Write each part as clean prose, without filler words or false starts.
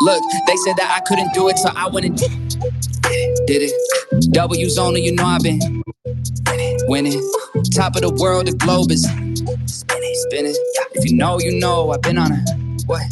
Look, they said that I couldn't do it, so I went and did it. W's only, you know I've been winning. Top of the world, the globe is spinning. If you know, you know I've been on a what?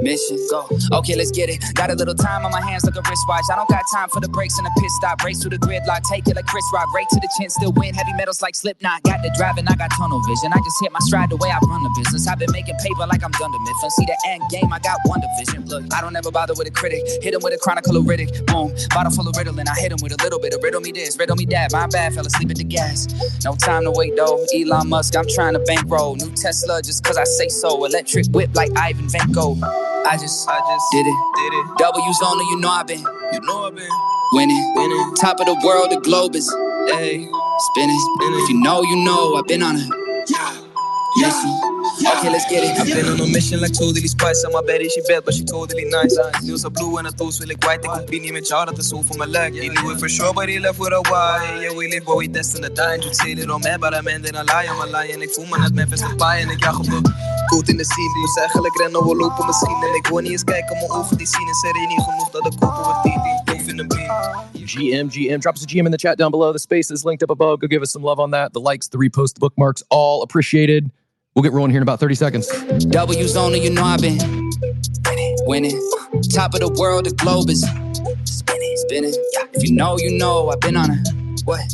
Mission, go. Okay, let's get it. Got a little time on my hands like a wristwatch. I don't got time for the brakes and the pit stop. Race through the gridlock, take it like Chris Rock. Right to the chin, still win. Heavy metals like Slipknot. Got the driving, I got tunnel vision. I just hit my stride the way I run the business. I've been making paper like I'm Dunder Mifflin. See the end game, I got one division. Look, I don't ever bother with a critic. Hit him with a chronicle of Riddick. Boom, bottle full of Ritalin. I hit him with a little bit of riddle me this, riddle me that. My bad, fell asleep at the gas. No time to wait though. Elon Musk, I'm trying to bankroll. New Tesla just cause I say so. Electric whip like Ivan Vanko. I just did it. W's only, you know I've been winning. Top of the world, the globe is spinning. If you know, you know I've been on a mission. Okay, let's get it. I've been on a mission like totally spice. I'm baddie, she bad, but she totally nice. Nieuws are blue en het toes wil ik white. Ik compie niet met jou, dat is zo voor mijn lijk. He knew it for sure, but he left with a why. Yeah, we live, but we destined to die. You say it on me, but I'm ending a lie. I'm a lie en ik voel me net Memphis de paai. En ik jaag op de coat in de scene. Moest eigenlijk rennen, we lopen misschien. En ik wil niet eens kijken, mijn ogen die zien. En serie niet genoeg dat ik kopen wat die doof in de beam. GM, drop us a GM in the chat down below. The space is linked up above. Go give us some love on that. The likes, the reposts, the bookmarks, all appreciated. We'll get rolling here in about 30 seconds. W's only, you know I've been winning. Top of the world, the globe is spinning. If you know I've been on a what?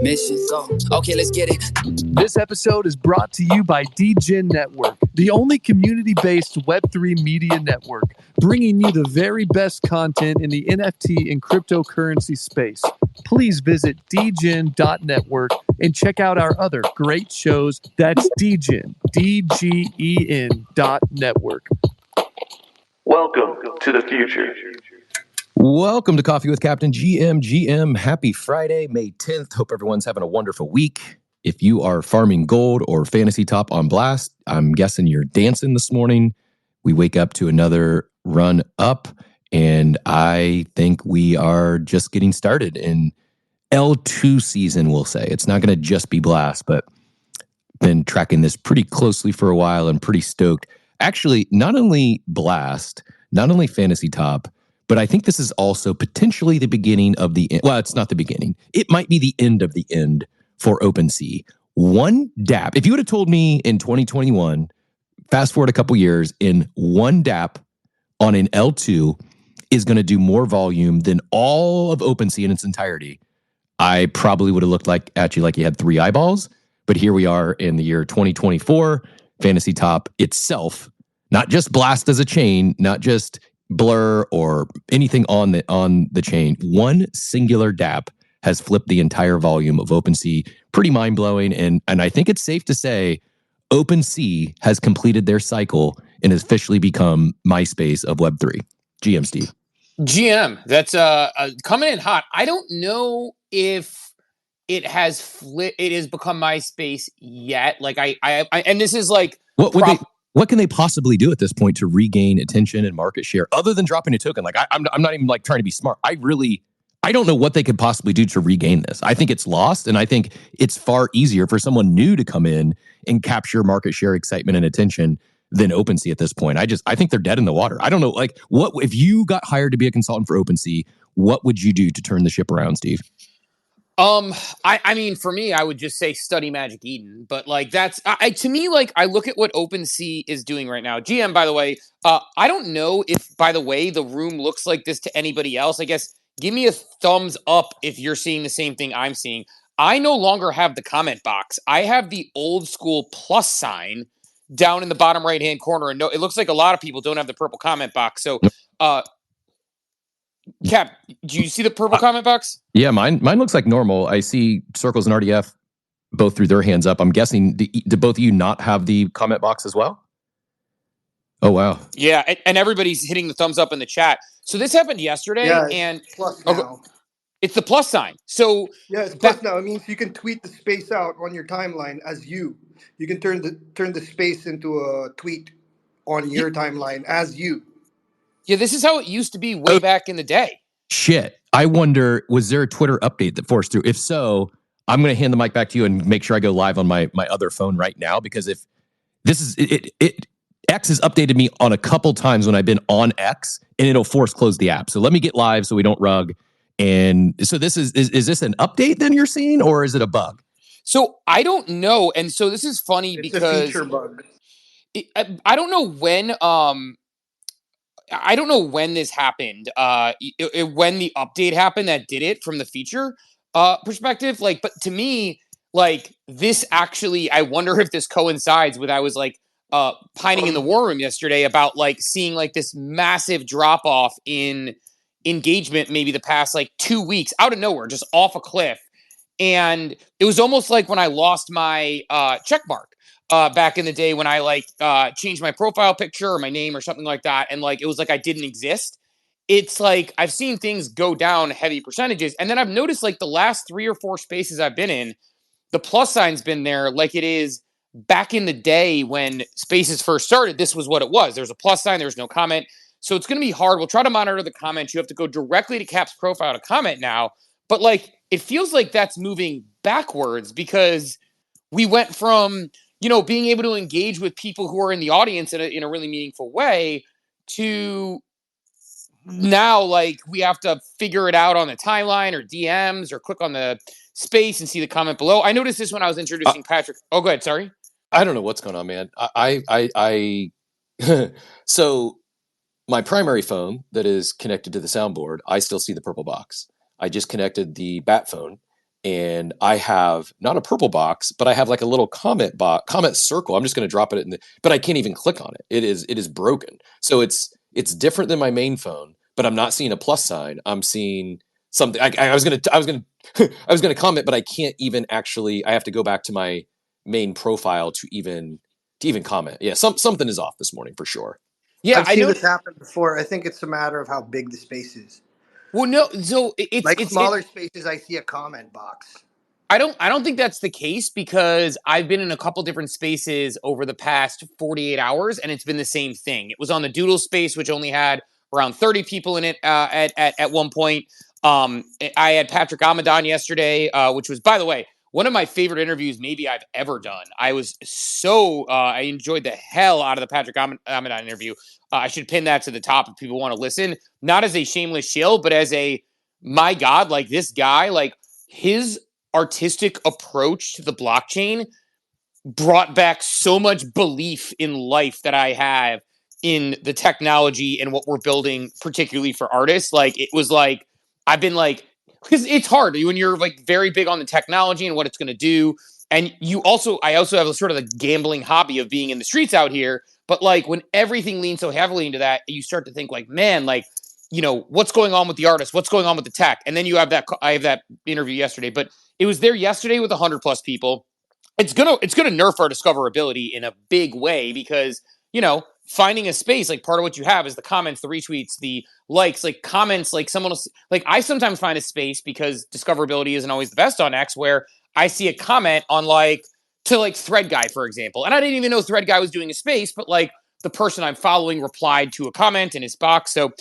Mission, go. Okay, let's get it. This episode is brought to you by DGen Network, the only community-based Web3 media network, bringing you the very best content in the NFT and cryptocurrency space. Please visit dgen.network and check out our other great shows. That's DGen, DGEN.network. Welcome to the future. Welcome to Coffee with Captain GM. Happy Friday, May 10th. Hope everyone's having a wonderful week. If you are farming gold or fantasy top on blast, I'm guessing you're dancing this morning. We wake up to another run up, and I think we are just getting started in L2 season, we'll say. It's not going to just be blast, but been tracking this pretty closely for a while and pretty stoked. Actually, not only blast, not only fantasy top, but I think this is also potentially the beginning of the end. Well, it's not the beginning. It might be the end of the end for OpenSea. One dApp. If you would have told me in 2021, fast forward a couple years, in one dApp on an L2 is going to do more volume than all of OpenSea in its entirety, I probably would have looked at you like you had three eyeballs. But here we are in the year 2024, Fantasy Top itself, not just Blast as a chain, not just Blur or anything on the chain. One singular dApp has flipped the entire volume of OpenSea. Pretty mind-blowing. And I think it's safe to say OpenSea has completed their cycle and has officially become MySpace of Web3. GM Steve. GM, that's coming in hot. I don't know if it has become MySpace yet. Like I and this is like what can they possibly do at this point to regain attention and market share other than dropping a token? Like I'm not even like trying to be smart. I don't know what they could possibly do to regain this. I think it's lost, and I think it's far easier for someone new to come in and capture market share, excitement, and attention than OpenSea at this point. I think they're dead in the water. I don't know, like, what if you got hired to be a consultant for OpenSea, what would you do to turn the ship around, Steve? I mean, for me, I would just say study Magic Eden, but like that's to me, like I look at what OpenSea is doing right now. GM, by the way, I don't know if, by the way, the room looks like this to anybody else. I guess give me a thumbs up if you're seeing the same thing I'm seeing. I no longer have the comment box. I have the old school plus sign down in the bottom right hand corner, and no, it looks like a lot of people don't have the purple comment box. So, Cap, do you see the purple comment box? Yeah, mine looks like normal. I see Circles and RDF both threw their hands up. I'm guessing, do both of you not have the comment box as well? Oh, wow. Yeah, and everybody's hitting the thumbs up in the chat. So this happened yesterday, and plus now. It's the plus sign. So yeah, it's plus now. It means you can tweet the space out on your timeline as you. You can turn the space into a tweet on your timeline as you. Yeah, this is how it used to be way back in the day. Shit. I wonder, was there a Twitter update that forced through? If so, I'm going to hand the mic back to you and make sure I go live on my other phone right now, because if this is it X has updated me on a couple times when I've been on X, and it'll force close the app. So let me get live so we don't rug. And so this is this an update then you're seeing, or is it a bug? So I don't know. And so this is funny It's because a feature bug. I don't know when I don't know when this happened. When the update happened that did it from the feature perspective. Like, but to me, like this actually, I wonder if this coincides with I was like pining in the war room yesterday about like seeing like this massive drop off in engagement, maybe the past like 2 weeks out of nowhere, just off a cliff. And it was almost like when I lost my check mark back in the day when I like changed my profile picture or my name or something like that. And like, it was like I didn't exist. It's like I've seen things go down heavy percentages. And then I've noticed like the last 3 or 4 spaces I've been in, the plus sign's been there like it is back in the day when spaces first started. This was what it was. There's a plus sign, there's no comment. So it's going to be hard. We'll try to monitor the comments. You have to go directly to Cap's profile to comment now. But like, it feels like that's moving backwards because we went from, you know, being able to engage with people who are in the audience in a really meaningful way to now, like, we have to figure it out on the timeline or DMs or click on the space and see the comment below. I noticed this when I was introducing Patrick. Oh, go ahead. Sorry. I don't know what's going on, man. So my primary phone that is connected to the soundboard, I still see the purple box. I just connected the bat phone, and I have not a purple box, but I have like a little comment circle. I'm just going to drop it but I can't even click on it. It is broken. So it's different than my main phone, but I'm not seeing a plus sign. I'm seeing something. I was going to comment, but I can't even actually. I have to go back to my main profile to even comment. Yeah, something is off this morning for sure. Yeah, I've seen this happen before. I think it's a matter of how big the space is. Well, no, so it's smaller spaces. I see a comment box. I don't think that's the case because I've been in a couple different spaces over the past 48 hours, and it's been the same thing. It was on the Doodle space, which only had around 30 people in it at one point. I had Patrick Amadon yesterday, which was, by the way, one of my favorite interviews maybe I've ever done. I was I enjoyed the hell out of the Patrick Amadon interview. I should pin that to the top if people want to listen, not as a shameless shill, but as my God, like this guy, like his artistic approach to the blockchain brought back so much belief in life that I have in the technology and what we're building, particularly for artists. Like, it was like, I've been like, because it's hard when you're like very big on the technology and what it's going to do. And I also have a sort of the gambling hobby of being in the streets out here. But like when everything leans so heavily into that, you start to think like, man, like, you know, what's going on with the artist? What's going on with the tech? And then I have that interview yesterday, but it was there yesterday with 100+ people. It's gonna nerf our discoverability in a big way because, you know, finding a space, like part of what you have is the comments, the retweets, the likes, like comments, like someone else. Like I sometimes find a space because discoverability isn't always the best on X where I see a comment on to Thread Guy, for example. And I didn't even know Thread Guy was doing a space, but like the person I'm following replied to a comment in his box. So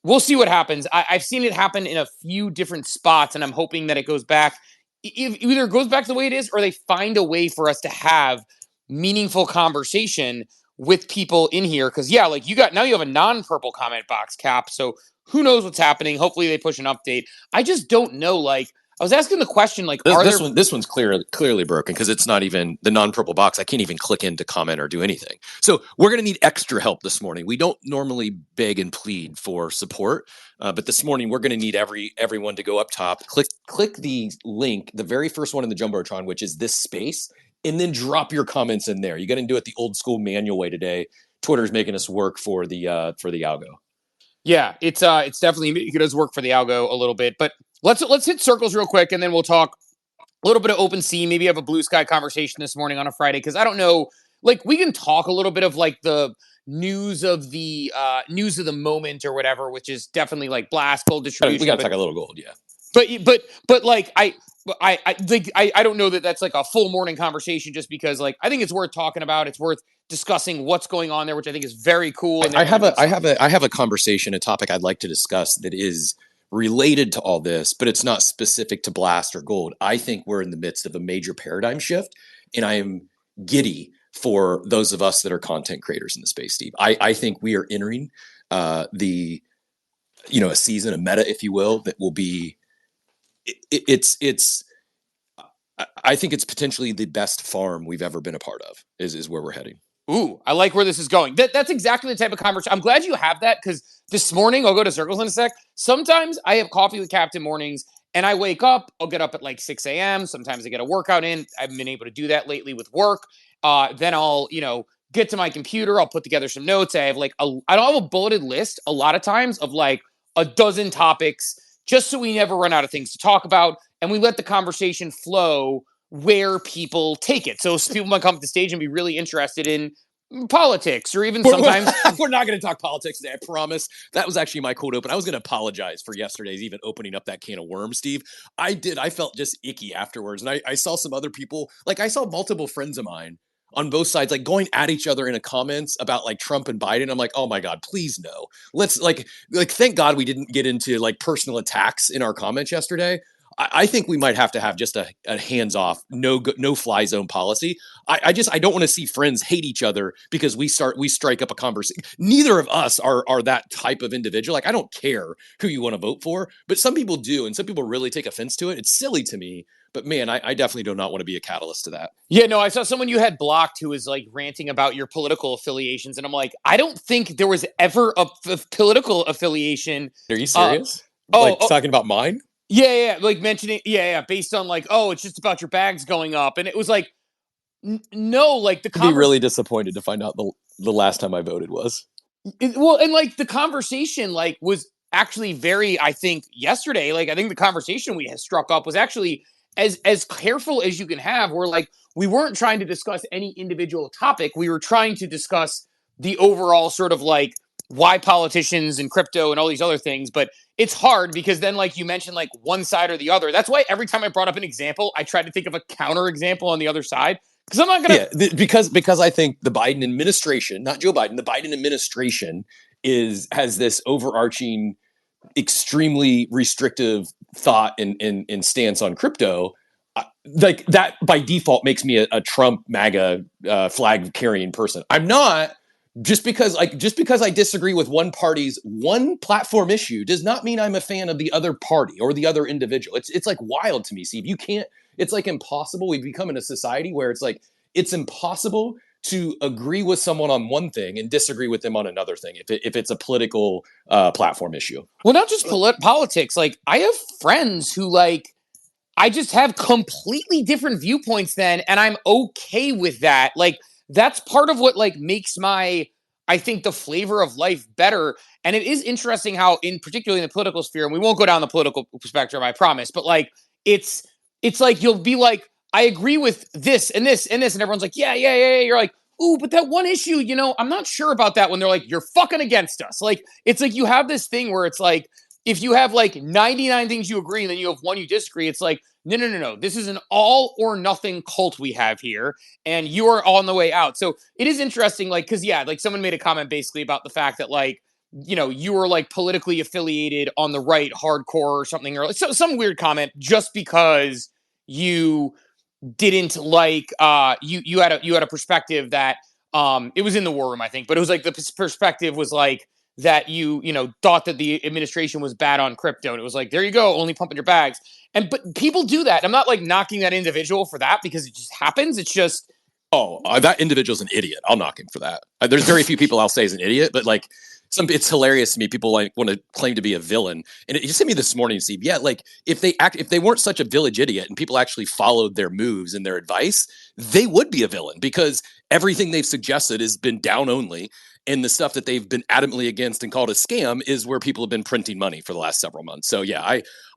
we'll see what happens. I've seen it happen in a few different spots, and I'm hoping that it goes back. Either it goes back to the way it is, or they find a way for us to have meaningful conversation with people in here. Because yeah, like you have a non-purple comment box, Cap. So who knows what's happening? Hopefully they push an update. I just don't know. Like I was asking the question, like this one's clearly broken because it's not even the non-purple box. I can't even click in to comment or do anything. So we're going to need extra help this morning. We don't normally beg and plead for support, but this morning we're going to need everyone to go up top, click the link, the very first one in the Jumbotron, which is this space, and then drop your comments in there. You got to do it the old school manual way today. Twitter's making us work for the algo. Yeah, it's definitely making us work for the algo a little bit, but let's hit circles real quick, and then we'll talk a little bit of OpenSea. Maybe have a blue sky conversation this morning on a Friday because I don't know. Like we can talk a little bit of like the news of the moment or whatever, which is definitely like Blast gold distribution. We got to talk a little gold, yeah. But like I don't know that that's like a full morning conversation just because like I think it's worth talking about. It's worth discussing what's going on there, which I think is very cool. And I have a conversation, a topic I'd like to discuss that is related to all this, but it's not specific to Blast or gold. I think we're in the midst of a major paradigm shift, and I am giddy for those of us that are content creators in the space, Steve. I think we are entering a season, a meta, if you will, that will be, I think it's potentially the best farm we've ever been a part of is where we're heading. Ooh, I like where this is going. That's exactly the type of conversation. I'm glad you have that, because this morning, I'll go to Circles in a sec. Sometimes I have coffee with Captain mornings and I wake up, I'll get up at like 6 a.m. Sometimes I get a workout in. I haven't been able to do that lately with work. Then I'll, get to my computer. I'll put together some notes. I have I don't have a bulleted list a lot of times of like a dozen topics, just so we never run out of things to talk about. And we let the conversation flow where people take it. So people might come to the stage and be really interested in politics, or even sometimes we're not going to talk politics today, I promise. That was actually my cold open. I was going to apologize for yesterday's even opening up that can of worms, Steve. I felt just icky afterwards. And I saw some other people, like I saw multiple friends of mine on both sides, like going at each other in the comments about like Trump and Biden. I'm like, oh my God, please no. Let's like thank God we didn't get into like personal attacks in our comments yesterday. I think we might have to have just a hands-off, no fly zone policy. I don't want to see friends hate each other because we strike up a conversation. Neither of us are that type of individual. Like, I don't care who you want to vote for, but some people do, and some people really take offense to it. It's silly to me, but man, I definitely do not want to be a catalyst to that. Yeah, no, I saw someone you had blocked who was like ranting about your political affiliations, and I'm like, I don't think there was ever a political affiliation. Are you serious? Talking about mine? Yeah, like mentioning, based on like, oh, it's just about your bags going up, and it was like, no, like the I'd be really disappointed to find out the last time I voted was. And like the conversation like was actually very, I think yesterday, like I think the conversation we had struck up was actually as careful as you can have. Where like we weren't trying to discuss any individual topic, we were trying to discuss the overall sort of like why politicians and crypto and all these other things. But it's hard because then, like you mentioned, like one side or the other. That's why every time I brought up an example, I tried to think of a counter example on the other side. Because I'm not going to. Yeah, because I think the Biden administration, not Joe Biden, the Biden administration has this overarching, extremely restrictive thought and stance on crypto. Like that by default makes me a Trump MAGA flag carrying person. I'm not. Just because I disagree with one party's one platform issue does not mean I'm a fan of the other party or the other individual. It's like wild to me, Steve. You can't. It's like impossible. We've become in a society where it's like it's impossible to agree with someone on one thing and disagree with them on another thing if it's a political platform issue. Well, not just politics. Like I have friends who like I just have completely different viewpoints than, and I'm okay with that. Like. That's part of what like makes I think the flavor of life better. And it is interesting how particularly in the political sphere, and we won't go down the political spectrum, I promise, but like, it's like, you'll be like, I agree with this and this and this. And everyone's like, yeah. You're like, ooh, but that one issue, I'm not sure about that when they're like, you're fucking against us. Like, it's like, you have this thing where it's like, if you have like 99 things you agree and then you have one you disagree, it's like, no. This is an all or nothing cult we have here, and you are on the way out. So it is interesting, like, because like someone made a comment basically about the fact that like, you were like politically affiliated on the right, hardcore or something, or some weird comment just because you didn't like you had a perspective that it was in the war room, I think, but it was like the perspective was like that you thought that the administration was bad on crypto, and it was like, there you go, only pumping your bags. But people do that. I'm not like knocking that individual for that because it just happens. It's just that individual's an idiot. I'll knock him for that. There's very few people I'll say is an idiot, but like it's hilarious to me. People like want to claim to be a villain, and it just hit me this morning, Steve. Yeah, like if they weren't such a village idiot and people actually followed their moves and their advice, they would be a villain because everything they've suggested has been down only. And the stuff that they've been adamantly against and called a scam is where people have been printing money for the last several months. So yeah,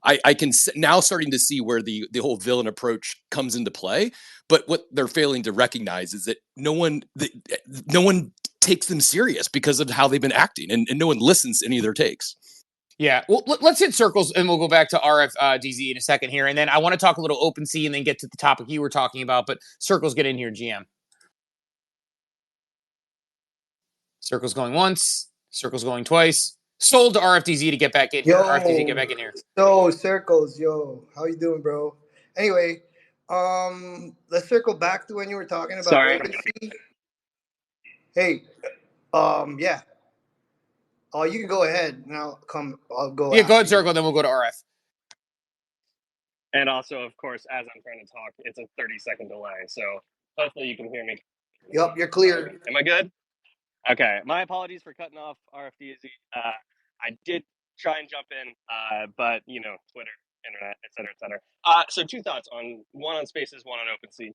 I can now starting to see where the whole villain approach comes into play. But what they're failing to recognize is that no one takes them serious because of how they've been acting, and no one listens to any of their takes. Yeah, well, let's hit circles, and we'll go back to RFDZ in a second here, and then I want to talk a little OpenSea and then get to the topic you were talking about. But circles, get in here, GM. Circles going once, circles going twice. Sold to RFDZ to get back in here. RFDZ, get back in here. Yo, circles, how you doing, bro? Anyway, let's circle back to when you were talking about OpenSea. Hey, yeah. Oh, you can go ahead. Now come. I'll go. Yeah, go ahead, after you. Circle, then we'll go to RF. And also, of course, as I'm trying to talk, it's a 30-second delay. So hopefully you can hear me. Yup, you're clear. Am I good? Okay. My apologies for cutting off RFDZ. I did try and jump in, but Twitter, internet, et cetera, et cetera. So two thoughts one on Spaces, one on OpenSea.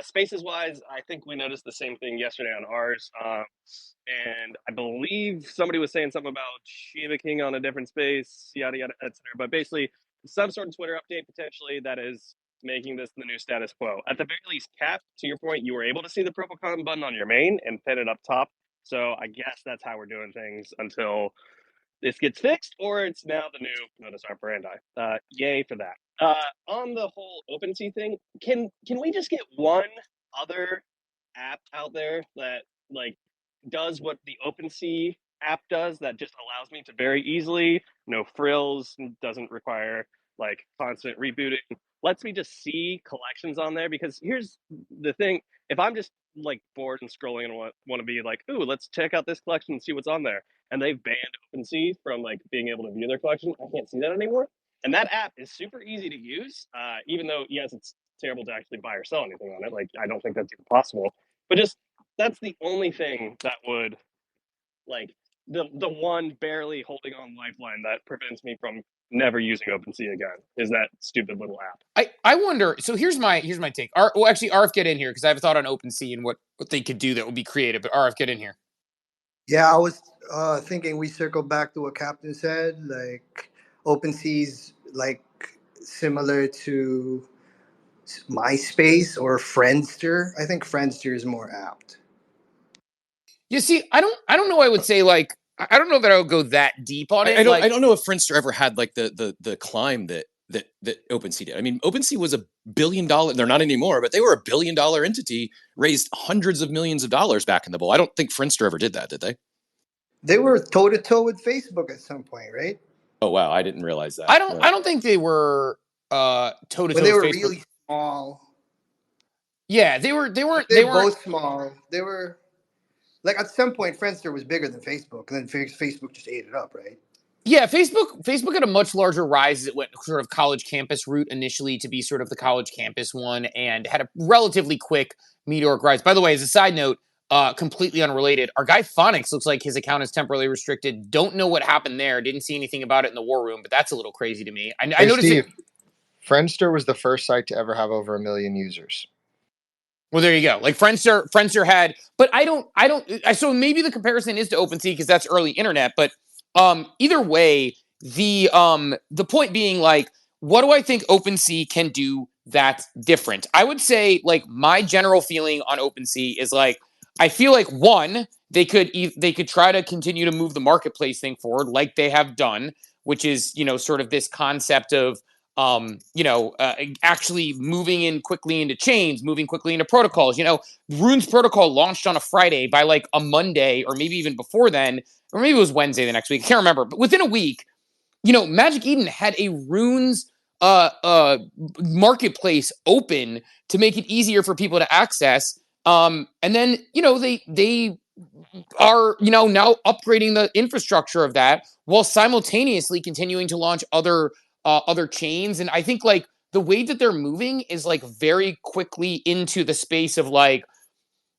Spaces wise, I think we noticed the same thing yesterday on ours. And I believe somebody was saying something about Shiba King on a different space, yada, yada, et cetera. But basically, some sort of Twitter update potentially that is making this the new status quo. At the very least, Cap, to your point, you were able to see the purple cotton button on your main and pin it up top. So I guess that's how we're doing things until this gets fixed, or it's now the new modus operandi. Yay for that. On the whole OpenSea thing, can we just get one other app out there that like does what the OpenSea app does, that just allows me to very easily, no frills, doesn't require like constant rebooting, lets me just see collections on there? Because here's the thing, if I'm just like bored and scrolling and want to be like, ooh, let's check out this collection and see what's on there, and they've banned OpenSea from like being able to view their collection, I can't see that anymore. And that app is super easy to use, even though yes, it's terrible to actually buy or sell anything on it. Like I don't think that's even possible. But just that's the only thing that would like the one barely holding on lifeline that prevents me from never using OpenSea again is that stupid little app. I wonder. So here's my take. Well, actually, RF, get in here because I have a thought on OpenSea and what they could do that would be creative. But RF, get in here. Yeah, I was thinking we circle back to what Captain said. Like OpenSea's like similar to MySpace or Friendster. I think Friendster is more apt. You see, I don't know. I would say like I don't know that I would go that deep on it. I don't know if Friendster ever had like the climb that OpenSea did. I mean, OpenSea was $1 billion. They're not anymore, but they were $1 billion entity, raised hundreds of millions of dollars back in the bowl. I don't think Friendster ever did that, did they? They were toe to toe with Facebook at some point, right? Oh wow, I didn't realize that. I don't think they were toe to toe. When they were Facebook. really small. Yeah, they weren't. They were both small. They were like at some point Friendster was bigger than Facebook, and then Facebook just ate it up, right? Yeah, Facebook had a much larger rise as it went sort of college campus route initially to be sort of the college campus one, and had a relatively quick meteoric rise. By the way, as a side note, completely unrelated, our guy Phonics looks like his account is temporarily restricted. Don't know what happened there. Didn't see anything about it in the war room, but that's a little crazy to me. I noticed Steve, Friendster was the first site to ever have over 1 million users. Well, there you go. Like Friendster had, but I don't. So maybe the comparison is to OpenSea because that's early internet. But either way, the point being, like, what do I think OpenSea can do that's different? I would say, like, my general feeling on OpenSea is like, I feel like one, they could try to continue to move the marketplace thing forward, like they have done, which is sort of this concept of actually moving in quickly into chains, moving quickly into protocols. Rune's protocol launched on a Friday. By like a Monday, or maybe even before then, or maybe it was Wednesday the next week. I can't remember. But within a week, Magic Eden had a Rune's marketplace open to make it easier for people to access. And then, they are, now upgrading the infrastructure of that while simultaneously continuing to launch other chains. And I think like the way that they're moving is like very quickly into the space of like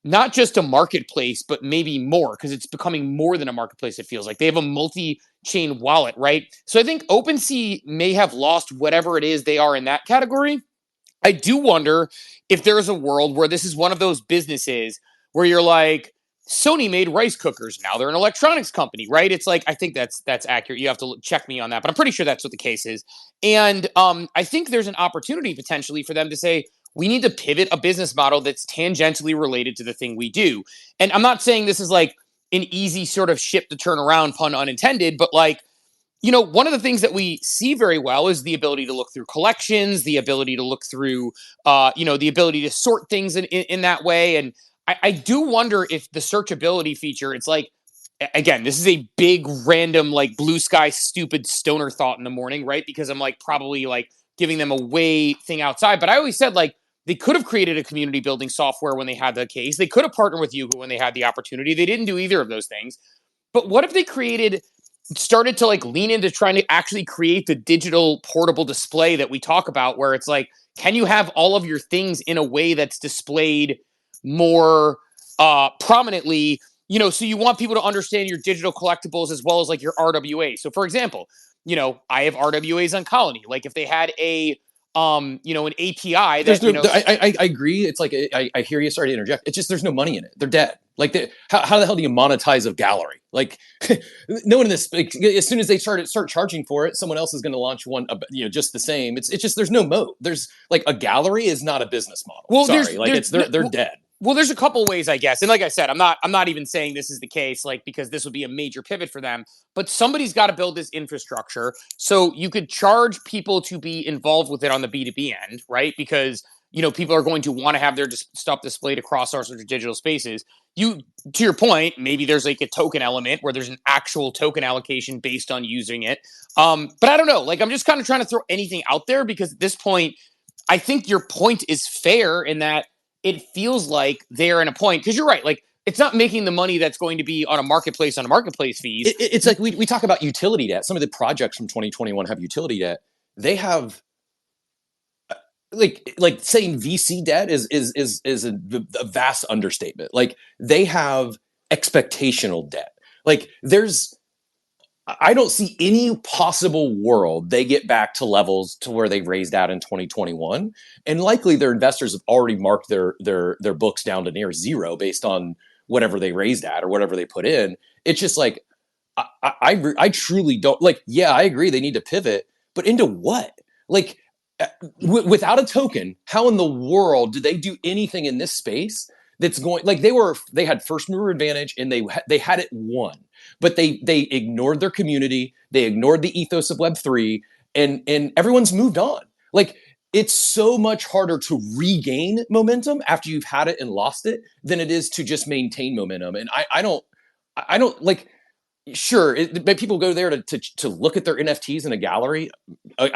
not just a marketplace, but maybe more, because it's becoming more than a marketplace. It feels like they have a multi-chain wallet, right? So I think OpenSea may have lost whatever it is they are in that category. I do wonder if there's a world where this is one of those businesses where you're like, Sony made rice cookers. Now they're an electronics company, right? It's like, I think that's accurate. You have to check me on that, but I'm pretty sure that's what the case is. And I think there's an opportunity potentially for them to say, we need to pivot a business model that's tangentially related to the thing we do. And I'm not saying this is like an easy sort of ship to turn around, pun unintended, but like, one of the things that we see very well is the ability to look through collections, the ability to look through, the ability to sort things in that way. And I do wonder if the searchability feature, it's like, again, this is a big random, like blue sky, stupid stoner thought in the morning, right? Because I'm like probably like giving them a way thing outside. But I always said like They could have created a community building software when they had the case. They could have partnered with Yuga when they had the opportunity. They didn't do either of those things. But what if they started to like lean into trying to actually create the digital portable display that we talk about, where it's like, can you have all of your things in a way that's displayed more prominently? So you want people to understand your digital collectibles as well as like your RWA. So for example, I have RWAs on Colony. Like if they had an API that I agree. It's like I hear you. Sorry to interject. It's just there's no money in it. They're dead. Like how the hell do you monetize a gallery? Like no one in this. Like, as soon as they start charging for it, someone else is going to launch one. Just the same. It's just there's no moat. There's like a gallery is not a business model. Well, they're dead. Well, there's a couple ways, I guess. And like I said, I'm not even saying this is the case, like, because this would be a major pivot for them, but somebody's got to build this infrastructure. So you could charge people to be involved with it on the B2B end, right? Because, people are going to want to have their stuff displayed across our sort of digital spaces. To your point, maybe there's like a token element where there's an actual token allocation based on using it. But I don't know, like, I'm just kind of trying to throw anything out there because at this point, I think your point is fair in that it feels like they're in a point, because you're right, like it's not making the money that's going to be on a marketplace fees. It's like we talk about utility debt. Some of the projects from 2021 have utility debt. They have like saying VC debt is a vast understatement. Like they have expectational debt. Like I don't see any possible world they get back to levels to where they raised out in 2021, and likely their investors have already marked their books down to near zero based on whatever they raised at or whatever they put in. It's just like I truly don't like. Yeah, I agree they need to pivot, but into what? Like without a token, how in the world do they do anything in this space that's going like they had first mover advantage and they had it won. But they ignored their community. They ignored the ethos of Web3, and everyone's moved on. Like it's so much harder to regain momentum after you've had it and lost it than it is to just maintain momentum. And I don't like. Sure, but people go there to look at their NFTs in a gallery.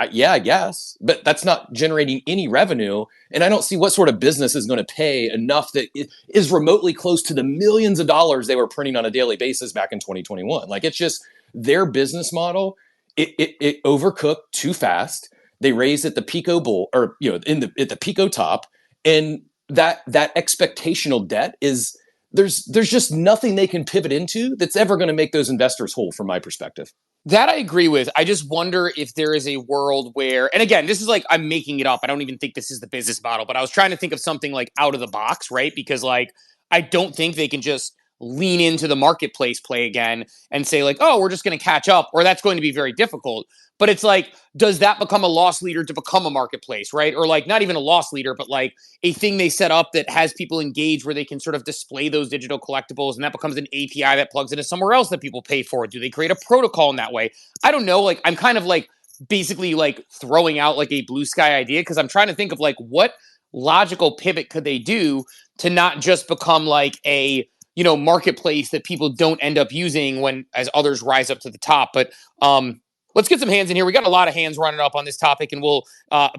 Yeah, I guess, but that's not generating any revenue, and I don't see what sort of business is going to pay enough that is remotely close to the millions of dollars they were printing on a daily basis back in 2021. Like it's just their business model. It overcooked too fast. They raised at the Pico bull, or at the Pico top, and that expectational debt is. There's just nothing they can pivot into that's ever going to make those investors whole from my perspective. That I agree with. I just wonder if there is a world where, and again, this is like, I'm making it up. I don't even think this is the business model, but I was trying to think of something like out of the box, right? Because like, I don't think they can just lean into the marketplace play again and say like, oh, we're just going to catch up, or that's going to be very difficult. But it's like, does that become a loss leader to become a marketplace, right? Or like not even a loss leader, but like a thing they set up that has people engage where they can sort of display those digital collectibles, and that becomes an API that plugs into somewhere else that people pay for. Do they create a protocol in that way? I don't know. Like I'm kind of like basically like throwing out like a blue sky idea because I'm trying to think of like what logical pivot could they do to not just become like a marketplace that people don't end up using when as others rise up to the top. But let's get some hands in here. We got a lot of hands running up on this topic, and we'll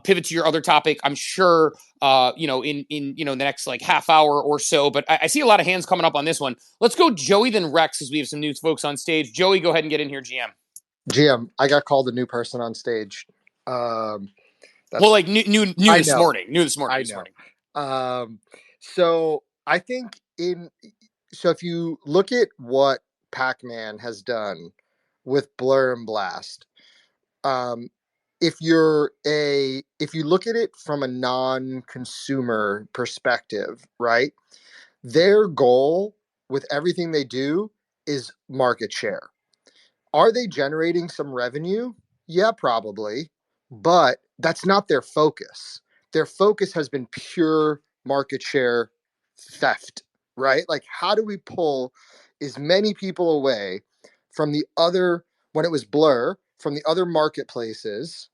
pivot to your other topic, I'm sure, in the next like half hour or so. But I see a lot of hands coming up on this one. Let's go Joey, then Rex, as we have some new folks on stage. Joey, go ahead and get in here, GM. GM, I got called a new person on stage. Well, like new this morning. New this morning. So I think so if you look at what Pac-Man has done with Blur and Blast, if you look at it from a non-consumer perspective, right? Their goal with everything they do is market share. Are they generating some revenue? Yeah, probably, but that's not their focus. Their focus has been pure market share theft, right? Like, how do we pull as many people away from the other, when it was Blur, from the other marketplaces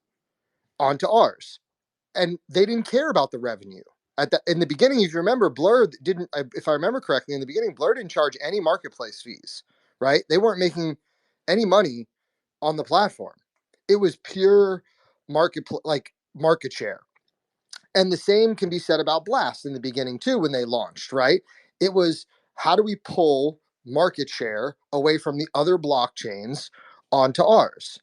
onto ours? And they didn't care about the revenue. In the beginning, if you remember, Blur didn't, if I remember correctly, in the beginning, Blur didn't charge any marketplace fees, right? They weren't making any money on the platform. It was pure market share. And the same can be said about Blast in the beginning too, when they launched, right? It was, how do we pull market share away from the other blockchains onto ours?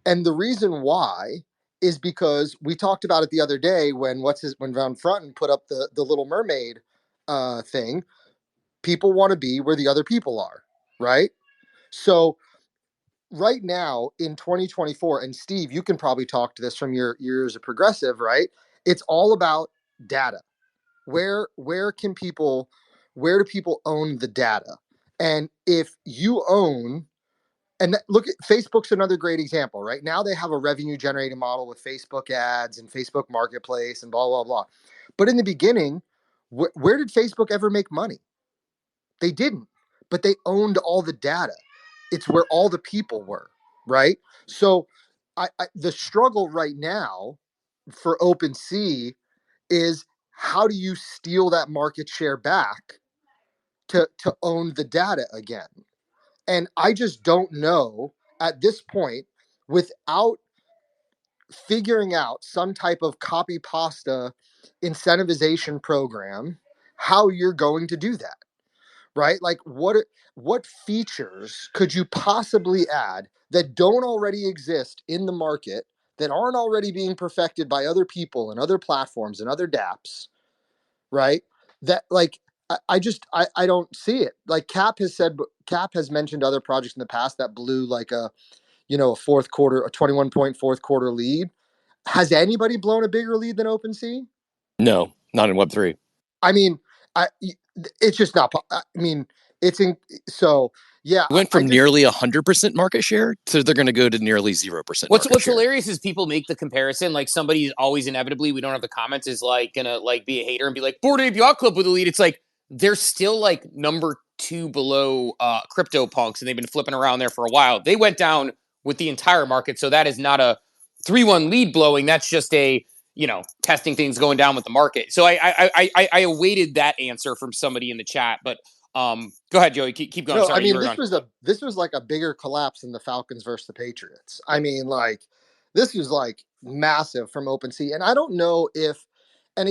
And the reason why is because we talked about it the other day when Van Fronten put up the Little Mermaid thing. People want to be where the other people are, right? So right now in 2024, and Steve, you can probably talk to this from your years of Progressive, right? It's all about data. Where do people own the data? And if you own, and look at Facebook's another great example, right? Now they have a revenue generating model with Facebook ads and Facebook Marketplace and blah, blah, blah. But in the beginning, where did Facebook ever make money? They didn't, but they owned all the data. It's where all the people were, right? So the struggle right now for OpenSea is, how do you steal that market share back to own the data again? And I just don't know at this point, without figuring out some type of copy pasta incentivization program, how you're going to do that. Right? Like what features could you possibly add that don't already exist in the market, that aren't already being perfected by other people and other platforms and other dApps, right? That like I don't see it. Like Cap has mentioned other projects in the past that blew like a 21-point fourth quarter lead. Has anybody blown a bigger lead than OpenSea? No, not in Web3. I mean, it's just not. I mean, it's in. So yeah, it went from nearly 100% market share to they're going to go to nearly 0%. What's hilarious is people make the comparison. Like somebody's always inevitably, we don't have the comments, is like gonna like be a hater and be like, Bored Ape Yacht Club with a lead. It's like they're still like number 2 below CryptoPunks, and they've been flipping around there for a while. They went down with the entire market, so that is not a 3-1 lead blowing. That's just a testing things going down with the market. So I awaited that answer from somebody in the chat, but go ahead, Joey. Keep going. No, Sorry, I mean this was like a bigger collapse than the Falcons versus the Patriots. I mean, like this was like massive from OpenSea, and I don't know if I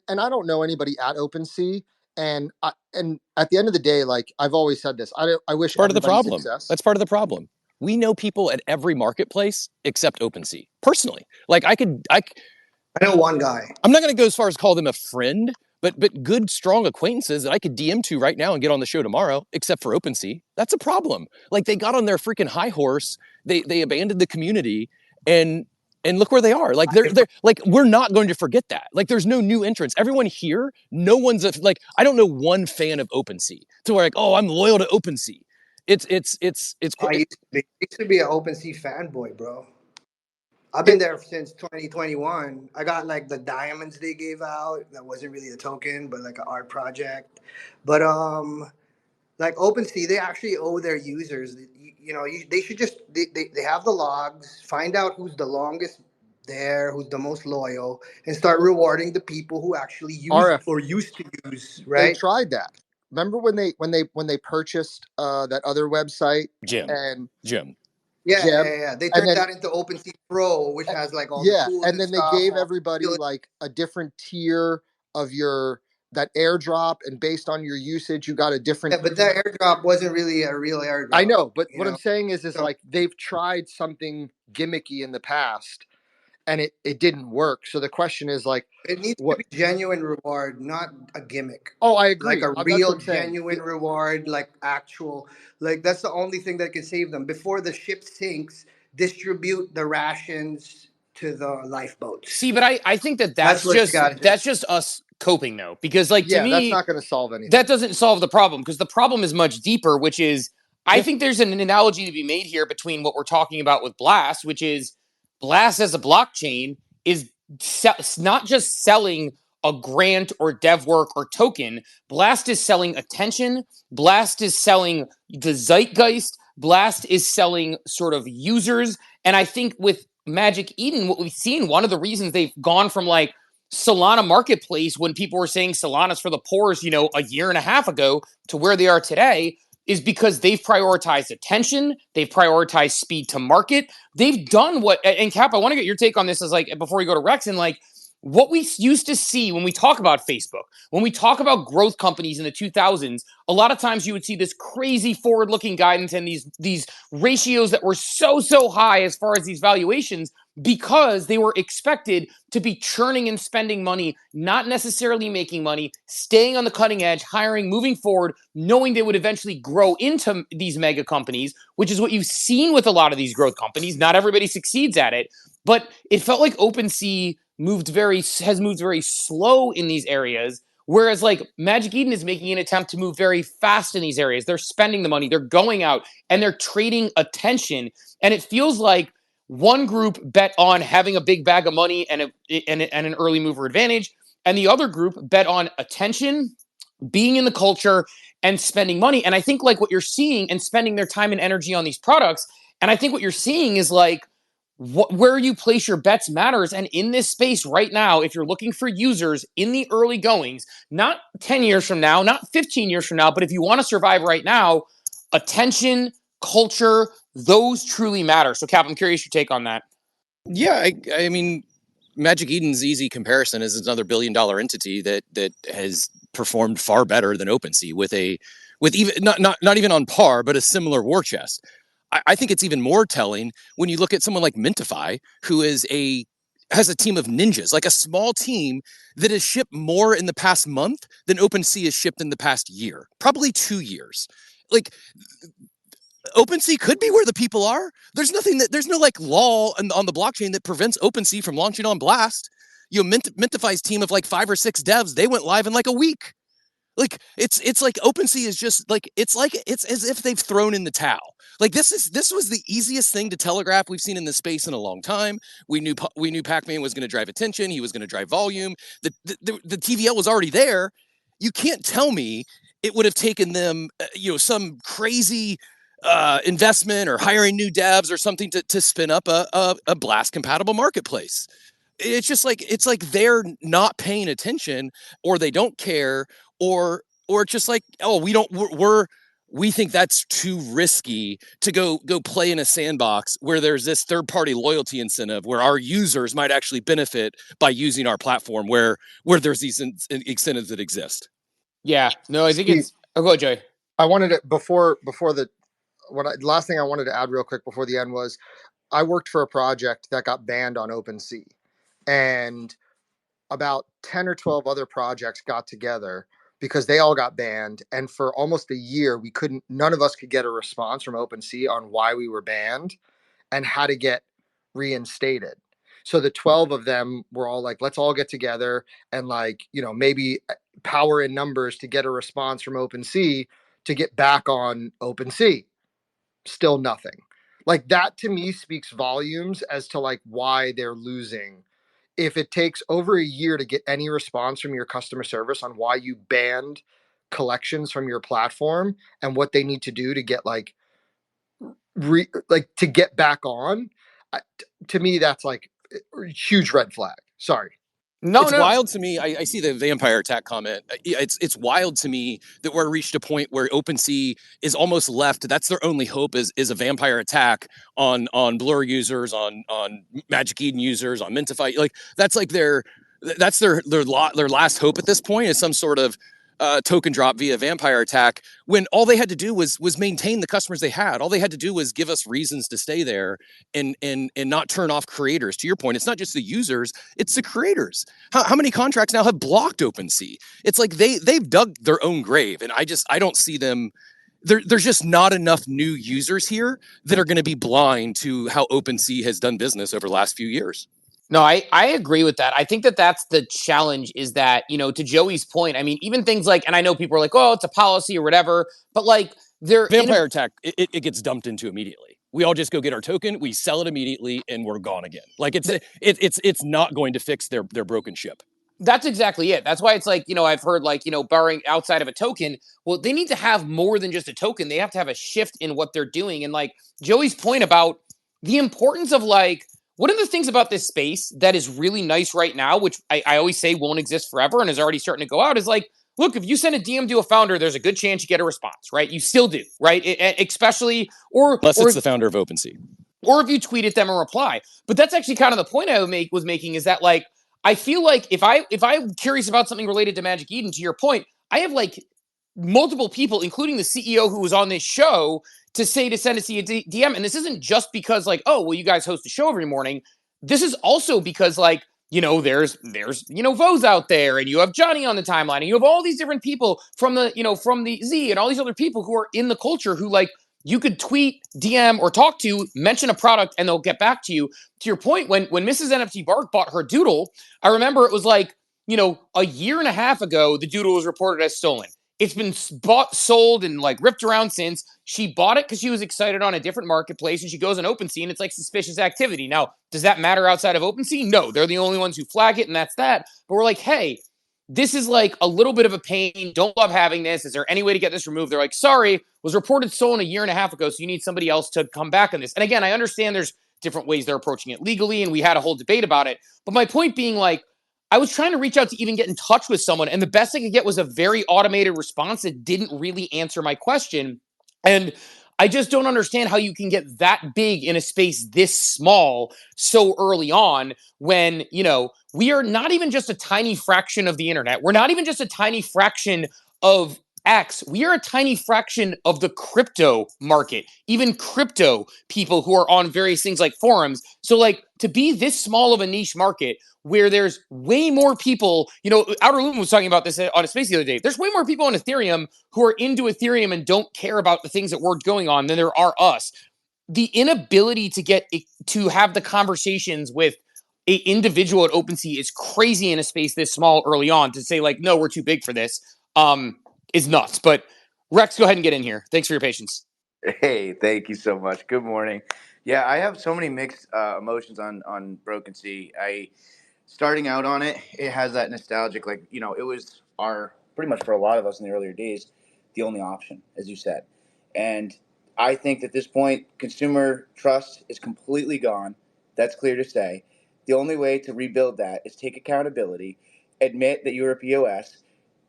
don't know anybody at OpenSea. And at the end of the day, like I've always said this, I wish part of the problem. Success. That's part of the problem. We know people at every marketplace except OpenSea. Personally, like I know one guy. I'm not going to go as far as call them a friend, but good, strong acquaintances that I could DM to right now and get on the show tomorrow, except for OpenSea. That's a problem. Like they got on their freaking high horse. They abandoned the community and look where they are. Like they're like, we're not going to forget that. Like there's no new entrants. Everyone here, no one's I don't know one fan of OpenSea to where like, oh, I'm loyal to OpenSea. It's I used to be an OpenSea fanboy, bro. I've been there since 2021. I got like the diamonds they gave out. That wasn't really a token, but like an art project. But like OpenSea, they actually owe their users. They should just they have the logs. Find out who's the longest there, who's the most loyal, and start rewarding the people who actually use or used to use. Right? They tried that. Remember when they purchased that other website, Jim. Yeah. They turned that into OpenSea Pro, which has like all the tools and then they gave everybody like a different tier of that airdrop, and based on your usage, you got a different. Yeah, but that airdrop wasn't really a real airdrop. I know, but what I'm saying is like they've tried something gimmicky in the past, and it didn't work. So the question is like, it needs to be genuine reward, not a gimmick. Oh, I agree. Like a real genuine reward, like actual, like that's the only thing that can save them. Before the ship sinks, distribute the rations to the lifeboats. See, but I think that's just us coping though, because like to me, that's not going to solve anything. That doesn't solve the problem, because the problem is much deeper, which is I think there's an analogy to be made here between what we're talking about with Blast, which is Blast as a blockchain is not just selling a grant or dev work or token. Blast is selling attention. Blast is selling the zeitgeist. Blast is selling sort of users. And I think with Magic Eden, what we've seen, one of the reasons they've gone from like Solana Marketplace, when people were saying Solana's for the poor, a year and a half ago, to where they are today, is because they've prioritized attention. They've prioritized speed to market. They've done what, and Cap, I want to get your take on this as like, before we go to Rex, and like, what we used to see when we talk about Facebook, when we talk about growth companies in the 2000s, a lot of times you would see this crazy forward-looking guidance and these ratios that were so high as far as these valuations, because they were expected to be churning and spending money, not necessarily making money, staying on the cutting edge, hiring, moving forward, knowing they would eventually grow into these mega companies, which is what you've seen with a lot of these growth companies. Not everybody succeeds at it, but it felt like OpenSea has moved very slow in these areas, whereas like Magic Eden is making an attempt to move very fast in these areas. They're spending the money, they're going out, and they're trading attention. And it feels like one group bet on having a big bag of money and an early mover advantage, and the other group bet on attention, being in the culture, and spending money. And I think like what you're seeing, and spending their time and energy on these products, and I think what you're seeing is like where you place your bets matters. And in this space right now, if you're looking for users in the early goings, not 10 years from now, not 15 years from now, but if you want to survive right now, attention, culture, those truly matter. So Cap, I'm curious your take on that. Yeah, I mean, Magic Eden's easy comparison is another $1 billion entity that has performed far better than OpenSea with even not even on par, but a similar war chest. I think it's even more telling when you look at someone like Mintify, who has a team of ninjas, like a small team that has shipped more in the past month than OpenSea has shipped in the past year, probably 2 years. Like, OpenSea could be where the people are. There's no like law on the blockchain that prevents OpenSea from launching on Blast. You know, Mintify's team of like 5 or 6 devs, they went live in like a week. Like it's like OpenSea is just like it's as if they've thrown in the towel. Like this was the easiest thing to telegraph we've seen in this space in a long time. We knew Pac-Man was going to drive attention. He was going to drive volume. The TVL was already there. You can't tell me it would have taken them some crazy investment or hiring new devs or something to spin up a Blast compatible marketplace. It's just like they're not paying attention, or they don't care, or it's just like, oh, we think that's too risky to go play in a sandbox where there's this third party loyalty incentive where our users might actually benefit by using our platform, where there's these incentives that exist. Yeah, no, I think it's. Oh, go ahead, Jay. I wanted to last thing I wanted to add real quick before the end was I worked for a project that got banned on OpenSea, and about 10 or 12 other projects got together because they all got banned. And for almost a year, none of us could get a response from OpenSea on why we were banned and how to get reinstated. So the 12 of them were all like, let's all get together and maybe power in numbers to get a response from OpenSea to get back on OpenSea. Still nothing. Like, that to me speaks volumes as to like why they're losing. If it takes over a year to get any response from your customer service on why you banned collections from your platform and what they need to do to get to get back on, to me that's like a huge red flag. Sorry. It's wild to me. I see the vampire attack comment. It's wild to me that we're reached a point where OpenSea is almost left. That's their only hope is a vampire attack on Blur users, on Magic Eden users, on Mintify. Like that's their last hope at this point is some sort of token drop via vampire attack, when all they had to do was maintain the customers they had. All they had to do was give us reasons to stay there and not turn off creators. To your point, it's not just the users, it's the creators. How many contracts now have blocked OpenSea? It's like they've dug their own grave, and I don't see them. There's just not enough new users here that are going to be blind to how OpenSea has done business over the last few years. No, I agree with that. I think that's the challenge, is that, to Joey's point, I mean, even things like, and I know people are like, oh, it's a policy or whatever, but like vampire attack, it gets dumped into immediately. We all just go get our token, we sell it immediately, and we're gone again. Like it's not going to fix their broken ship. That's exactly it. That's why it's like, I've heard like, borrowing outside of a token. Well, they need to have more than just a token. They have to have a shift in what they're doing. And like Joey's point about the importance of like, one of the things about this space that is really nice right now, which I always say won't exist forever and is already starting to go out, is like, look, if you send a DM to a founder, there's a good chance you get a response, right? You still do, right? Especially, unless it's the founder of OpenSea. Or if you tweet at them and reply. But that's actually kind of the point I was making, is that like, I feel like if I'm curious about something related to Magic Eden, to your point, I have like multiple people, including the CEO who was on this show, to send us a DM. And this isn't just because like, oh, well, you guys host a show every morning. This is also because like, there's Vose out there, and you have Johnny on the timeline, and you have all these different people from the Z and all these other people who are in the culture who like you could tweet, DM, or talk to, mention a product, and they'll get back to you. To your point, when Mrs. NFT Bark bought her doodle, I remember it was like, a year and a half ago, the doodle was reported as stolen. It's been bought, sold, and like ripped around since. She bought it because she was excited on a different marketplace, and she goes on OpenSea, and it's like suspicious activity. Now, does that matter outside of OpenSea? No, they're the only ones who flag it, and that's that. But we're like, hey, this is like a little bit of a pain. Don't love having this. Is there any way to get this removed? They're like, sorry, was reported stolen a year and a half ago, so you need somebody else to come back on this. And again, I understand there's different ways they're approaching it legally, and we had a whole debate about it. But my point being, like, I was trying to reach out to even get in touch with someone, and the best I could get was a very automated response that didn't really answer my question. And I just don't understand how you can get that big in a space this small so early on when, we are not even just a tiny fraction of the internet. We're not even just a tiny fraction of X. We are a tiny fraction of the crypto market, even crypto people who are on various things like forums. So like to be this small of a niche market where there's way more people, Outer Loom was talking about this on a space the other day. There's way more people on Ethereum who are into Ethereum and don't care about the things that we're going on than there are us. The inability to have the conversations with an individual at OpenSea is crazy in a space this small early on. To say like, no, we're too big for this, is nuts. But Rex, go ahead and get in here. Thanks for your patience. Hey, thank you so much. Good morning. Yeah, I have so many mixed emotions on Broken Sea. Starting out on it, it has that nostalgic, like, it was pretty much for a lot of us in the earlier days, the only option, as you said. And I think at this point, consumer trust is completely gone. That's clear to say. The only way to rebuild that is take accountability, admit that you're a POS,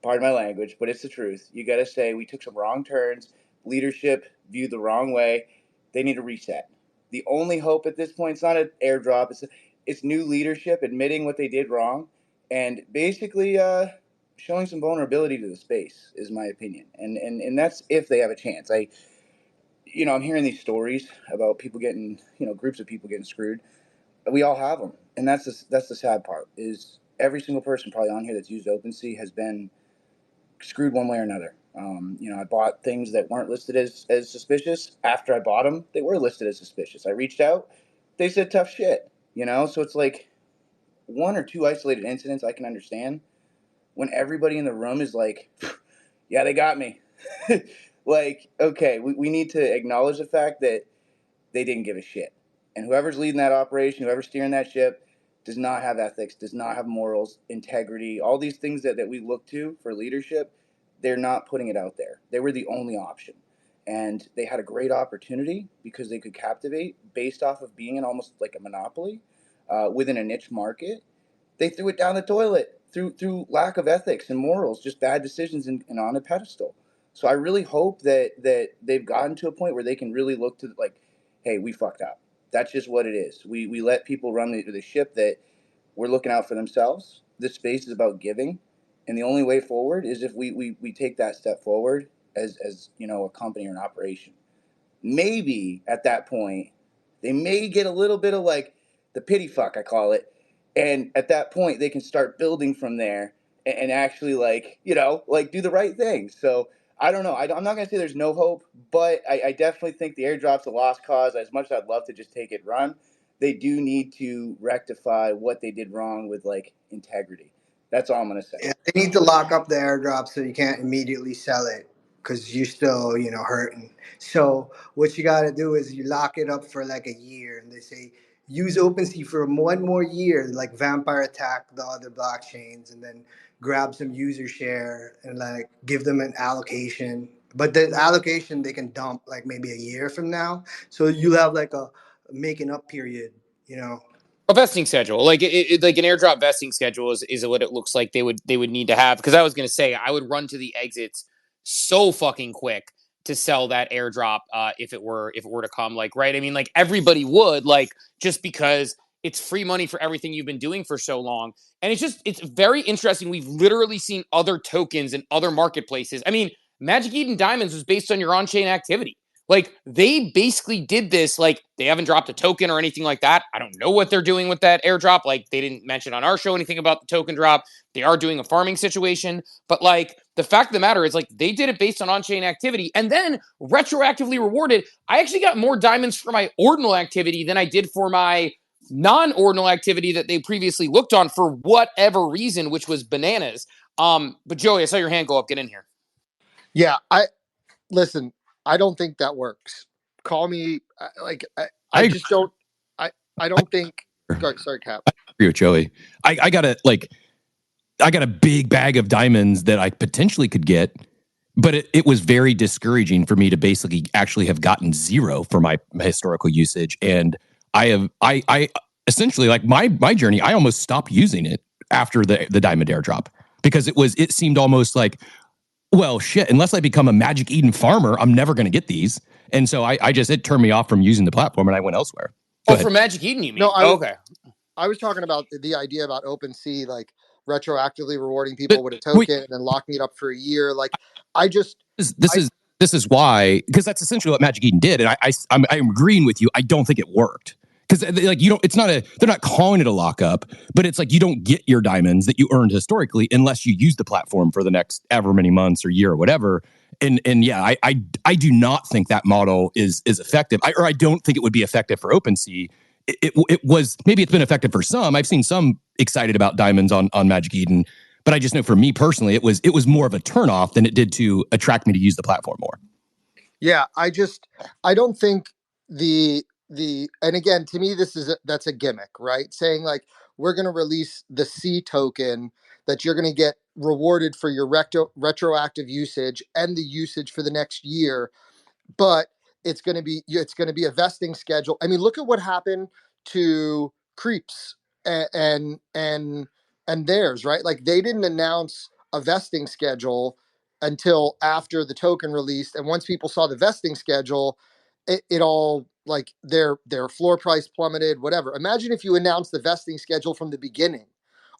pardon my language, but it's the truth. You got to say we took some wrong turns, leadership viewed the wrong way. They need a reset. The only hope at this point, it's not an airdrop, it's new leadership admitting what they did wrong and basically showing some vulnerability to the space is my opinion. And that's if they have a chance. I'm hearing these stories about people getting, groups of people getting screwed. We all have them. And that's the sad part is every single person probably on here that's used OpenSea has been screwed one way or another. I bought things that weren't listed as suspicious. After I bought them, they were listed as suspicious. I reached out, they said tough shit, so it's like one or two isolated incidents I can understand. When everybody in the room is like, yeah, they got me. Like, okay, we need to acknowledge the fact that they didn't give a shit. And whoever's leading that operation, whoever's steering that ship, does not have ethics, does not have morals, integrity, all these things that we look to for leadership. They're not putting it out there. They were the only option. And they had a great opportunity because they could captivate based off of being in almost like a monopoly within a niche market. They threw it down the toilet through lack of ethics and morals, just bad decisions and on a pedestal. So I really hope that they've gotten to a point where they can really look to like, hey, we fucked up. That's just what it is. We let people run the ship that we're looking out for themselves. This space is about giving. And the only way forward is if we take that step forward as a company or an operation. Maybe at that point, they may get a little bit of like the pity fuck, I call it. And at that point, they can start building from there and actually do the right thing. So I don't know. I'm not going to say there's no hope, but I definitely think the airdrop's a lost cause. As much as I'd love to just take it run, they do need to rectify what they did wrong with integrity. That's all I'm going to say. Yeah, they need to lock up the airdrop so you can't immediately sell it because you're still, hurting. So what you got to do is you lock it up for like a year, and they say use OpenSea for one more year, like vampire attack the other blockchains, and then grab some user share and like give them an allocation. But the allocation they can dump like maybe a year from now. So you'll have like a making up period, A vesting schedule, like like an airdrop vesting schedule is what it looks like they would need to have. Because I was going to say I would run to the exits so fucking quick to sell that airdrop if it were to come. Like, right? I mean, like everybody would, like, just because it's free money for everything you've been doing for so long. And it's very interesting. We've literally seen other tokens in other marketplaces. I mean, Magic Eden Diamonds was based on your on-chain activity. Like, they basically did this. Like, they haven't dropped a token or anything like that. I don't know what they're doing with that airdrop. Like, they didn't mention on our show anything about the token drop. They are doing a farming situation. But, like, the fact of the matter is, like, they did it based on on-chain activity and then retroactively rewarded. I actually got more diamonds for my ordinal activity than I did for my non-ordinal activity that they previously looked on for whatever reason, which was bananas. But Joey, I saw your hand go up. Get in here. Yeah, listen. I don't think that works. Call me I just don't. I don't think. Sorry, Cap. I agree with Joey. I got a big bag of diamonds that I potentially could get, but it was very discouraging for me to basically actually have gotten zero for my historical usage. And I essentially, like, my journey, I almost stopped using it after the diamond airdrop, because it seemed almost like, well, shit, unless I become a Magic Eden farmer, I'm never going to get these. And so it turned me off from using the platform and I went elsewhere. For Magic Eden, you mean? No, okay. I was talking about the idea about OpenSea, like retroactively rewarding people with a token and then locking it up for a year. Like, this is why, because that's essentially what Magic Eden did. And I'm agreeing with you. I don't think it worked. Because, like, they're not calling it a lockup, but it's like you don't get your diamonds that you earned historically unless you use the platform for the next ever many months or year or whatever. And yeah, I do not think that model is effective. I don't think it would be effective for OpenSea. It was, maybe it's been effective for some. I've seen some excited about diamonds on Magic Eden, but I just know for me personally, it was more of a turnoff than it did to attract me to use the platform more. Yeah, I don't think and again, to me, that's a gimmick, right? Saying, like, we're going to release the C token that you're going to get rewarded for your retroactive usage and the usage for the next year, but it's going to be a vesting schedule. I mean, look at what happened to Creeps and theirs, right? Like, they didn't announce a vesting schedule until after the token released, and once people saw the vesting schedule, it all, like, their floor price plummeted, whatever. Imagine if you announced the vesting schedule from the beginning.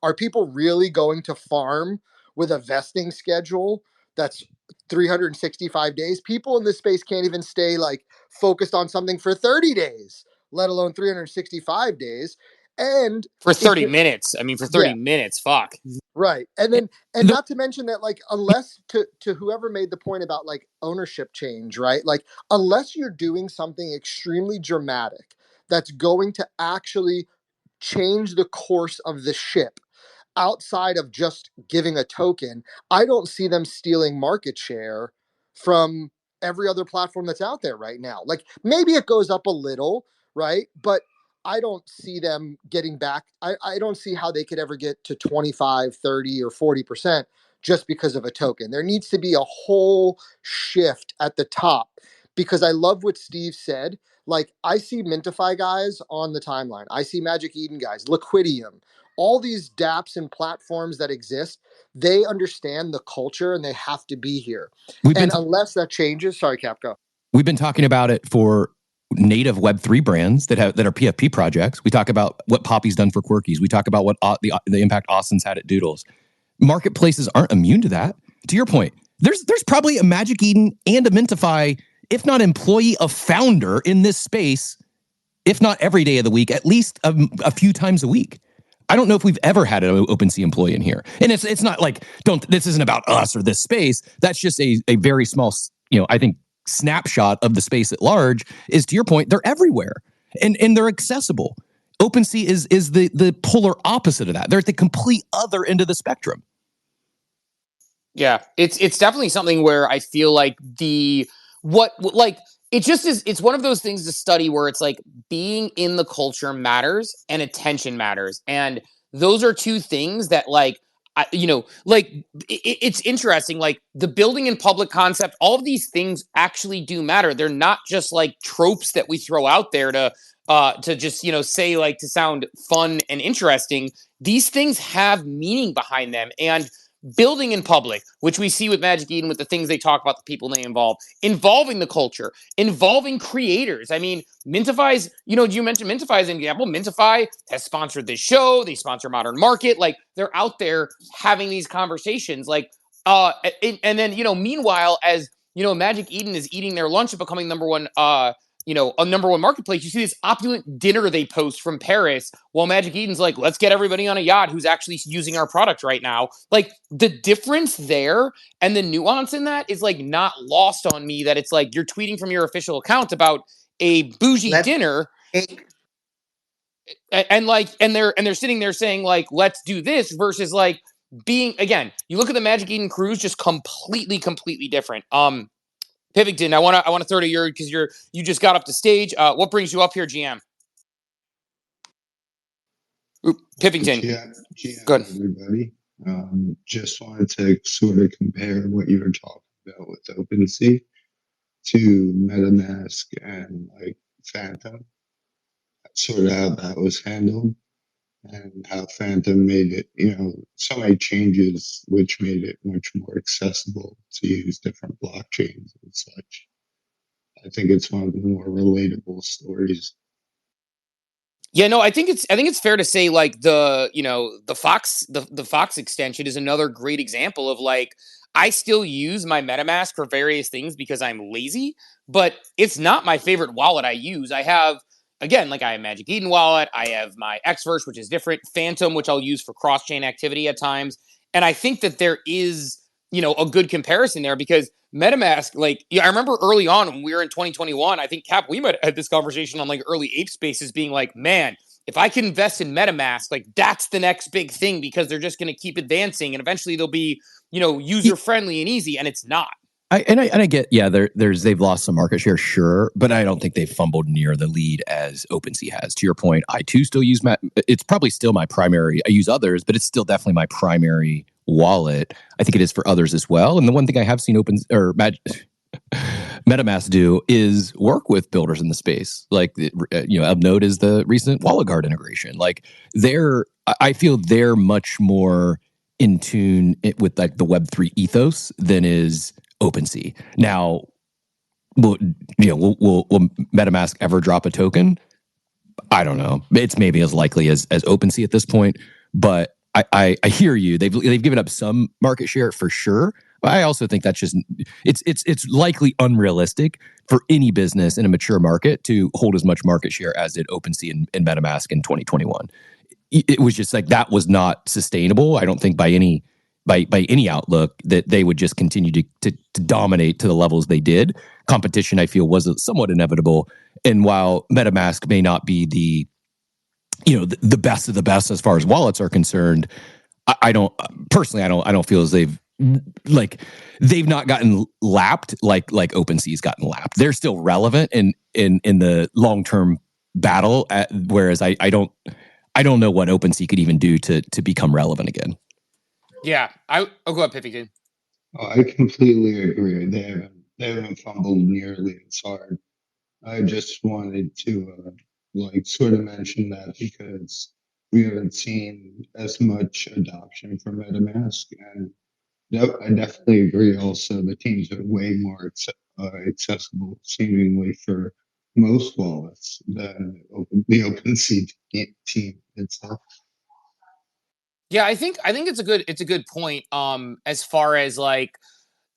Are people really going to farm with a vesting schedule that's 365 days? People in this space can't even stay, like, focused on something for 30 days, let alone 365 days. And for 30 minutes. I mean, for 30 minutes, fuck. Right. And not to mention that, like, unless to whoever made the point about, like, ownership change, right? Like, unless you're doing something extremely dramatic that's going to actually change the course of the ship outside of just giving a token, I don't see them stealing market share from every other platform that's out there right now. Like, maybe it goes up a little, right? But I don't see them getting back. I don't see how they could ever get to 25, 30, or 40% just because of a token. There needs to be a whole shift at the top, because I love what Steve said. Like, I see Mintify guys on the timeline. I see Magic Eden guys, Liquidium, all these dApps and platforms that exist. They understand the culture and they have to be here. Unless that changes, sorry, Cap, go. We've been talking about it for native Web3 brands that are PFP projects. We talk about what Poppy's done for Quirkies. We talk about what the impact Austin's had at Doodles. Marketplaces aren't immune to that. To your point, there's probably a Magic Eden and a Mintify, if not employee, a founder in this space, if not every day of the week, at least a few times a week. I don't know if we've ever had an OpenSea employee in here. And it's not like, this isn't about us or this space. That's just a very small, I think, snapshot of the space at large. Is, to your point, they're everywhere and they're accessible. OpenSea is the polar opposite of that. They're at the complete other end of the spectrum. Yeah, it's definitely something where I feel like it's one of those things to study where it's like being in the culture matters and attention matters. And those are two things that, like, it's interesting, like the building in public concept, all of these things actually do matter. They're not just like tropes that we throw out there to just, say, like, to sound fun and interesting. These things have meaning behind them. And building in public, which we see with Magic Eden with the things they talk about, the people they involve, involving the culture, involving creators. I mean, Mintify's, you mentioned Mintify as an example. Mintify has sponsored this show. They sponsor Modern Market. Like, they're out there having these conversations. Like, and then, meanwhile, as, Magic Eden is eating their lunch and becoming number one, a number one marketplace, you see this opulent dinner they post from Paris while Magic Eden's like, let's get everybody on a yacht who's actually using our product right now. Like, the difference there and the nuance in that is like not lost on me, that it's like you're tweeting from your official account about a bougie dinner and they're sitting there saying like, let's do this, versus like being, again, you look at the Magic Eden cruise, just completely different. Pivington, I want to throw to you because you just got up to stage. What brings you up here, GM? Pivington. GM, good. Everybody. Just wanted to sort of compare what you were talking about with OpenSea to MetaMask and like Phantom. Sort of how that was handled, and how Phantom made it, so many changes which made it much more accessible to use different blockchains and such. I think it's one of the more relatable stories. Yeah, no, I think it's fair to say like the Fox extension is another great example of like, I still use my MetaMask for various things because I'm lazy, but it's not my favorite wallet I use. I have, again, like I have Magic Eden wallet, I have my Xverse, which is different, Phantom, which I'll use for cross-chain activity at times. And I think that there is, a good comparison there, because MetaMask, like, I remember early on when we were in 2021, I think, Cap, we might have had this conversation on like early Ape Spaces being like, man, if I can invest in MetaMask, like that's the next big thing, because they're just going to keep advancing and eventually they'll be, user-friendly and easy, and it's not. I get, they've lost some market share, sure, but I don't think they've fumbled near the lead as OpenSea has. To your point, I too still use it's probably still my primary. I use others, but it's still definitely my primary wallet. I think it is for others as well. And the one thing I have seen MetaMask do is work with builders in the space. Like, UpNode is the recent Wallet Guard integration. Like, I feel they're much more in tune with like the Web3 ethos than is OpenSea. Now, will MetaMask ever drop a token? I don't know. It's maybe as likely as OpenSea at this point, but I hear you. They've given up some market share for sure. But I also think that's just it's likely unrealistic for any business in a mature market to hold as much market share as did OpenSea and MetaMask in 2021. It was just like, that was not sustainable. I don't think by any outlook that they would just continue to dominate to the levels they did. Competition, I feel, was somewhat inevitable. And while MetaMask may not be the best of the best as far as wallets are concerned, I don't feel as they've not gotten lapped like OpenSea's gotten lapped. They're still relevant in the long-term battle, whereas I don't know what OpenSea could even do to become relevant again. Yeah, I'll go ahead, Pivington. Oh, I completely agree. They haven't fumbled nearly as hard. I just wanted to sort of mention that because we haven't seen as much adoption for MetaMask, and I definitely agree. Also, the teams are way more accessible, seemingly, for most wallets than the OpenSea team itself. Yeah, I think it's a good point. As far as like,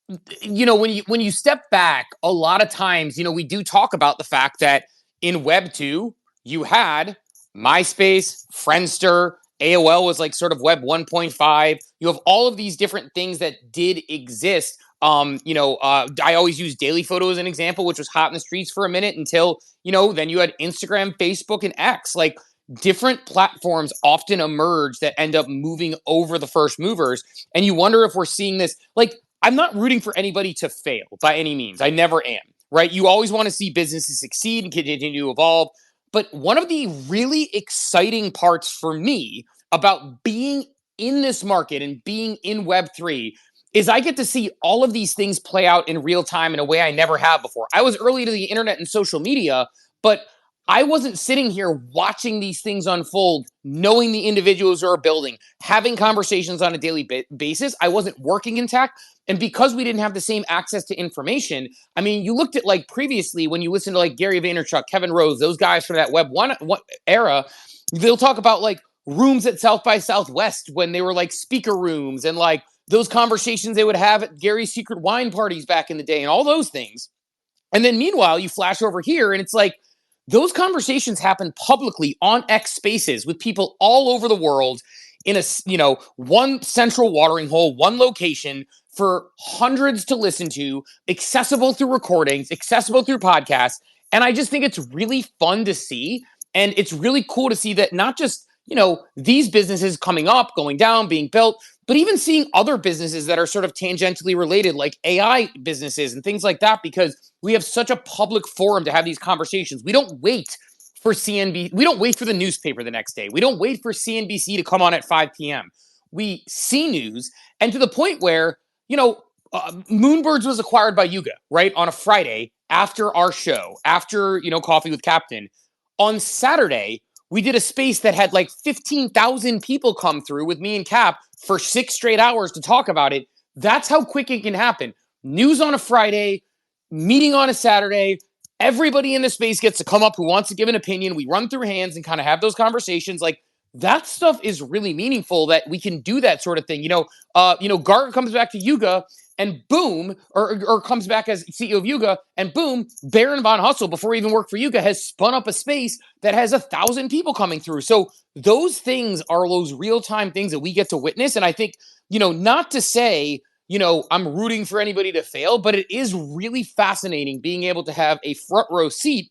when you step back, a lot of times, we do talk about the fact that in Web 2, you had MySpace, Friendster, AOL was like sort of Web 1.5. You have all of these different things that did exist. I always use Daily Photo as an example, which was hot in the streets for a minute until, then you had Instagram, Facebook, and X. Like, different platforms often emerge that end up moving over the first movers. And you wonder if we're seeing this. Like, I'm not rooting for anybody to fail by any means. I never am, right? You always want to see businesses succeed and continue to evolve. But one of the really exciting parts for me about being in this market and being in Web3 is I get to see all of these things play out in real time in a way I never have before. I was early to the internet and social media, but I wasn't sitting here watching these things unfold, knowing the individuals who are building, having conversations on a daily basis. I wasn't working in tech. And because we didn't have the same access to information, I mean, you looked at like previously when you listen to like Gary Vaynerchuk, Kevin Rose, those guys from that Web 1 era, they'll talk about like rooms at South by Southwest when they were like speaker rooms and like those conversations they would have at Gary's secret wine parties back in the day and all those things. And then meanwhile, you flash over here and it's like, those conversations happen publicly on X Spaces with people all over the world in a, one central watering hole, one location for hundreds to listen to, accessible through recordings, accessible through podcasts. And I just think it's really fun to see. And it's really cool to see that not just, these businesses coming up, going down, being built, but even seeing other businesses that are sort of tangentially related, like AI businesses and things like that, because we have such a public forum to have these conversations. We don't wait for CNBC. We don't wait for the newspaper the next day. We don't wait for CNBC to come on at 5 p.m. We see news, and to the point where, Moonbirds was acquired by Yuga, right, on a Friday after our show, after, Coffee with Captain. On Saturday, we did a space that had like 15,000 people come through with me and Cap for 6 straight hours to talk about it. That's how quick it can happen. News on a Friday, meeting on a Saturday. Everybody in the space gets to come up who wants to give an opinion. We run through hands and kind of have those conversations. Like, that stuff is really meaningful that we can do that sort of thing. Garg comes back to Yuga and boom, or comes back as CEO of Yuga and boom, Baron von Hustle, before he even worked for Yuga, has spun up a space that has 1,000 people coming through. So those things are those real-time things that we get to witness. And I think, not to say, I'm rooting for anybody to fail, but it is really fascinating being able to have a front row seat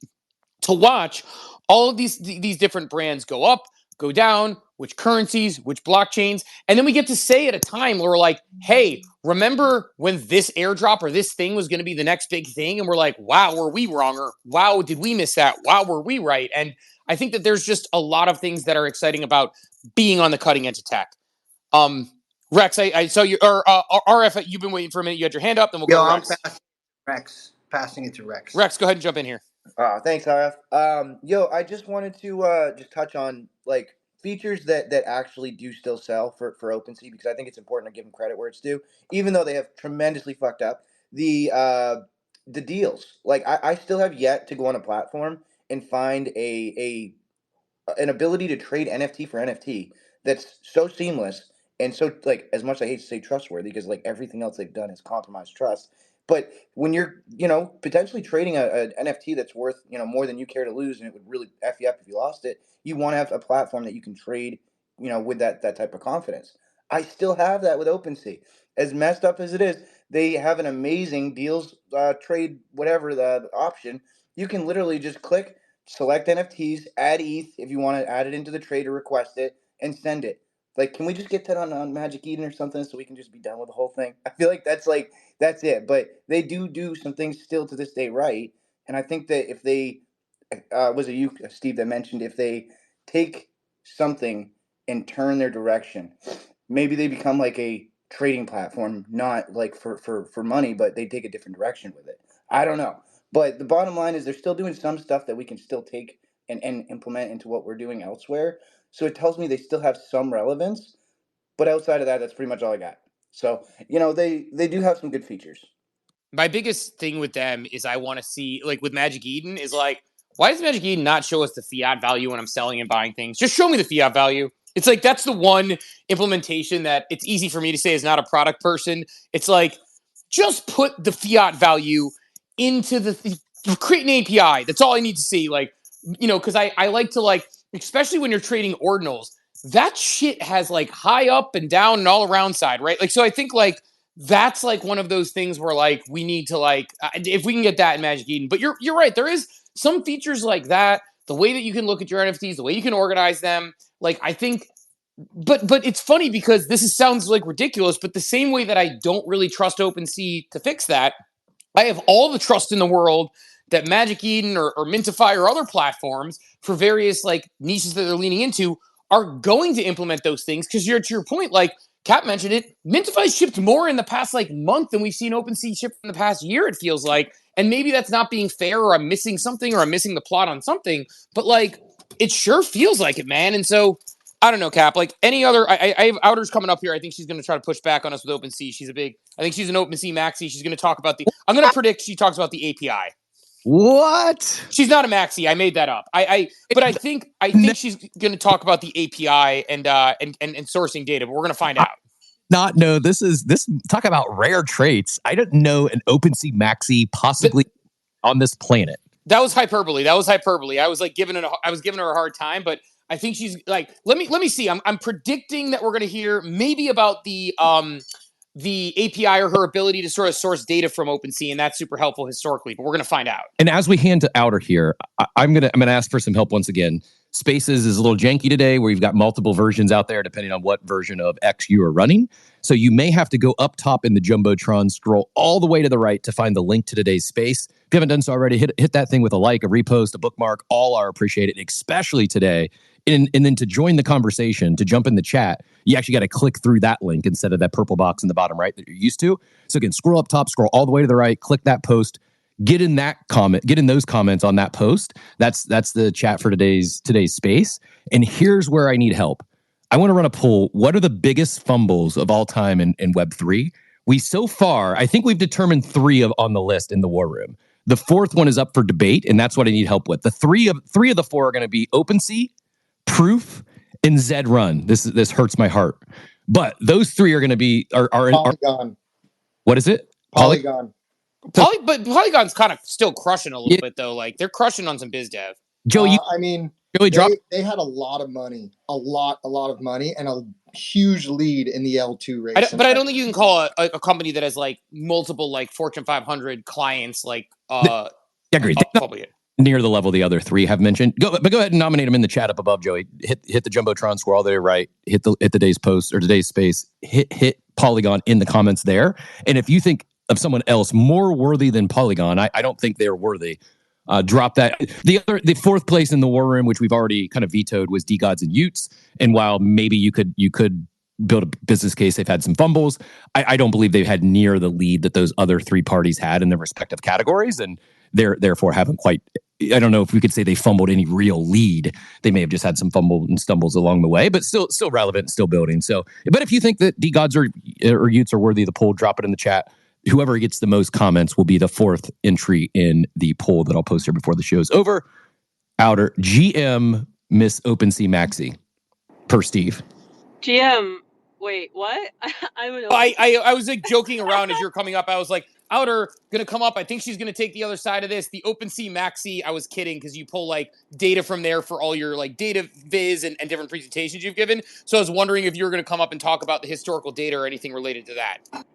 to watch all of these different brands go up, go down, which currencies, which blockchains. And then we get to say at a time where we're like, hey, remember when this airdrop or this thing was going to be the next big thing? And we're like, wow, were we wrong? Or wow, did we miss that? Wow, were we right? And I think that there's just a lot of things that are exciting about being on the cutting edge of tech. Rex, I saw you, or RF, you've been waiting for a minute. You had your hand up, then we'll go to Rex. Passing it to Rex. Rex, go ahead and jump in here. Thanks, RF. I just wanted to just touch on like features that actually do still sell for OpenSea, because I think it's important to give them credit where it's due, even though they have tremendously fucked up the deals. Like I still have yet to go on a platform and find an ability to trade NFT for NFT that's so seamless and so, like, as much as I hate to say trustworthy, because like everything else they've done is compromised trust. But when you're, potentially trading a NFT that's worth, more than you care to lose, and it would really F you up if you lost it, you want to have a platform that you can trade, with that type of confidence. I still have that with OpenSea. As messed up as it is, they have an amazing deals, trade, whatever the option. You can literally just click, select NFTs, add ETH if you want to add it into the trade or request it, and send it. Like, can we just get that on Magic Eden or something so we can just be done with the whole thing? I feel like that's it. But they do some things still to this day right. And I think that if they, was it you, Steve, that mentioned if they take something and turn their direction, maybe they become like a trading platform, not like for money, but they take a different direction with it. I don't know. But the bottom line is they're still doing some stuff that we can still take and implement into what we're doing elsewhere. So it tells me they still have some relevance, but outside of that, that's pretty much all I got. So, they do have some good features. My biggest thing with them is I want to see, like with Magic Eden, is like, why does Magic Eden not show us the fiat value when I'm selling and buying things? Just show me the fiat value. It's like, that's the one implementation that it's easy for me to say is not a product person. It's like, just put the fiat value into create an API. That's all I need to see. Like, because I like to, like, especially when you're trading ordinals, that shit has like high up and down and all around side, right? Like, so I think like that's like one of those things where like we need to like, if we can get that in Magic Eden. But you're right. There is some features like that, the way that you can look at your NFTs, the way you can organize them. Like, I think, but it's funny because sounds like ridiculous, but the same way that I don't really trust OpenSea to fix that, I have all the trust in the world that Magic Eden or Mintify or other platforms for various like niches that they're leaning into are going to implement those things. Because to your point, like Cap mentioned it, Mintify shipped more in the past like month than we've seen OpenSea ship in the past year, it feels like. And maybe that's not being fair, or I'm missing something, or I'm missing the plot on something, but like, it sure feels like it, man. And so I don't know, Cap, like any other, I have Outers coming up here. I think she's going to try to push back on us with OpenSea. I think she's an OpenSea maxi. She's going to talk about I'm going to predict she talks about the API. What? She's not a maxi. I made that up. But I think she's going to talk about the API and sourcing data, but we're going to find out. Not know this talk about rare traits. I didn't know an OpenSea maxi possibly on this planet. That was hyperbole. I was like giving her a hard time, but I think she's like, let me see. I'm predicting that we're going to hear maybe about the API or her ability to sort of source data from OpenSea, and that's super helpful historically. But we're going to find out. And as we hand to Outer here, I'm gonna ask for some help once again. Spaces is a little janky today, where you've got multiple versions out there depending on what version of X you are running. So you may have to go up top in the Jumbotron, scroll all the way to the right to find the link to today's space. If you haven't done so already, hit that thing with a like, a repost, a bookmark. All are appreciated, especially today. And then to join the conversation, to jump in the chat, you actually got to click through that link instead of that purple box in the bottom right that you're used to. So again, scroll up top, scroll all the way to the right, click that post. Get in those comments on that post. That's the chat for today's space. And here's where I need help. I want to run a poll. What are the biggest fumbles of all time in Web3? So far, I think we've determined 3 on the list in the war room. The 4th one is up for debate, and that's what I need help with. The three of the 4 are going to be OpenSea, Proof, and Zed Run. This hurts my heart. But those 3 are going to be are Polygon. What is it? Polygon. But Polygon's kind of still crushing a little bit though. Like they're crushing on some biz dev. Joey, they had a lot of money, a lot of money, and a huge lead in the L2 race. But I don't think you can call a company that has like multiple like Fortune 500 clients like agreed. Near the level the other 3 have mentioned. Go ahead and nominate them in the chat up above, Joey. Hit the Jumbotron, scroll all the way right. Hit today's post or today's space. Hit Polygon in the comments there. And if you think of someone else more worthy than Polygon, I don't think they're worthy. Drop that. The 4th place in the war room, which we've already kind of vetoed, was DeGods and Utes. And while maybe you could build a business case, they've had some fumbles. I don't believe they've had near the lead that those other 3 parties had in their respective categories, and therefore haven't quite. I don't know if we could say they fumbled any real lead. They may have just had some fumbles and stumbles along the way, but still relevant, still building. So, but if you think that DeGods or Utes are worthy of the poll, drop it in the chat. Whoever gets the most comments will be the 4th entry in the poll that I'll post here before the show's over. Outer GM Miss OpenSea Maxi per Steve. GM, wait, what? I don't know. I was like joking around as you're coming up. I was like, Outer gonna come up. I think she's gonna take the other side of this. The OpenSea Maxi. I was kidding because you pull like data from there for all your like data viz and different presentations you've given. So I was wondering if you were gonna come up and talk about the historical data or anything related to that.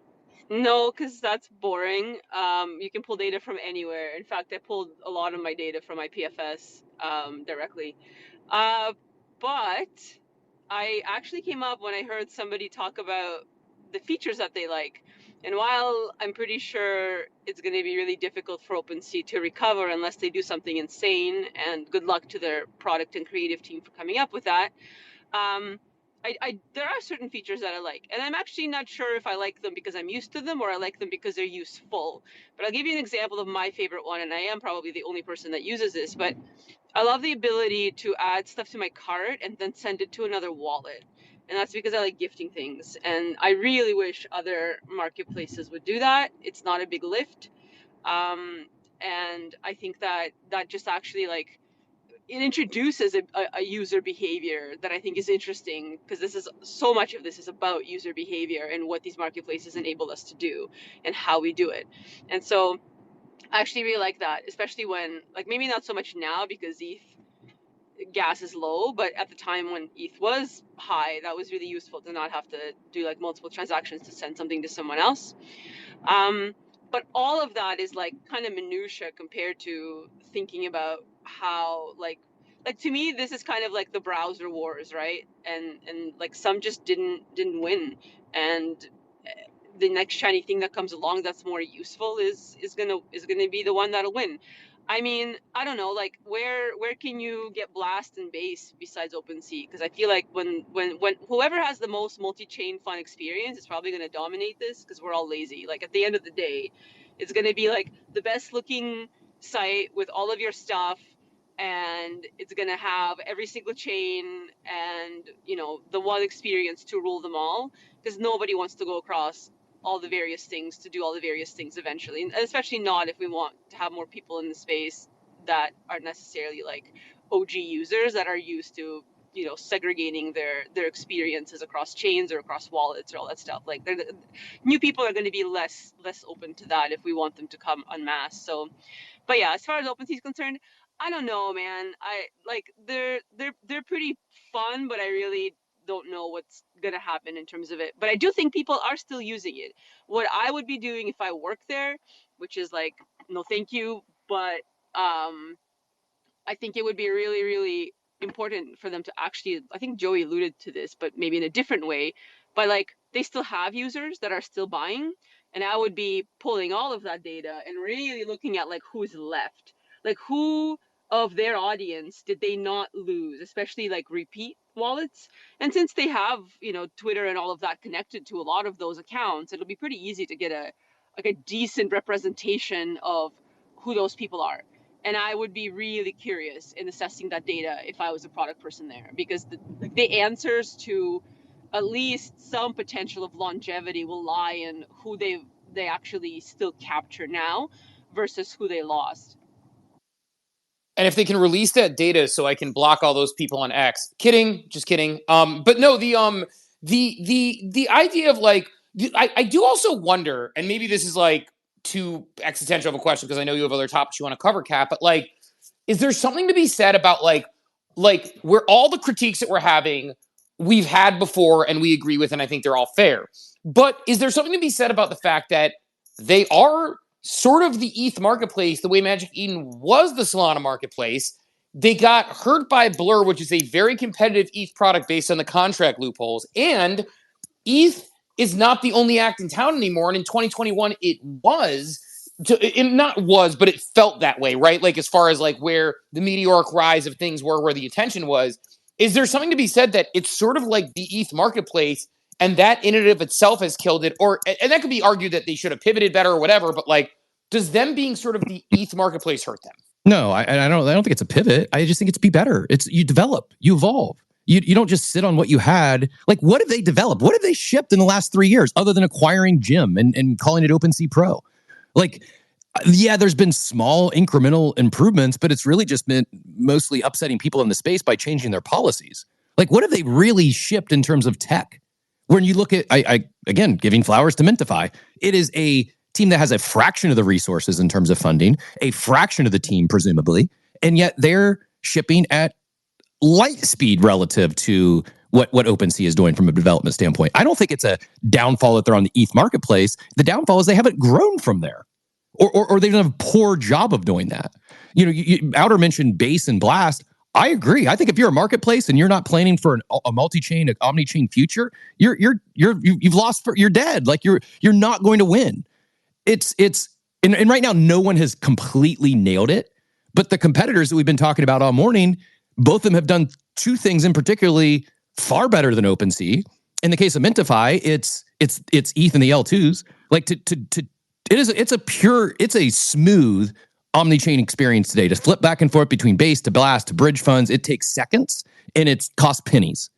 No, because that's boring. You can pull data from anywhere. In fact, I pulled a lot of my data from my PFS directly. But I actually came up when I heard somebody talk about the features that they like. And while I'm pretty sure it's going to be really difficult for OpenSea to recover unless they do something insane, and good luck to their product and creative team for coming up with that, there are certain features that I like, and I'm actually not sure if I like them because I'm used to them or I like them because they're useful. But I'll give you an example of my favorite one, and I am probably the only person that uses this, but I love the ability to add stuff to my cart and then send it to another wallet. And that's because I like gifting things. And I really wish other marketplaces would do that. It's not a big lift. And I think that just actually like, it introduces a user behavior that I think is interesting, because so much of this is about user behavior and what these marketplaces enable us to do and how we do it. And so I actually really like that, especially when, like, maybe not so much now because ETH gas is low, but at the time when ETH was high, that was really useful to not have to do like multiple transactions to send something to someone else. But all of that is like kind of minutia compared to thinking about how like to me this is kind of like the browser wars, right? And like some just didn't win, and the next shiny thing that comes along that's more useful is gonna be the one that'll win. I mean, I don't know, like where can you get blast and base besides OpenSea? Because I feel like when whoever has the most multi-chain fun experience is probably going to dominate this, because we're all lazy. Like at the end of the day, It's going to be like the best looking site with all of your stuff, and it's going to have every single chain and, you know, the one experience to rule them all, because nobody wants to go across all the various things to do all the various things eventually, and especially not if we want to have more people in the space that are necessarily like OG users that are used to, you know, segregating their experiences across chains or across wallets or all that stuff. Like, new people are going to be less open to that if we want them to come en masse. So, but yeah, as far as OpenSea is concerned, I don't know, man. I like they're pretty fun, but I really don't know what's gonna happen in terms of it. But I do think people are still using it. What I would be doing if I worked there, which is like, no thank you, but I think it would be really, really important for them to actually, I think Joey alluded to this, but maybe in a different way, but like they still have users that are still buying. And I would be pulling all of that data and really looking at like who's left, like who of their audience did they not lose, especially like repeat wallets. And since they have, you know, Twitter and all of that connected to a lot of those accounts, it'll be pretty easy to get a decent representation of who those people are. And I would be really curious in assessing that data if I was a product person there, because the answers to at least some potential of longevity will lie in who they actually still capture now versus who they lost. And if they can release that data so I can block all those people on X. Kidding, just kidding. But no, the idea of like, I do also wonder, and maybe this is like too existential of a question because I know you have other topics you want to cover, Cap, but like, is there something to be said about like where all the critiques that we're having we've had before and we agree with, and I think they're all fair. But is there something to be said about the fact that they are sort of the ETH marketplace, the way Magic Eden was the Solana marketplace? They got hurt by Blur, which is a very competitive ETH product based on the contract loopholes. And ETH is not the only act in town anymore. And in 2021, it was. But it felt that way, right? Like as far as like where the meteoric rise of things were, where the attention was. Is there something to be said that it's sort of like the ETH marketplace, and that in and of itself has killed it? Or, and that could be argued that they should have pivoted better or whatever, but like, does them being sort of the ETH marketplace hurt them? No, I don't think it's a pivot. I just think it's be better. It's you develop, you evolve. You don't just sit on what you had. Like, what have they developed? What have they shipped in the last 3 years other than acquiring Jim and calling it OpenSea Pro? Like, yeah, there's been small incremental improvements, but it's really just been mostly upsetting people in the space by changing their policies. Like, what have they really shipped in terms of tech? When you look at, I again, giving flowers to Mintify, it is a team that has a fraction of the resources in terms of funding, a fraction of the team, presumably, and yet they're shipping at light speed relative to what OpenSea is doing from a development standpoint. I don't think it's a downfall that they're on the ETH marketplace. The downfall is they haven't grown from there. Or they've done a poor job of doing that. You know, Outer mentioned Base and Blast. I agree. I think if you're a marketplace and you're not planning for a multi-chain, an omni-chain future, you've lost. You're dead. Like you're not going to win. And right now, no one has completely nailed it. But the competitors that we've been talking about all morning, both of them have done two things in particularly far better than OpenSea. In the case of Mintify, it's ETH and the L2s. Like it's a smooth omni-chain experience today. To flip back and forth between Base to Blast to bridge funds, it takes seconds and it costs pennies.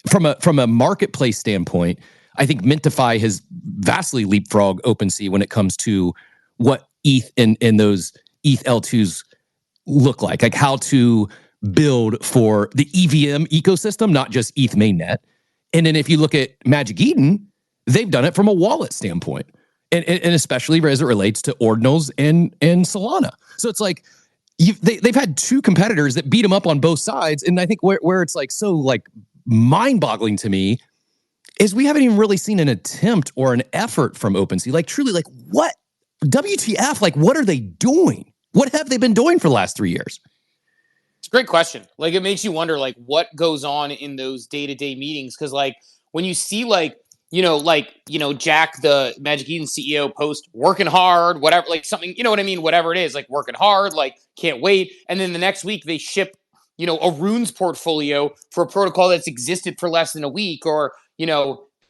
From a marketplace standpoint, I think Mintify has vastly leapfrogged OpenSea when it comes to what ETH and those ETH L2s look like how to build for the EVM ecosystem, not just ETH mainnet. And then if you look at Magic Eden, they've done it from a wallet standpoint. And especially as it relates to Ordinals and Solana. So it's like they've had two competitors that beat them up on both sides. And I think where it's like so like mind-boggling to me is we haven't even really seen an attempt or an effort from OpenSea. Like truly, like what? WTF? Like what are they doing? What have they been doing for the last 3 years? It's a great question. Like it makes you wonder like what goes on in those day-to-day meetings. Because like when you see Jack, the Magic Eden CEO, post working hard, whatever, like something, you know what I mean? Whatever it is, like working hard, like can't wait. And then the next week they ship, a runes portfolio for a protocol that's existed for less than a week, or,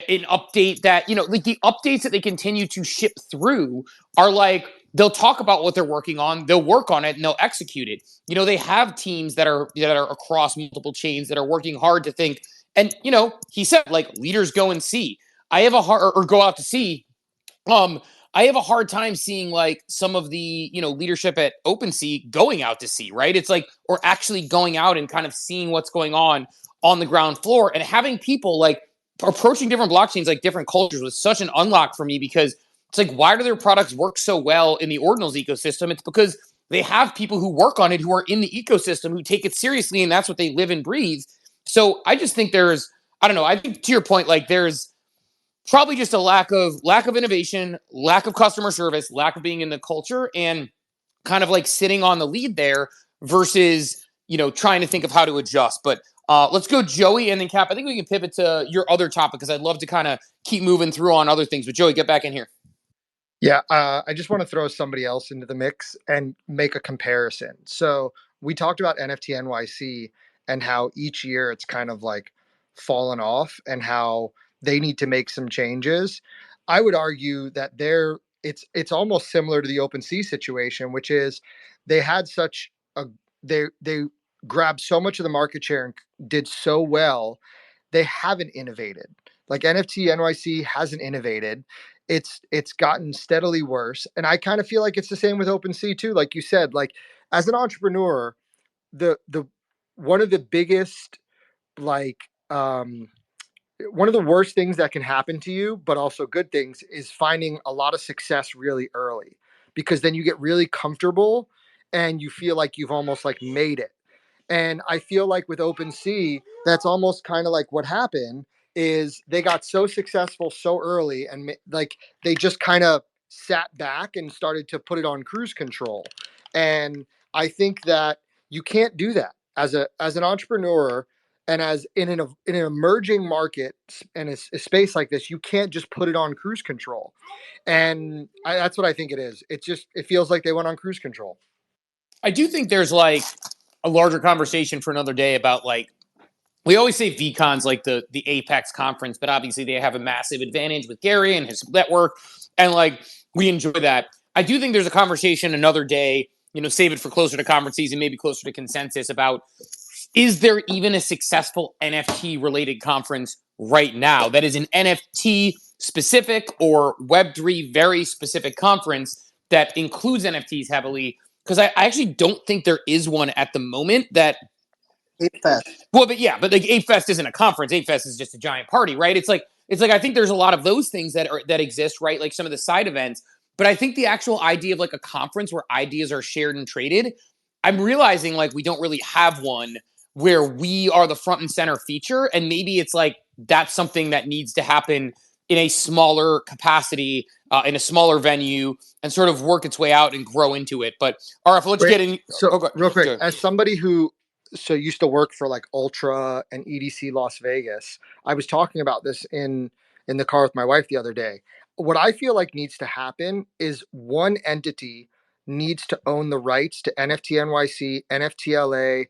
an update that, like the updates that they continue to ship through are like, they'll talk about what they're working on, they'll work on it, and they'll execute it. They have teams that are across multiple chains that are working hard to think. And, he said, like, leaders go and see. I have a hard, or go out to see. I have a hard time seeing like some of the, leadership at OpenSea going out to see, right? It's like, or actually going out and kind of seeing what's going on the ground floor, and having people like approaching different blockchains, like different cultures, was such an unlock for me, because it's like, why do their products work so well in the Ordinals ecosystem? It's because they have people who work on it, who are in the ecosystem, who take it seriously, and that's what they live and breathe. So I just think I don't know. I think, to your point, like, there's probably just a lack of innovation, lack of customer service, lack of being in the culture, and kind of like sitting on the lead there versus, trying to think of how to adjust. But let's go Joey and then Cap. I think we can pivot to your other topic, because I'd love to kind of keep moving through on other things. But Joey, get back in here. Yeah, I just want to throw somebody else into the mix and make a comparison. So we talked about NFT NYC and how each year it's kind of like fallen off, and how they need to make some changes. I would argue that it's almost similar to the OpenSea situation, which is they had such a they grabbed so much of the market share and did so well. They haven't innovated. Like NFT NYC hasn't innovated. It's gotten steadily worse, and I kind of feel like it's the same with OpenSea too. Like you said, like as an entrepreneur, the one of the biggest one of the worst things that can happen to you, but also good things, is finding a lot of success really early, because then you get really comfortable and you feel like you've almost like made it. And I feel like with OpenSea, that's almost kind of like what happened is they got so successful so early, and like they just kind of sat back and started to put it on cruise control. And I think that you can't do that as an entrepreneur. And as in an emerging market and a space like this, you can't just put it on cruise control. And that's what I think it is. It feels like they went on cruise control. I do think there's like a larger conversation for another day about, like, we always say VCon's like the Apex conference, but obviously they have a massive advantage with Gary and his network. And like, we enjoy that. I do think there's a conversation another day, save it for closer to conference season, maybe closer to consensus, about, is there even a successful NFT related conference right now that is an NFT specific or Web3 very specific conference that includes NFTs heavily? Because I actually don't think there is one at the moment that. ApeFest. Well, but like ApeFest isn't a conference. ApeFest is just a giant party, right? It's like I think there's a lot of those things that exist, right? Like some of the side events. But I think the actual idea of like a conference where ideas are shared and traded, I'm realizing like we don't really have one where we are the front and center feature. And maybe it's like that's something that needs to happen in a smaller capacity, in a smaller venue, and sort of work its way out and grow into it. But RF, let's get in. So real quick, as somebody who used to work for like Ultra and EDC Las Vegas, I was talking about this in the car with my wife the other day. What I feel like needs to happen is one entity needs to own the rights to NFT NYC, NFT LA,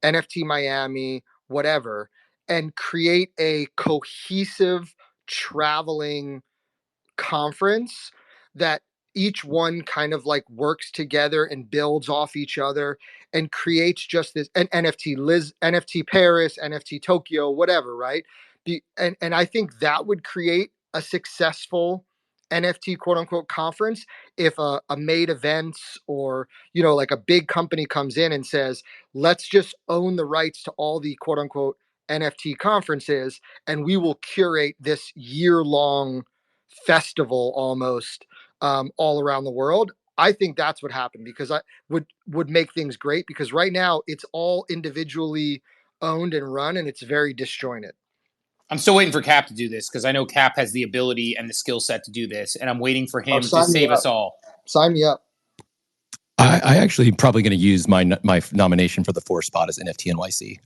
NFT Miami, whatever, and create a cohesive traveling conference that each one kind of like works together and builds off each other and creates just this NFT Paris, NFT Tokyo, whatever, right? And I think that would create a successful NFT quote unquote conference if a Made Events or, like a big company comes in and says, let's just own the rights to all the quote unquote NFT conferences, and we will curate this year-long festival almost all around the world. I think that's what happened, because I would make things great, because right now it's all individually owned and run, and it's very disjointed. I'm still waiting for Cap to do this, because I know Cap has the ability and the skill set to do this, and I'm waiting for him to save us all. Sign me up. I actually probably going to use my nomination for the 4th spot as NFT NYC.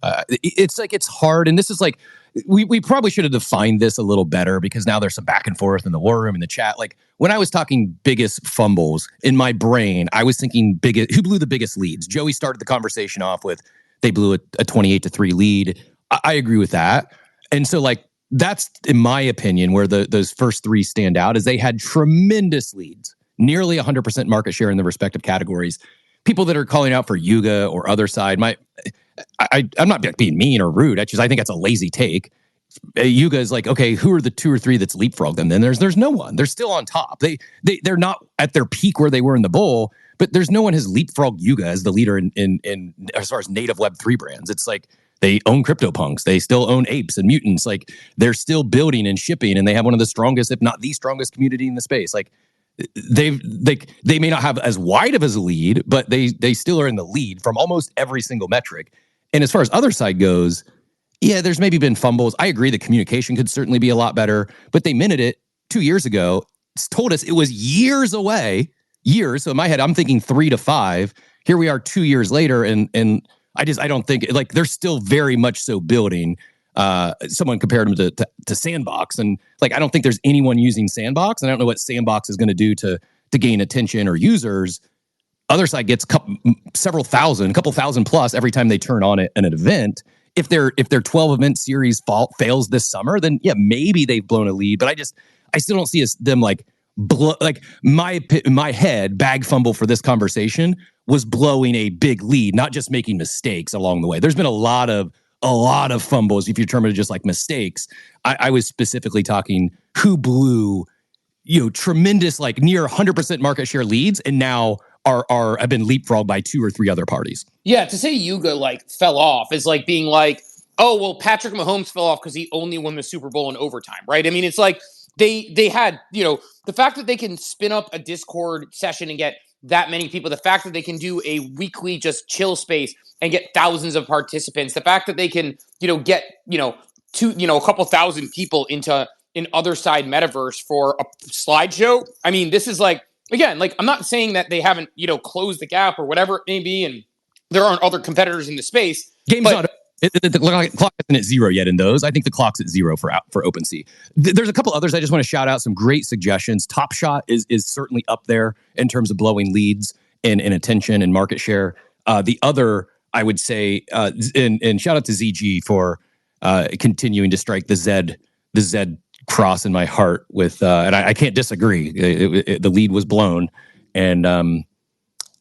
It's hard, and this is like we probably should have defined this a little better, because now there's some back and forth in the war room in the chat. Like when I was talking biggest fumbles in my brain, I was thinking who blew the biggest leads. Joey started the conversation off with they blew a 28-3 lead. I agree with that. And so like that's in my opinion where those first three stand out, is they had tremendous leads, nearly 100% market share in the respective categories. People that are calling out for Yuga or other side, I'm not being mean or rude. I think that's a lazy take. Yuga is like, okay, who are the two or three that's leapfrogged them? Then there's no one. They're still on top. They're not at their peak where they were in the bowl, but there's no one has leapfrogged Yuga as the leader in as far as native Web3 brands. It's like they own CryptoPunks. They still own Apes and Mutants. Like they're still building and shipping, and they have one of the strongest, if not the strongest, community in the space. Like they may not have as wide of as a lead, but they still are in the lead from almost every single metric. And as far as other side goes, yeah, there's maybe been fumbles. I agree the communication could certainly be a lot better, but they minted it 2 years ago. Told us it was years away. Years. So in my head, I'm thinking 3 to 5. Here we are 2 years later, and I don't think, like, they're still very much so building. Someone compared them to Sandbox, and like I don't think there's anyone using Sandbox, and I don't know what Sandbox is going to do to gain attention or users. Other side gets couple thousand plus every time they turn on an event. If their 12 event series fails this summer, then yeah, maybe they've blown a lead. But I still don't see them like blow, like my head bag fumble for this conversation was blowing a big lead, not just making mistakes along the way. There's been a lot of fumbles if you determine it just like mistakes. I was specifically talking who blew, tremendous, like near 100% market share leads, and now have been leapfrogged by 2 or 3 other parties. Yeah, to say Yuga like fell off is like being like, oh, well, Patrick Mahomes fell off because he only won the Super Bowl in overtime, right? I mean, it's like they had, the fact that they can spin up a Discord session and get that many people, the fact that they can do a weekly just chill space and get thousands of participants, the fact that they can, get, a couple thousand people into an other side metaverse for a slideshow. I mean, this is like, again, like, I'm not saying that they haven't, closed the gap or whatever it may be, and there aren't other competitors in the space. Game's not. The clock isn't at 0 yet in those. I think the clock's at 0 for OpenSea. There's a couple others I just want to shout out. Some great suggestions. Top Shot is certainly up there in terms of blowing leads and attention and market share. The other, I would say, and shout out to ZG for continuing to strike the Z cross in my heart with, and I can't disagree. The lead was blown and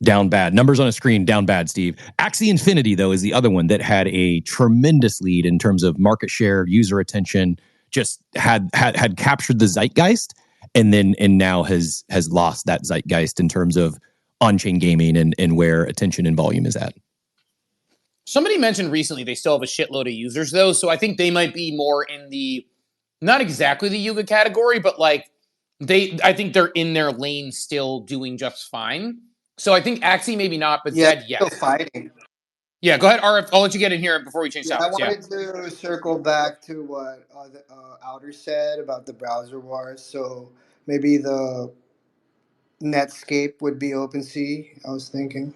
down bad. Numbers on a screen, down bad, Steve. Axie Infinity, though, is the other one that had a tremendous lead in terms of market share, user attention, just had captured the zeitgeist, and now has lost that zeitgeist in terms of on-chain gaming and where attention and volume is at. Somebody mentioned recently they still have a shitload of users, though, so I think they might be more in the, not exactly the Yuga category, but like I think they're in their lane still doing just fine. So I think Axie maybe not, but Zed, yes. Still fighting. Yeah, go ahead, RF. I'll let you get in here before we change topics. I wanted to circle back to what Outer said about the browser wars. So maybe the Netscape would be OpenSea, I was thinking.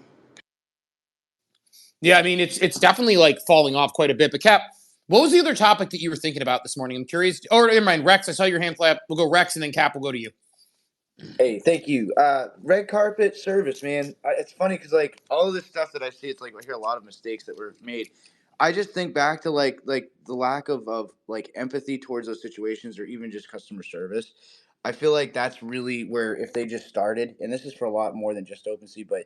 Yeah, I mean, it's definitely like falling off quite a bit. But Cap, what was the other topic that you were thinking about this morning? I'm curious. Oh, never mind. Rex, I saw your hand flap. We'll go Rex, and then Cap will go to you. Hey, thank you. Red carpet service, man. It's funny because like all of this stuff that I see, it's like I hear a lot of mistakes that were made. I just think back to like the lack of like empathy towards those situations, or even just customer service. I feel like that's really where, if they just started, and this is for a lot more than just OpenSea, but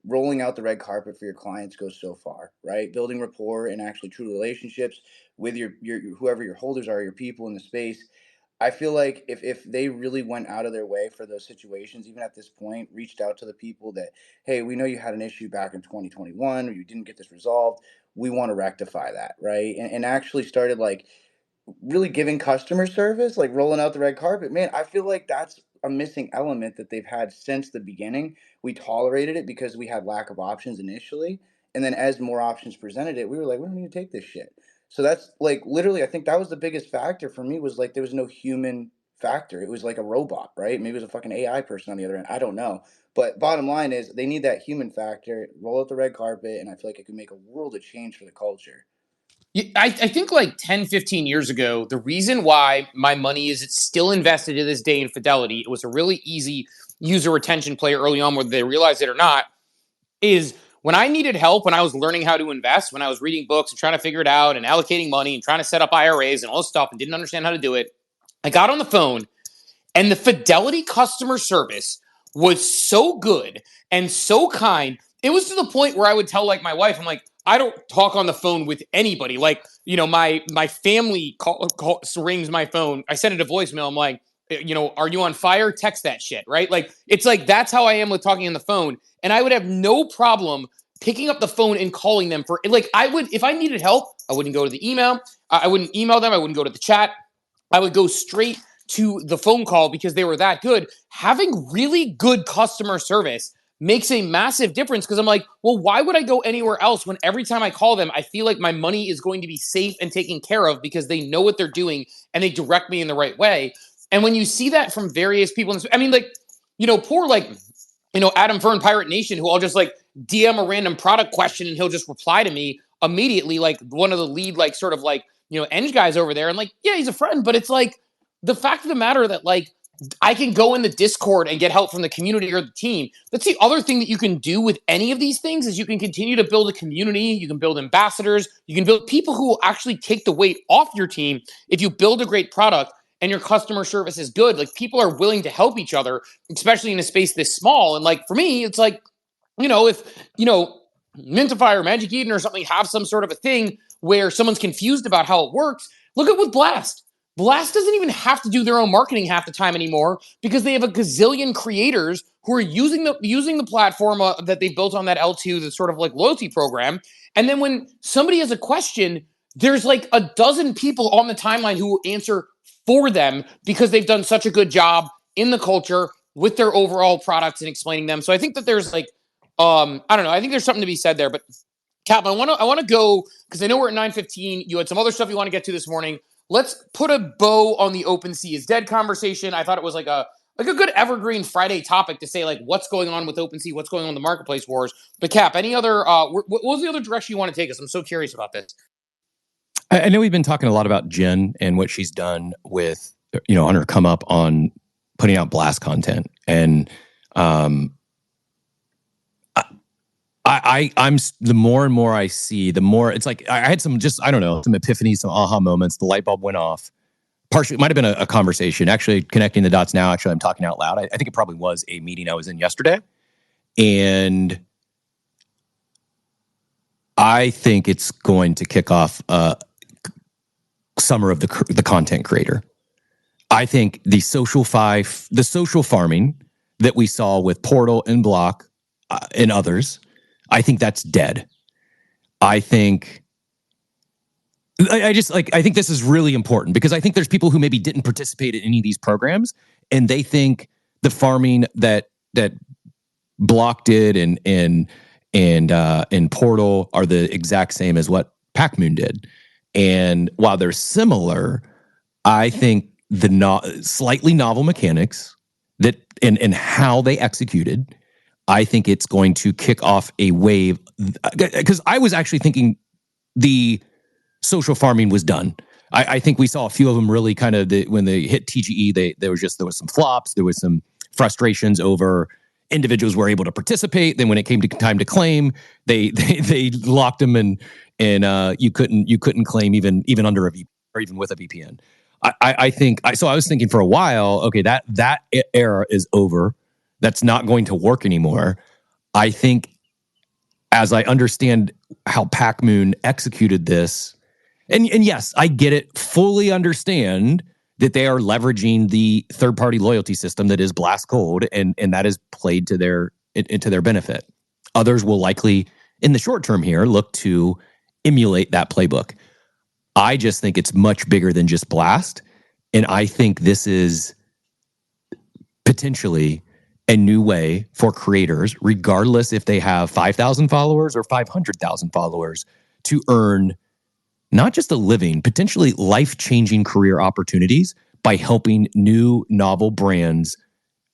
rolling out the red carpet for your clients goes so far, right? Building rapport and actually true relationships with your whoever your holders are, your people in the space. I feel like if they really went out of their way for those situations, even at this point, reached out to the people that, hey, we know you had an issue back in 2021 or you didn't get this resolved. We want to rectify that, right? And actually started like really giving customer service, like rolling out the red carpet. Man, I feel like that's a missing element that they've had since the beginning. We tolerated it because we had lack of options initially. And then as more options presented it, we were like, we don't need to take this shit. So that's like literally, I think that was the biggest factor for me, was like there was no human factor. It was like a robot, right? Maybe it was a fucking AI person on the other end. I don't know. But bottom line is they need that human factor, roll out the red carpet, and I feel like it could make a world of change for the culture. I think like 10, 15 years ago, the reason why my money is it's still invested to this day in Fidelity, it was a really easy user retention play early on, whether they realize it or not, is when I needed help, when I was learning how to invest, when I was reading books and trying to figure it out and allocating money and trying to set up IRAs and all this stuff and didn't understand how to do it, I got on the phone and the Fidelity customer service was so good and so kind. It was to the point where I would tell like my wife, I'm like, I don't talk on the phone with anybody. Like, you know, my family rings my phone. I send it a voicemail. I'm like, you know, are you on fire? Text that shit, right? Like, it's like, that's how I am with talking on the phone. And I would have no problem picking up the phone and calling them for, like, I would, if I needed help, I wouldn't go to the email. I wouldn't email them. I wouldn't go to the chat. I would go straight to the phone call because they were that good. Having really good customer service makes a massive difference because I'm like, well, why would I go anywhere else when every time I call them, I feel like my money is going to be safe and taken care of because they know what they're doing and they direct me in the right way. And when you see that from various people, I mean, like, you know, poor, like, you know, Adam Fern, Pirate Nation, who I'll just like DM a random product question and he'll just reply to me immediately, like one of the lead, like, sort of like, you know, Eng guys over there. And like, yeah, he's a friend, but it's like the fact of the matter that like, I can go in the Discord and get help from the community or the team. That's the other thing that you can do with any of these things is you can continue to build a community. You can build ambassadors. You can build people who will actually take the weight off your team if you build a great product and your customer service is good. Like, people are willing to help each other, especially in a space this small. And like, for me, it's like, you know, if, you know, Mintify or Magic Eden or something have some sort of a thing where someone's confused about how it works, look at with Blast. Blast doesn't even have to do their own marketing half the time anymore because they have a gazillion creators who are using the platform that they built on that L2, the sort of like loyalty program. And then when somebody has a question, there's like a dozen people on the timeline who will answer for them because they've done such a good job in the culture with their overall products and explaining them. So I think that there's like, I don't know. I think there's something to be said there. But Cap, I want to go because I know we're at 9:15. You had some other stuff you want to get to this morning. Let's put a bow on the OpenSea is dead conversation. I thought it was like a good evergreen Friday topic to say like what's going on with OpenSea, what's going on in the marketplace wars. But Cap, any other what was the other direction you want to take us? I'm so curious about this. I know we've been talking a lot about Jen and what she's done with, you know, on her come up on putting out Blast content, and I'm the more and more I see, the more it's like I had some just, I don't know, some epiphanies, some aha moments. The light bulb went off. Partially, it might have been a conversation. Actually, connecting the dots now. Actually, I'm talking out loud. I think it probably was a meeting I was in yesterday, and I think it's going to kick off summer of the content creator. I think the social farming that we saw with Portal and Block and others, I think that's dead. I think I think this is really important because I think there's people who maybe didn't participate in any of these programs and they think the farming that Block did and Portal are the exact same as what PackMoon did. And while they're similar, I think the slightly novel mechanics that and how they executed, I think it's going to kick off a wave. Because I was actually thinking the social farming was done. I think we saw a few of them really kind of when they hit TGE, there was some flops, there was some frustrations over individuals were able to participate. Then when it came to time to claim, they locked them and you couldn't claim even under a VPN or even with a VPN. So I was thinking for a while, okay, that era is over. That's not going to work anymore. I think as I understand how PackMoon executed this, and yes, I get it, fully understand that they are leveraging the third-party loyalty system that is Blast Gold, and that is played to their benefit. Others will likely, in the short term here, look to emulate that playbook. I just think it's much bigger than just Blast, and I think this is potentially a new way for creators, regardless if they have 5,000 followers or 500,000 followers, to earn not just a living, potentially life-changing career opportunities by helping new novel brands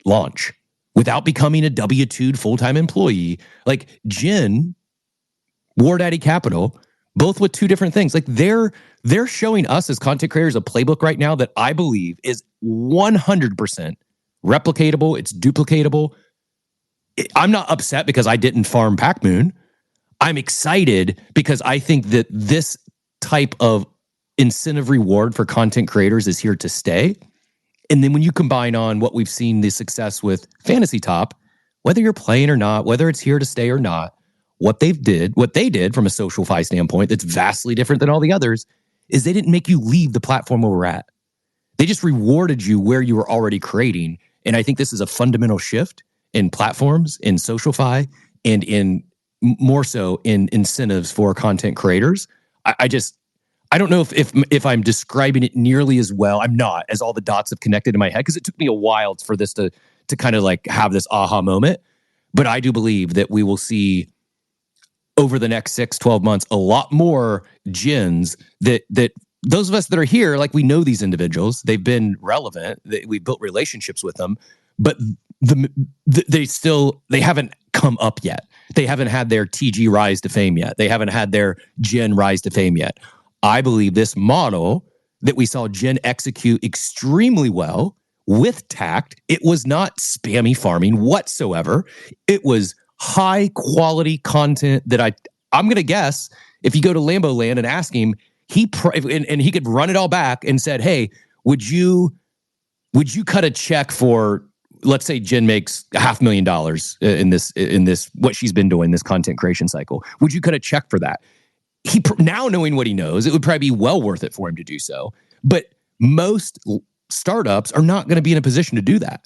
launch without becoming a W-2 full-time employee. Like Jen, War Daddy Capital, both with two different things. Like they're showing us as content creators a playbook right now that I believe is 100% replicatable. It's duplicatable. I'm not upset because I didn't farm PackMoon. I'm excited because I think that this type of incentive reward for content creators is here to stay. And then when you combine on what we've seen the success with Fantasy Top, whether you're playing or not, whether it's here to stay or not, what they did from a social-fi standpoint that's vastly different than all the others is they didn't make you leave the platform where we're at. They just rewarded you where you were already creating. And I think this is a fundamental shift in platforms, in social-fi, and in more so in incentives for content creators. I don't know if I'm describing it nearly as well. I'm not, as all the dots have connected in my head, because it took me a while for this to kind of like have this aha moment. But I do believe that we will see over the next 6-12 months a lot more gens that those of us that are here, like, we know these individuals, they've been relevant, we built relationships with them, but they haven't come up yet. They haven't had their TG rise to fame yet. They haven't had their Gen rise to fame yet. I believe this model that we saw Gen execute extremely well with tact, it was not spammy farming whatsoever. It was high quality content that I'm going to guess if you go to Lambo Land and ask him, and he could run it all back and said, hey, would you cut a check for, let's say Jen makes $500,000 in this what she's been doing, this content creation cycle. Would you cut a check for that? Now knowing what he knows, it would probably be well worth it for him to do so. But most startups are not going to be in a position to do that.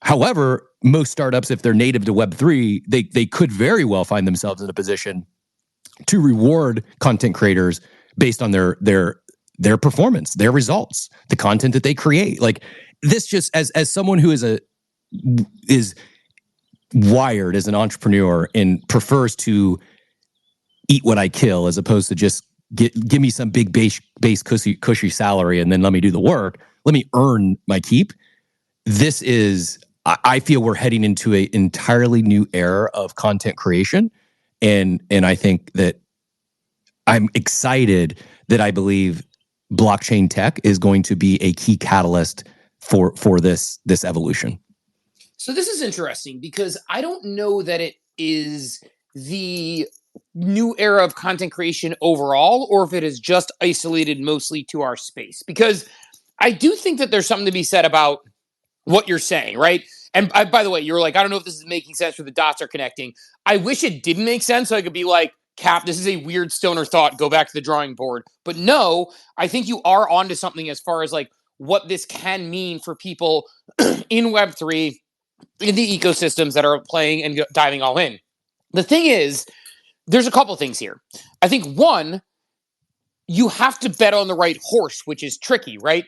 However, most startups, if they're native to Web3, they could very well find themselves in a position to reward content creators based on their performance, their results, the content that they create. Like, this, just as someone who is wired as an entrepreneur and prefers to eat what I kill as opposed to just give me some big base cushy salary and then let me do the work. Let me earn my keep. This is, I feel we're heading into an entirely new era of content creation. And I think that I'm excited that I believe blockchain tech is going to be a key catalyst for this evolution. So this is interesting because I don't know that it is the new era of content creation overall, or if it is just isolated mostly to our space. Because I do think that there's something to be said about what you're saying, right? And by the way, you're like, I don't know if this is making sense or the dots are connecting. I wish it didn't make sense so I could be like, Cap, this is a weird stoner thought. Go back to the drawing board. But no, I think you are onto something as far as like what this can mean for people in Web3, in the ecosystems that are playing and diving all in. The thing is, there's a couple things here. I think one, you have to bet on the right horse, which is tricky, right?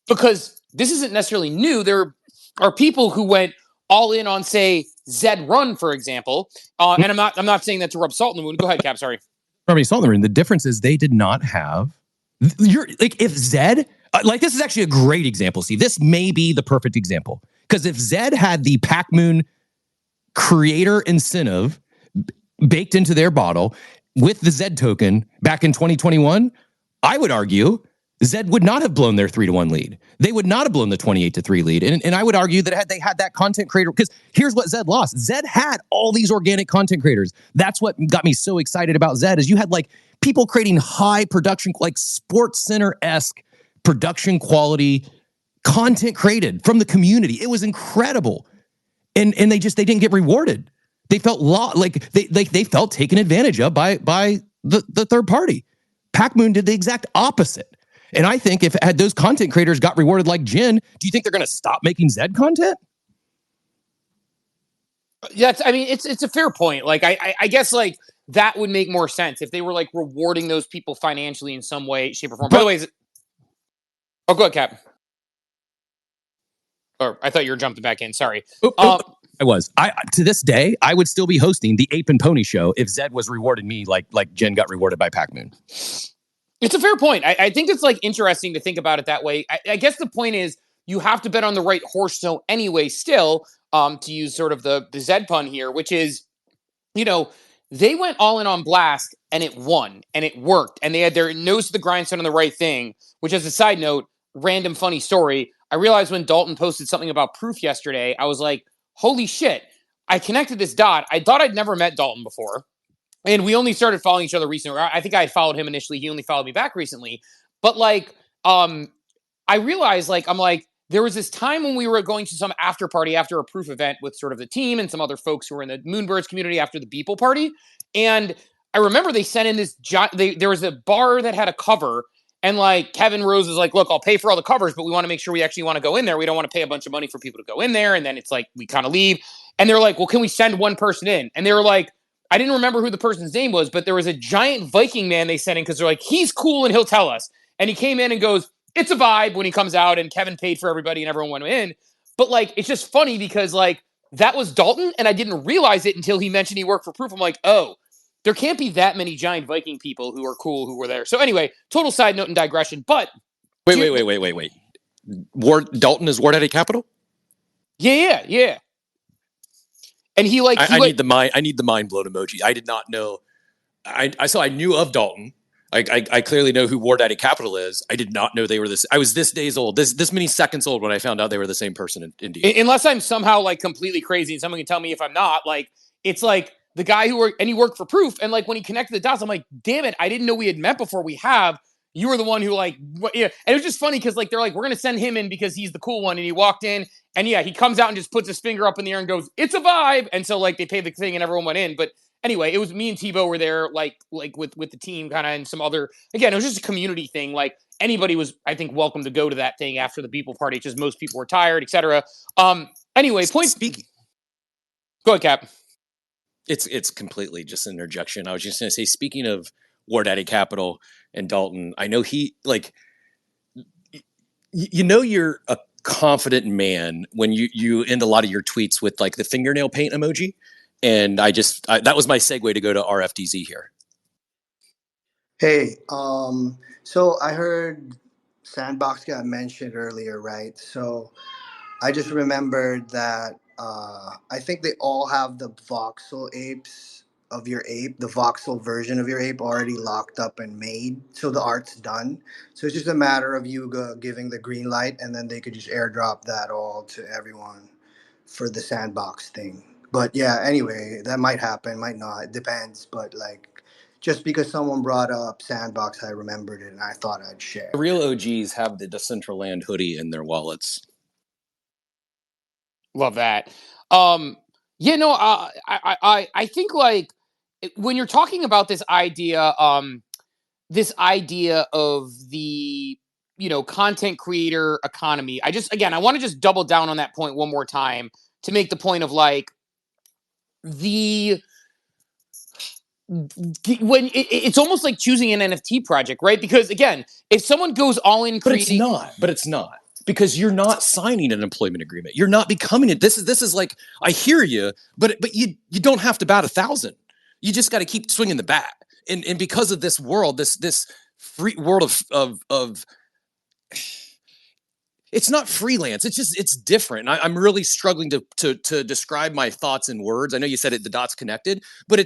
Because this isn't necessarily new. There are people who went all in on, say, Zed Run, for example. And I'm not saying that to rub salt in the wound. Go ahead, Cap. Sorry. Rubbing salt in the wound. The difference is they did not have. If Zed, this is actually a great example. See, this may be the perfect example, because if Zed had the PacMoon creator incentive baked into their bottle with the Zed token back in 2021, I would argue Zed would not have blown their 3-1 lead. They would not have blown the 28-3 lead. And I would argue that had they had that content creator, because here's what Zed lost. Zed had all these organic content creators. That's what got me so excited about Zed, is you had like people creating high production, like Sports Center-esque production quality content created from the community. It was incredible. And they didn't get rewarded. They felt they felt taken advantage of by the third party. PacMoon did the exact opposite. And I think if had those content creators got rewarded like Jen, do you think they're going to stop making Zed content? Yeah, it's a fair point. Like, I guess like that would make more sense if they were like rewarding those people financially in some way, shape, or form. By the way, go ahead, Cap. Or I thought you were jumping back in. Sorry. I was. To this day, I would still be hosting the Ape and Pony show if Zed was rewarding me like Jen got rewarded by PacMoon. It's a fair point. I think it's like interesting to think about it that way. I guess the point is you have to bet on the right horse. So anyway, still, to use sort of the Zed pun here, which is, they went all in on Blast and it won and it worked and they had their nose to the grindstone on the right thing, which, as a side note, random funny story. I realized when Dalton posted something about Proof yesterday, I was like, holy shit, I connected this dot. I thought I'd never met Dalton before. And we only started following each other recently. I think I had followed him initially. He only followed me back recently. But like, I realized like, I'm like, there was this time when we were going to some after party after a proof event with sort of the team and some other folks who were in the Moonbirds community after the Beeple party. And I remember they sent in this there was a bar that had a cover, and like Kevin Rose is like, look, I'll pay for all the covers, but we want to make sure we actually want to go in there. We don't want to pay a bunch of money for people to go in there. And then it's like, we kind of leave. And they're like, well, can we send one person in? And they were like, I didn't remember who the person's name was, but there was a giant Viking man they sent in because they're like, he's cool and he'll tell us. And he came in and goes, it's a vibe when he comes out, and Kevin paid for everybody and everyone went in. But like, it's just funny because like that was Dalton, and I didn't realize it until he mentioned he worked for Proof. I'm like, oh, there can't be that many giant Viking people who are cool who were there. So anyway, total side note and digression. But Wait. Dalton is War Daddy Capital? Yeah. And he like I need the mind blown emoji. I did not know. I knew of Dalton. I clearly know who War Daddy Capital is. I did not know they were this. I was this days old, this many seconds old when I found out they were the same person. Indeed, unless I'm somehow like completely crazy, and someone can tell me if I'm not. Like, it's like the guy he worked for Proof, and like when he connected the dots, I'm like, damn it, I didn't know we had met before. We have. You were the one who like, yeah. And it was just funny because like they're like, we're gonna send him in because he's the cool one, and he walked in, and yeah, he comes out and just puts his finger up in the air and goes, it's a vibe, and so like they paid the thing and everyone went in, but. Anyway, it was me and Tebow were there, like with the team, kind of, and some other. Again, it was just a community thing. Like anybody was, I think, welcome to go to that thing after the Beeple party. Just most people were tired, etc. Anyway, point speaking. Go ahead, Cap. It's completely just an interjection. I was just going to say, speaking of War Daddy Capital and Dalton, I know he like. You know, you're a confident man when you end a lot of your tweets with like the fingernail paint emoji. And that was my segue to go to RFDZ here. Hey, so I heard Sandbox got mentioned earlier, right? So I just remembered that I think they all have the voxel apes of your ape, the voxel version of your ape already locked up and made. So the art's done. So it's just a matter of you giving the green light, and then they could just airdrop that all to everyone for the Sandbox thing. But yeah, anyway, that might happen, might not. It depends. But like, just because someone brought up Sandbox, I remembered it and I thought I'd share. The real OGs have the Decentraland hoodie in their wallets. Love that. Yeah, no, I think like when you're talking about this idea of the content creator economy, I want to just double down on that point one more time to make the point of like. It's almost like choosing an NFT project, right? Because again, if someone goes all in, but it's not because you're not signing an employment agreement. You're not becoming it. This is like, I hear you, but you don't have to bat 1,000. You just got to keep swinging the bat. And because of this world, this free world of it's not freelance. It's different. I'm really struggling to describe my thoughts in words. I know you said it, the dots connected, but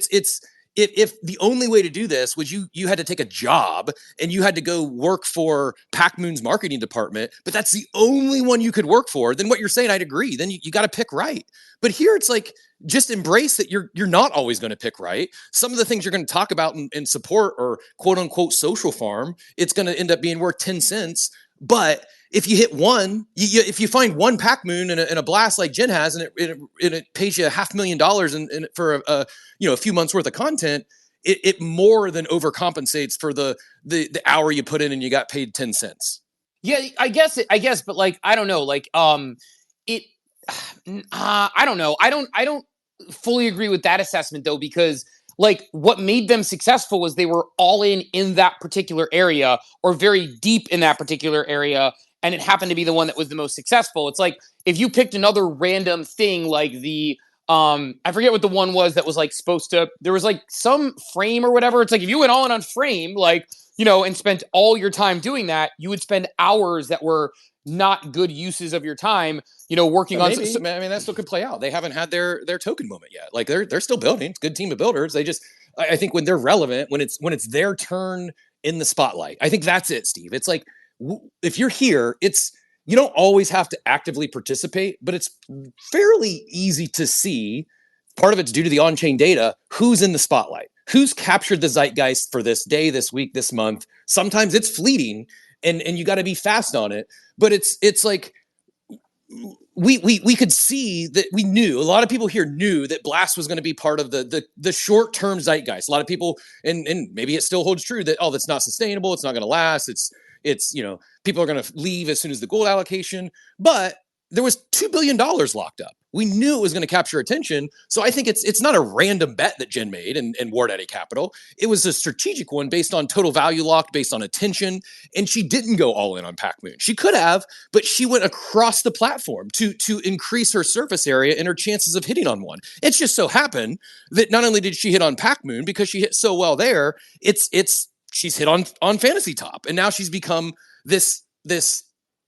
if the only way to do this was you had to take a job and you had to go work for PacMoon's marketing department, but that's the only one you could work for, then what you're saying, I'd agree. Then you got to pick right. But here it's like, just embrace that you're not always going to pick right. Some of the things you're going to talk about and support or quote unquote social farm, it's going to end up being worth 10 cents. But if you hit one, if you find one PacMoon in a blast like Jen has, and it pays you $500,000 for a few months worth of content, it more than overcompensates for the hour you put in and you got paid 10 cents. Yeah, I guess, but like I don't know, like I don't know. I don't fully agree with that assessment though, because like what made them successful was they were all in that particular area or very deep in that particular area. And it happened to be the one that was the most successful. It's like if you picked another random thing like the I forget what the one was that was like supposed to, there was like some frame or whatever. It's like if you went all in on frame, like, and spent all your time doing that, you would spend hours that were not good uses of your time, working on. Maybe. I mean, that still could play out. They haven't had their token moment yet. Like they're still building. It's a good team of builders. They just, I think when they're relevant, when it's their turn in the spotlight, I think that's it, Steve. It's like, if you're here, you don't always have to actively participate, but it's fairly easy to see. Part of it's due to the on-chain data, who's in the spotlight. who's captured the zeitgeist for this day, this week, this month. Sometimes it's fleeting, and you got to be fast on it. But it's like we could see that we knew, a lot of people here knew that Blast was going to be part of the short-term zeitgeist. A lot of people, and maybe it still holds true, that, oh, that's not sustainable, it's not going to last, it's people are going to leave as soon as the gold allocation. But there was $2 billion locked up. We knew it was going to capture attention. So I think it's not a random bet that Jen made and War Daddy Capital. It was a strategic one based on total value locked, based on attention. And she didn't go all in on Pac-Moon. She could have, but she went across the platform to increase her surface area and her chances of hitting on one. It's just so happened that not only did she hit on Pac-Moon because she hit so well there, she's hit on Fantasy Top. And now she's become this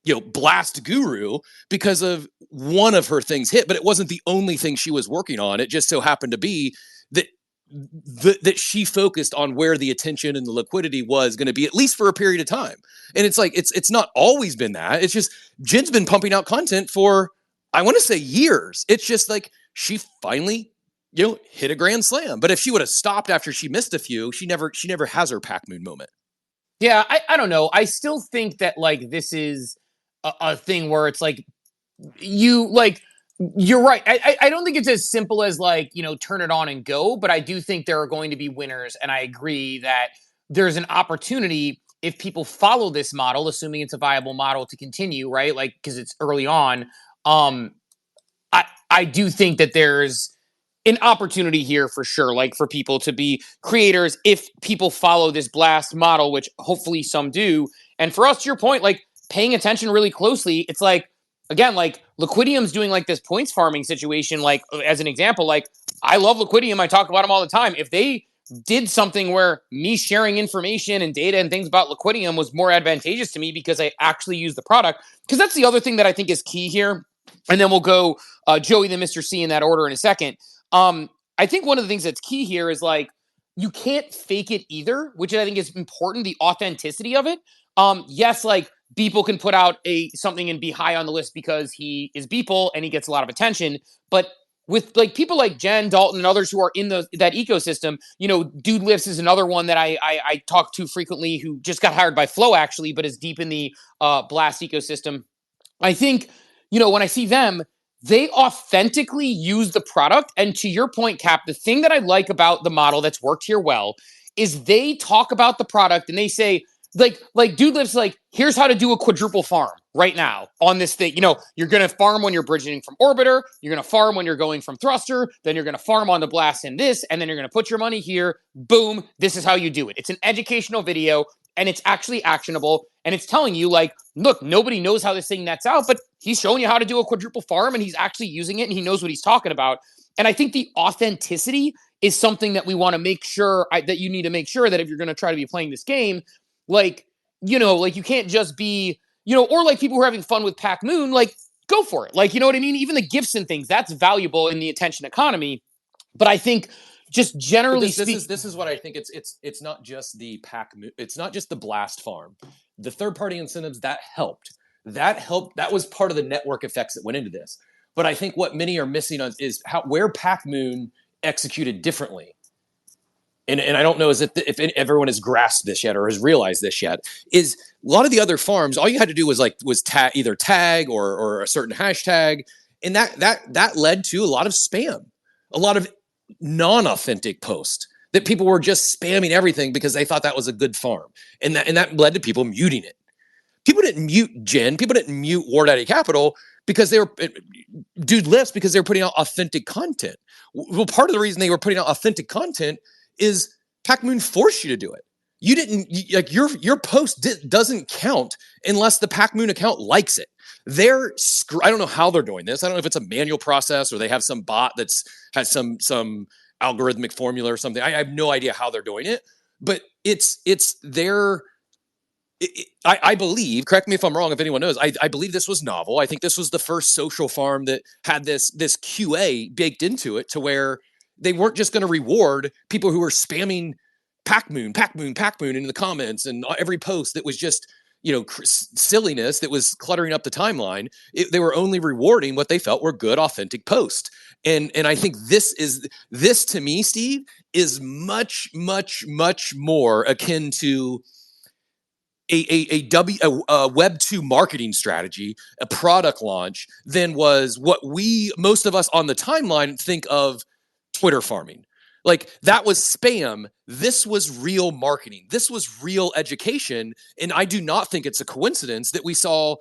Blast guru because of one of her things hit, but it wasn't the only thing she was working on. It just so happened to be that she focused on where the attention and the liquidity was going to be, at least for a period of time. And it's like, it's not always been that. It's just Jen's been pumping out content for, I want to say, years. It's just like she finally hit a grand slam. But if she would have stopped after she missed a few, she never has her Pac-Moon moment. Yeah, I don't know. I still think that like this is a thing where it's like you're right. I don't think it's as simple as like, turn it on and go, but I do think there are going to be winners. And I agree that there's an opportunity if people follow this model, assuming it's a viable model to continue, right? Like, because it's early on. I do think that there's an opportunity here for sure, like for people to be creators if people follow this Blast model, which hopefully some do. And for us, to your point, like paying attention really closely, it's like, again, like Liquidium's doing like this points farming situation, like as an example, like I love Liquidium. I talk about them all the time. If they did something where me sharing information and data and things about Liquidium was more advantageous to me because I actually use the product, because that's the other thing that I think is key here. And then we'll go Joey, then Mr. C in that order in a second. I think one of the things that's key here is like, you can't fake it either, which I think is important, the authenticity of it. Yes, like Beeple can put out something and be high on the list because he is Beeple and he gets a lot of attention. But with like people like Jen, Dalton, and others who are in that ecosystem, Dude Lifts is another one that I talk to frequently, who just got hired by Flow actually, but is deep in the Blast ecosystem. I think, when I see them, they authentically use the product. And to your point, Cap, the thing that I like about the model that's worked here well is they talk about the product and they say, like Dude Lifts, like, here's how to do a quadruple farm right now on this thing. You're going to farm when you're bridging from Orbiter. You're going to farm when you're going from Thruster. Then you're going to farm on the Blast and this. And then you're going to put your money here. Boom. This is how you do it. It's an educational video and it's actually actionable. And it's telling you, like, look, nobody knows how this thing nets out, but he's showing you how to do a quadruple farm and he's actually using it and he knows what he's talking about. And I think the authenticity is something that we want to make sure that you need to make sure that if you're going to try to be playing this game, like, like you can't just be, or like people who are having fun with Pac-Moon, like go for it. Like, you know what I mean? Even the gifts and things, that's valuable in the attention economy. But I think just generally this is what I think. It's not just the Pac-Moon. It's not just the Blast farm. The third-party incentives that helped. That was part of the network effects that went into this. But I think what many are missing is where Pac-Moon executed differently. And I don't know if everyone has grasped this yet or has realized this yet, is a lot of the other farms, all you had to do was either tag or a certain hashtag. And that led to a lot of spam, a lot of non-authentic posts that people were just spamming everything because they thought that was a good farm. And that led to people muting it. People didn't mute Jen. People didn't mute War Daddy Capital because they were Dude Lifts because they were putting out authentic content. Well, part of the reason they were putting out authentic content is Pac-Moon forced you to do it. You didn't, like, your post doesn't count unless the Pac-Moon account likes it. I don't know how they're doing this. I don't know if it's a manual process or they have some bot has some algorithmic formula or something. I have no idea how they're doing it, but it's their. I believe, correct me if I'm wrong, if anyone knows, I believe this was novel. I think this was the first social farm that had this QA baked into it to where they weren't just going to reward people who were spamming Pac-Moon into the comments and every post that was just, silliness that was cluttering up the timeline. They were only rewarding what they felt were good, authentic posts. And I think this to me, Steve, is much, much, much more akin to a Web 2 marketing strategy, a product launch, than was what most of us on the timeline think of Twitter farming. Like, that was spam. This was real marketing. This was real education. And I do not think it's a coincidence that we saw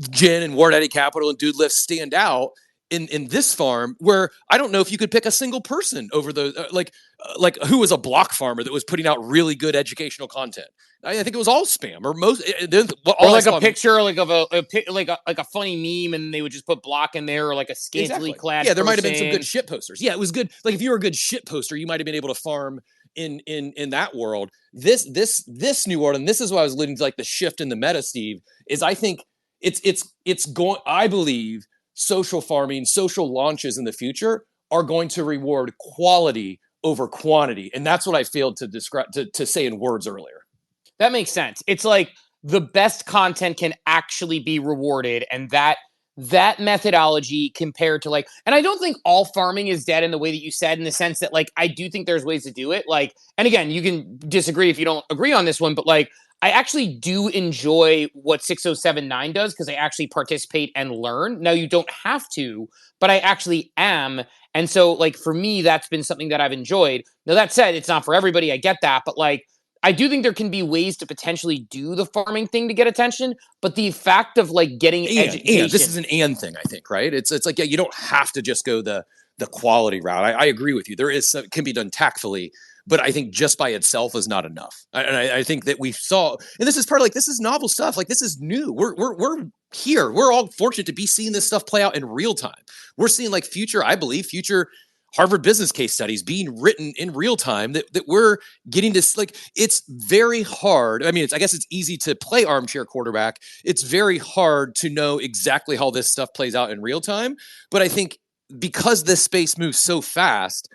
Jen and Ward Eddy Capital and Dude Lift stand out in this farm, where I don't know if you could pick a single person over the like who was a block farmer that was putting out really good educational content. I think it was all spam, or most, or like a picture, like of a funny meme, and they would just put block in there, or like a scantily clad. Yeah, there might have been some good shit posters. Yeah, it was good. Like, if you were a good shit poster, you might have been able to farm in that world. This new world, and this is why I was alluding to, like, the shift in the meta, Steve, is I think it's going. I believe social farming, social launches in the future are going to reward quality over quantity, and that's what I failed to describe to say in words earlier. That makes sense. It's like the best content can actually be rewarded, and that methodology compared to, like, and I don't think all farming is dead in the way that you said, in the sense that, like, I do think there's ways to do it. Like, and again, you can disagree if you don't agree on this one, but, like, I actually do enjoy what 6079 does, because I actually participate and learn. Now, you don't have to, but I actually am. And so, like, for me, that's been something that I've enjoyed. Now, that said, it's not for everybody. I get that. But, like, I do think there can be ways to potentially do the farming thing to get attention, but the fact of, like, getting education. And this is an and thing, I think, right? It's like, yeah, you don't have to just go the quality route. I agree with you. There is some, can be done tactfully, but I think just by itself is not enough. And I think that we saw, and this is part of, like, this is novel stuff. Like, this is new. We're here. We're all fortunate to be seeing this stuff play out in real time. We're seeing, like, future Harvard business case studies being written in real time that we're getting to, like, it's very hard. I mean, I guess it's easy to play armchair quarterback. It's very hard to know exactly how this stuff plays out in real time. But I think because this space moves so fast,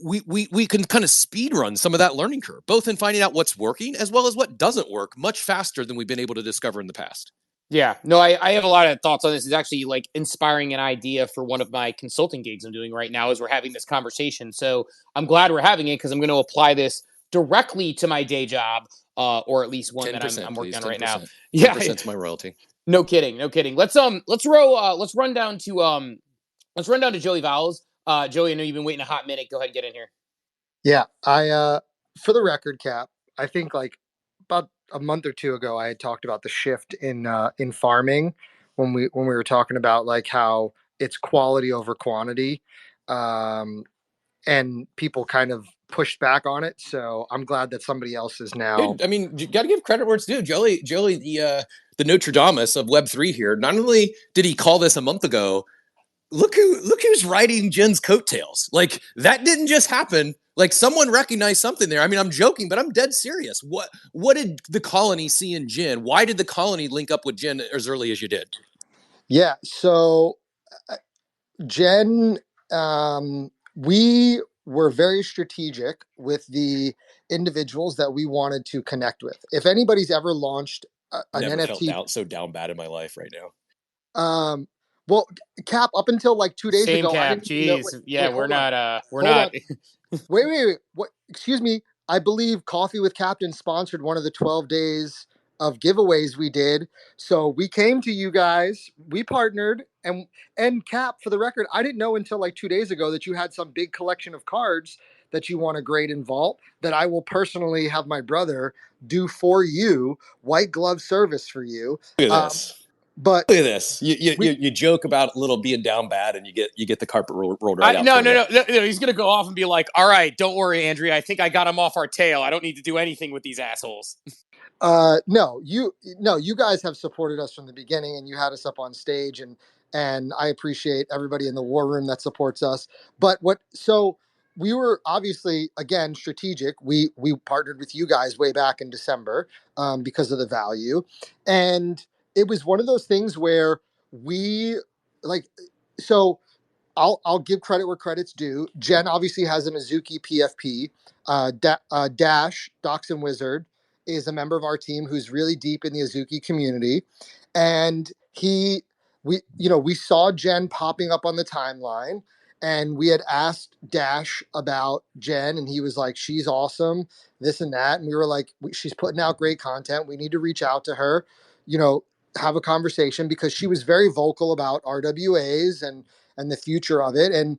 we can kind of speed run some of that learning curve, both in finding out what's working as well as what doesn't work, much faster than we've been able to discover in the past. Yeah, no, I have a lot of thoughts on this. It's actually, like, inspiring an idea for one of my consulting gigs I'm doing right now as we're having this conversation. So I'm glad we're having it, because I'm going to apply this directly to my day job, or at least one that I'm working on right now. Yeah, 10%'s my royalty. No kidding. Let's run down to Joey Vowles. Joey, I know you've been waiting a hot minute. Go ahead and get in here. Yeah, for the record, Cap, I think, like, about a month or two ago, I had talked about the shift in farming when we were talking about, like, how it's quality over quantity, and people kind of pushed back on it. So I'm glad that somebody else is now. Dude, I mean, you got to give credit where it's due. Joey, the Notre Damus of Web3 here. Not only did he call this a month ago, look who's riding Jen's coattails. Like, that didn't just happen. Like, someone recognized something there. I mean, I'm joking, but I'm dead serious. What did the colony see in Jen? Why did the colony link up with Jen as early as you did? Yeah. So Jen, we were very strategic with the individuals that we wanted to connect with. If anybody's ever launched an NFT, felt so down bad in my life right now. Well, Cap, up until like 2 days Same ago, Cap. Jeez, we're not. Wait. What? Excuse me. I believe Coffee with Captain sponsored one of the 12 days of giveaways we did. So we came to you guys, we partnered, and Cap, for the record, I didn't know until like 2 days ago that you had some big collection of cards that you want to grade in Vault that I will personally have my brother do for you, white glove service for you. Look at this. But look at this. You joke about little being down bad, and you get the carpet rolled right out. No. He's gonna go off and be like, "All right, don't worry, Andrea. I think I got him off our tail. I don't need to do anything with these assholes." No, you guys have supported us from the beginning, and you had us up on stage, and I appreciate everybody in the war room that supports us. But so we were obviously, again, strategic. We partnered with you guys way back in December because of the value, and it was one of those things where we so I'll give credit where credit's due. Jen obviously has an Azuki PFP. Dash, Dachshund Wizard, is a member of our team who's really deep in the Azuki community. And we saw Jen popping up on the timeline, And we had asked Dash about Jen, and he was like, she's awesome, this and that. And we were like, she's putting out great content. We need to reach out to her, you know, have a conversation, because she was very vocal about RWAs and the future of it. And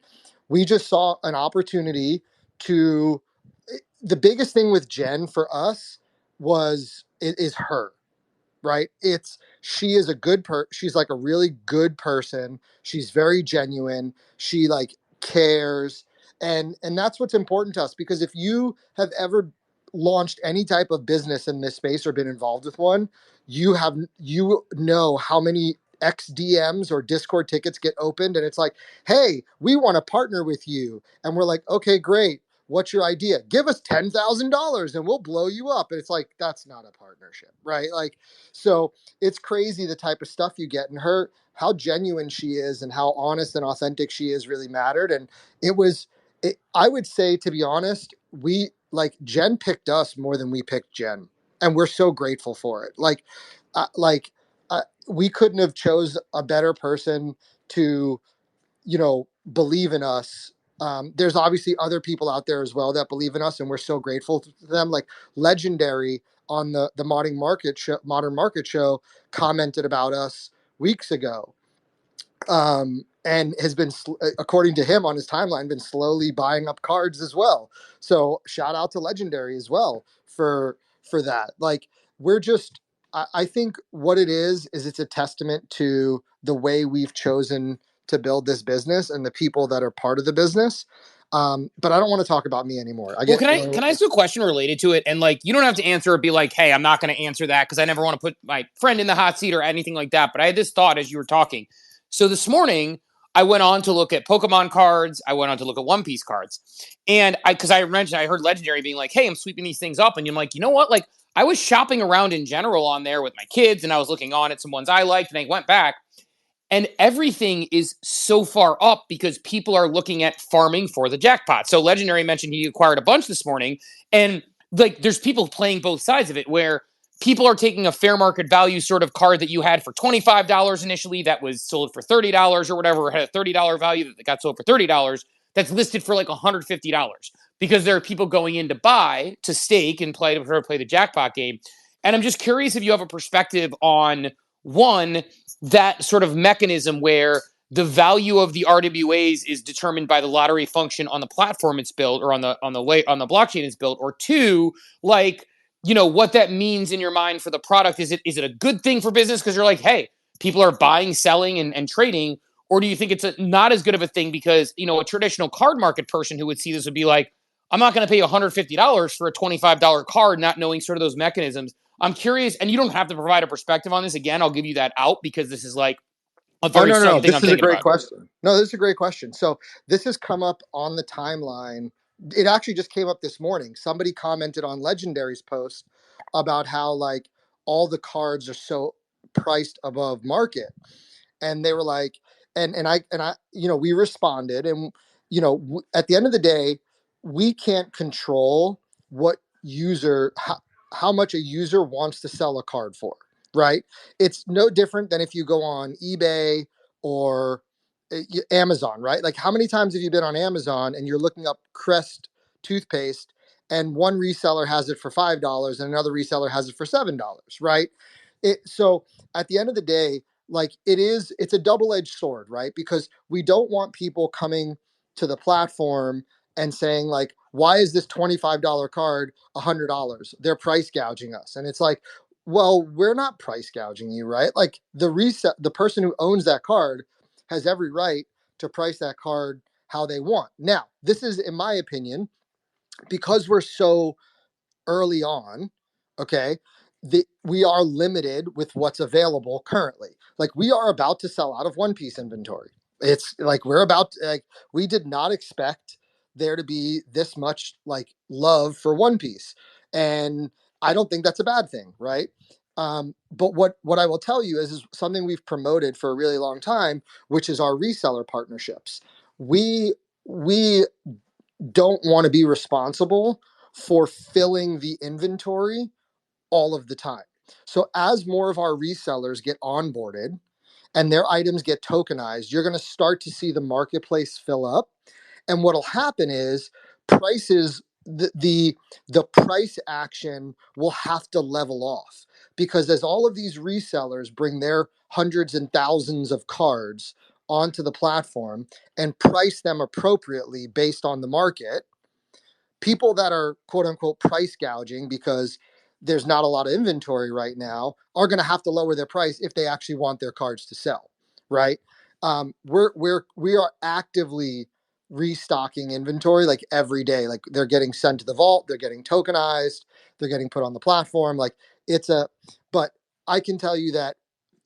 we just saw an opportunity to, the biggest thing with Jen for us was, it is her, right? She is a she's like a really good person. She's very genuine. She like cares. And that's what's important to us, because if you have ever launched any type of business in this space or been involved with one, you know how many XDMs or Discord tickets get opened, and it's like, hey, we want to partner with you. And we're like, okay, great. What's your idea? Give us $10,000 and we'll blow you up. And it's like, that's not a partnership, right? Like, so it's crazy the type of stuff you get, and how genuine she is and how honest and authentic she is really mattered. And I would say, to be honest, Jen picked us more than we picked Jen. And we're so grateful for it. We couldn't have chose a better person to, believe in us. There's obviously other people out there as well that believe in us, and we're so grateful to them. Like Legendary on the Modern Market Show commented about us weeks ago, and has been, according to him on his timeline, been slowly buying up cards as well. So shout out to Legendary as well for that. Like, we're just, I think what it is it's a testament to the way we've chosen to build this business and the people that are part of the business. But I don't want to talk about me anymore. Can I ask you a question related to it? And like, you don't have to answer or be like, hey, I'm not going to answer that because I never want to put my friend in the hot seat or anything like that. But I had this thought as you were talking. So this morning, I went on to look at Pokemon cards. I went on to look at One Piece cards. And I heard Legendary being like, hey, I'm sweeping these things up. And I'm like, you know what? Like, I was shopping around in general on there with my kids, and I was looking on at some ones I liked, and I went back. And everything is so far up because people are looking at farming for the jackpot. So Legendary mentioned he acquired a bunch this morning. And like, there's people playing both sides of it, where people are taking a fair market value sort of card that you had for $25 initially that was sold for $30 or whatever, or had a $30 value that got sold for $30 that's listed for like $150 because there are people going in to buy, to stake and play the jackpot game. And I'm just curious if you have a perspective on, one, that sort of mechanism where the value of the RWAs is determined by the lottery function on the platform it's built, or on the blockchain it's built, or two, like, what that means in your mind for the product. Is it a good thing for business because you're like, hey, people are buying, selling, and trading, or do you think it's not as good of a thing because, a traditional card market person who would see this would be like, I'm not going to pay $150 for a $25 card, not knowing sort of those mechanisms. I'm curious, and you don't have to provide a perspective on this. Again, I'll give you that out because this is like a very sudden thing I'm thinking about. Question. No, this is a great question. So this has come up on the timeline. It actually just came up this morning. Somebody commented on Legendary's post about how like all the cards are so priced above market, and they were like, and I we responded, and at the end of the day, we can't control how much a user wants to sell a card for, right? It's no different than if you go on eBay or Amazon, right? Like, how many times have you been on Amazon and you're looking up Crest toothpaste, and one reseller has it for $5 and another reseller has it for $7, right? So at the end of the day, like, it's a double-edged sword, right? Because we don't want people coming to the platform and saying like, why is this $25 card $100? They're price gouging us. And it's like, well, we're not price gouging you, right? Like, the person who owns that card has every right to price that card how they want. Now, this is, in my opinion, because we're so early on, okay, we are limited with what's available currently. Like, we are about to sell out of One Piece inventory. It's like we did not expect there to be this much like love for One Piece, and I don't think that's a bad thing, right? But what I will tell you is something we've promoted for a really long time, which is our reseller partnerships. We don't want to be responsible for filling the inventory all of the time. So as more of our resellers get onboarded and their items get tokenized, you're going to start to see the marketplace fill up. And what'll happen is prices, the price action will have to level off, because as all of these resellers bring their hundreds and thousands of cards onto the platform and price them appropriately based on the market, people that are quote unquote price gouging because there's not a lot of inventory right now are going to have to lower their price if they actually want their cards to sell, right? We are actively restocking inventory like every day. Like they're getting sent to the vault, they're getting tokenized, they're getting put on the platform. Like but I can tell you that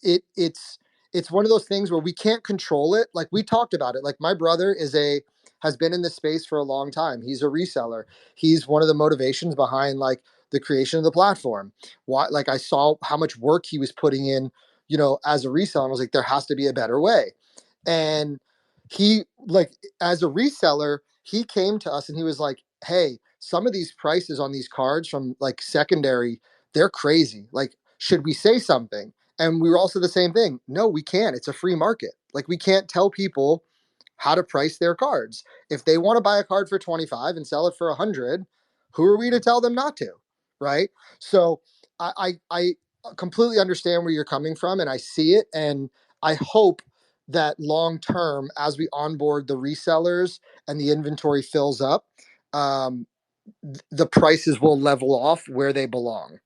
it's one of those things where we can't control it. Like we talked about it. Like my brother has been in this space for a long time. He's a reseller. He's one of the motivations behind like the creation of the platform. Why? Like I saw how much work he was putting in, as a reseller. And I was like, there has to be a better way. And he, like, as a reseller, he came to us and he was like, hey, some of these prices on these cards from like secondary, they're crazy. Like, should we say something? And we were also the same thing. No, we can't. It's a free market. Like we can't tell people how to price their cards. If they want to buy a card for 25 and sell it for 100, who are we to tell them not to? Right. So I completely understand where you're coming from, and I see it. And I hope that long term, as we onboard the resellers and the inventory fills up, the prices will level off where they belong.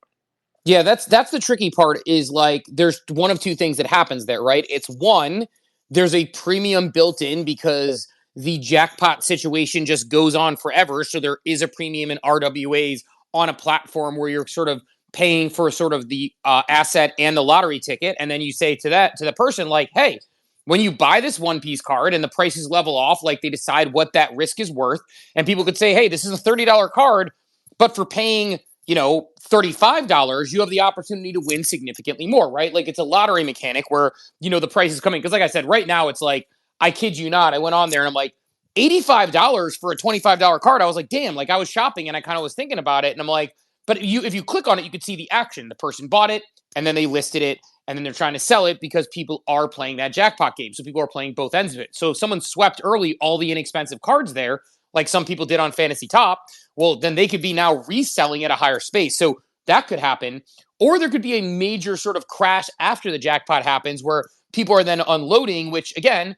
Yeah, that's the tricky part, is like there's one of two things that happens there, right? It's one, there's a premium built in because the jackpot situation just goes on forever. So there is a premium in RWAs on a platform where you're sort of paying for sort of the asset and the lottery ticket. And then you say to the person like, hey, when you buy this One Piece card and the prices level off, like they decide what that risk is worth. And people could say, hey, this is a $30 card, but for paying $35, you have the opportunity to win significantly more, right? Like it's a lottery mechanic where, the price is coming. Because like I said, right now it's like, I kid you not, I went on there and I'm like, $85 for a $25 card. I was like, damn, like I was shopping and I kind of was thinking about it. And I'm like, but if you click on it, you could see the action. The person bought it and then they listed it and then they're trying to sell it because people are playing that jackpot game. So people are playing both ends of it. So if someone swept early all the inexpensive cards there, like some people did on Fantasy Top, well, then they could be now reselling at a higher space. So that could happen. Or there could be a major sort of crash after the jackpot happens where people are then unloading, which again,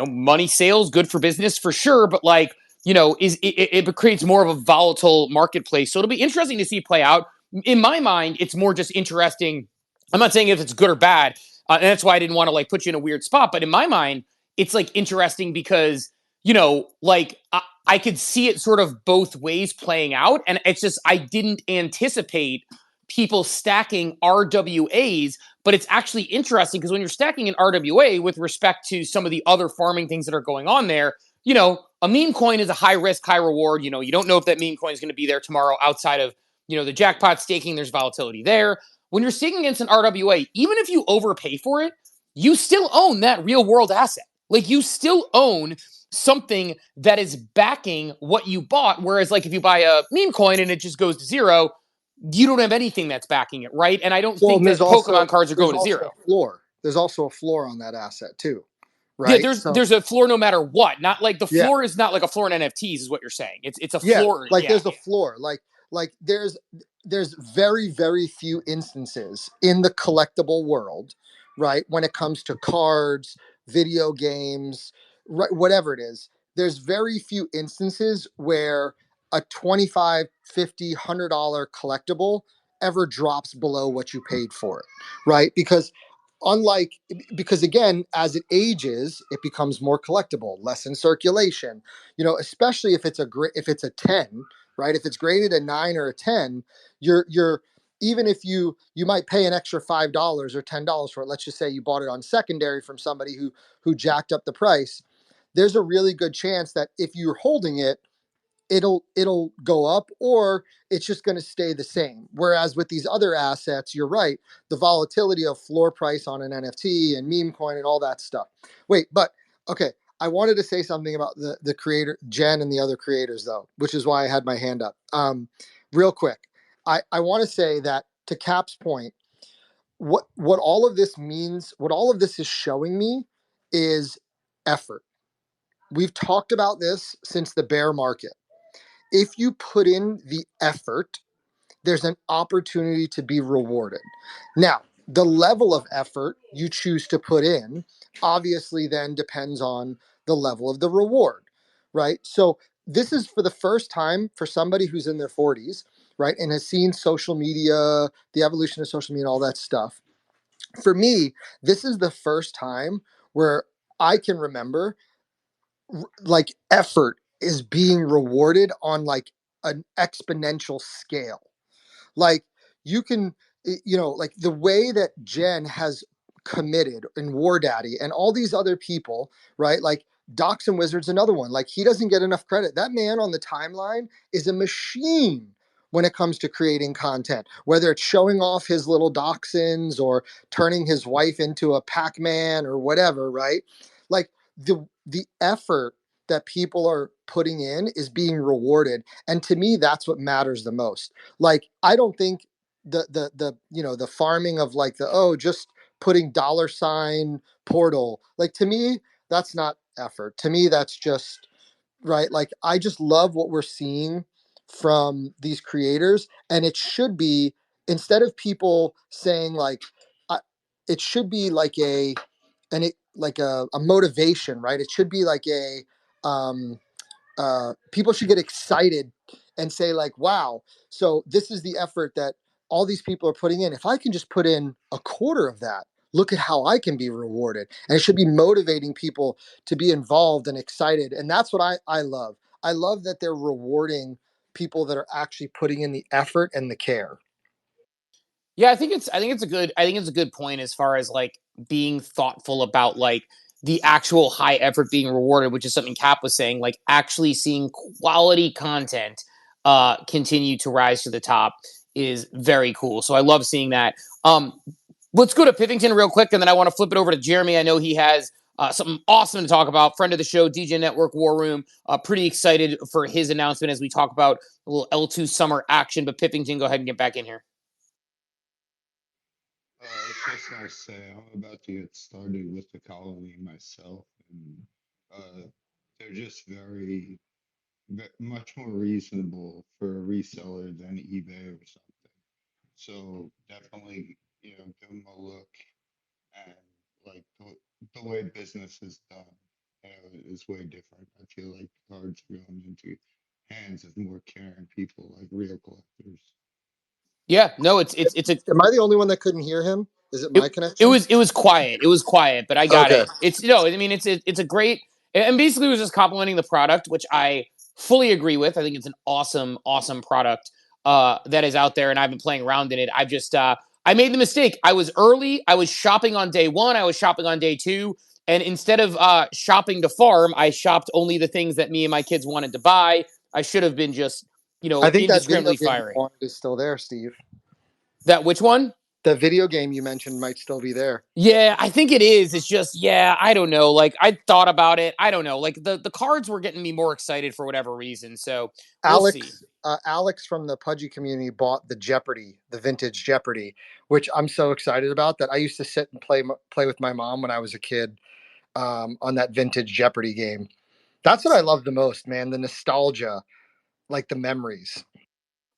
money sales, good for business for sure. But like, it creates more of a volatile marketplace. So it'll be interesting to see play out. In my mind, it's more just interesting. I'm not saying if it's good or bad. And that's why I didn't want to like put you in a weird spot. But in my mind, it's like interesting because I could see it sort of both ways playing out. And it's just, I didn't anticipate people stacking RWAs, but it's actually interesting because when you're stacking an RWA with respect to some of the other farming things that are going on there, a meme coin is a high risk, high reward. You don't know if that meme coin is going to be there tomorrow outside of, the jackpot staking. There's volatility there. When you're staking against an RWA, even if you overpay for it, you still own that real world asset. Like you still own something that is backing what you bought. Whereas like if you buy a meme coin and it just goes to zero, you don't have anything that's backing it, right? And I don't think that Pokemon cards are going to zero. There's also a floor on that asset too, right? Yeah, there's a floor no matter what. Not like the floor is not like a floor in NFTs is what you're saying. It's a floor. Like there's a floor. Like there's very, very few instances in the collectible world, right? When it comes to cards, video games, right, whatever it is, there's very few instances where a $25, $50, $100 collectible ever drops below what you paid for it, right? Because again, as it ages, it becomes more collectible, less in circulation, especially if it's a 10, right? If it's graded a 9 or a 10, you're even if you might pay an extra $5 or $10 for it. Let's just say you bought it on secondary from somebody who jacked up the price. There's a really good chance that if you're holding it, it'll go up, or it's just going to stay the same. Whereas with these other assets, you're right, the volatility of floor price on an NFT and meme coin and all that stuff. Okay, I wanted to say something about the creator, Jen, and the other creators though, which is why I had my hand up. Real quick, I want to say that to Cap's point, what all of this means, what all of this is showing me is effort. We've talked about this since the bear market. If you put in the effort, there's an opportunity to be rewarded. Now, the level of effort you choose to put in obviously then depends on the level of the reward, right? So this is for the first time for somebody who's in their 40s, right, and has seen social media, the evolution of social media, and all that stuff. For me, this is the first time where I can remember like effort is being rewarded on like an exponential scale. Like you can, like the way that Jen has committed and War Daddy and all these other people, right? Like Docs and Wizards, another one. Like he doesn't get enough credit. That man on the timeline is a machine when it comes to creating content, whether it's showing off his little dachshunds or turning his wife into a Pac-Man or whatever, right? Like the effort that people are putting in is being rewarded. And to me, that's what matters the most. Like I don't think the farming of like just putting $ portal, like to me that's not effort. To me that's just right. Like I just love what we're seeing from these creators, and it should be, instead of people saying like it should be like a motivation, right? It should be like um people should get excited and say like, wow, so this is the effort that all these people are putting in. If I can just put in a quarter of that, look at how I can be rewarded. And it should be motivating people to be involved and excited. And that's what I love. I love that they're rewarding people that are actually putting in the effort and the care. Yeah, I think it's a good point as far as like being thoughtful about like the actual high effort being rewarded, which is something Cap was saying, like actually seeing quality content continue to rise to the top is very cool. So I love seeing that. Let's go to Pivington real quick, and then I want to flip it over to Jeremy. I know he has something awesome to talk about. Friend of the show, DJ Network War Room. Pretty excited for his announcement as we talk about a little L2 summer action. But Pivington, go ahead and get back in here. It's just nice to say I'm about to get started with the colony myself, and they're just much more reasonable for a reseller than eBay or something. So definitely, give them a look, and like the way business is done, is way different. I feel like cards are going into hands of more caring people, like real collectors. Yeah, no, it's a. Am I the only one that couldn't hear him? Is it my connection? It was quiet. It was quiet, but I got Okay. it. It's I mean, it's a great, and basically it was just complimenting the product, which I fully agree with. I think it's an awesome product that is out there, and I've been playing around in it. I've just I made the mistake. I was early. I was shopping on day one. I was shopping on day two, and instead of shopping to farm, I shopped only the things that me and my kids wanted to buy. I should have been just I think that video indiscriminately game firing. you wanted is still there, Steve. That which one? The video game you mentioned might still be there. Yeah, I think it is. It's just, I don't know. Like, I thought about it. I don't know. Like, the cards were getting me more excited for whatever reason. So, we'll see. Alex from the Pudgy community bought the vintage Jeopardy, which I'm so excited about that I used to sit and play with my mom when I was a kid on that vintage Jeopardy game. That's what I love the most, man. The nostalgia, like the memories.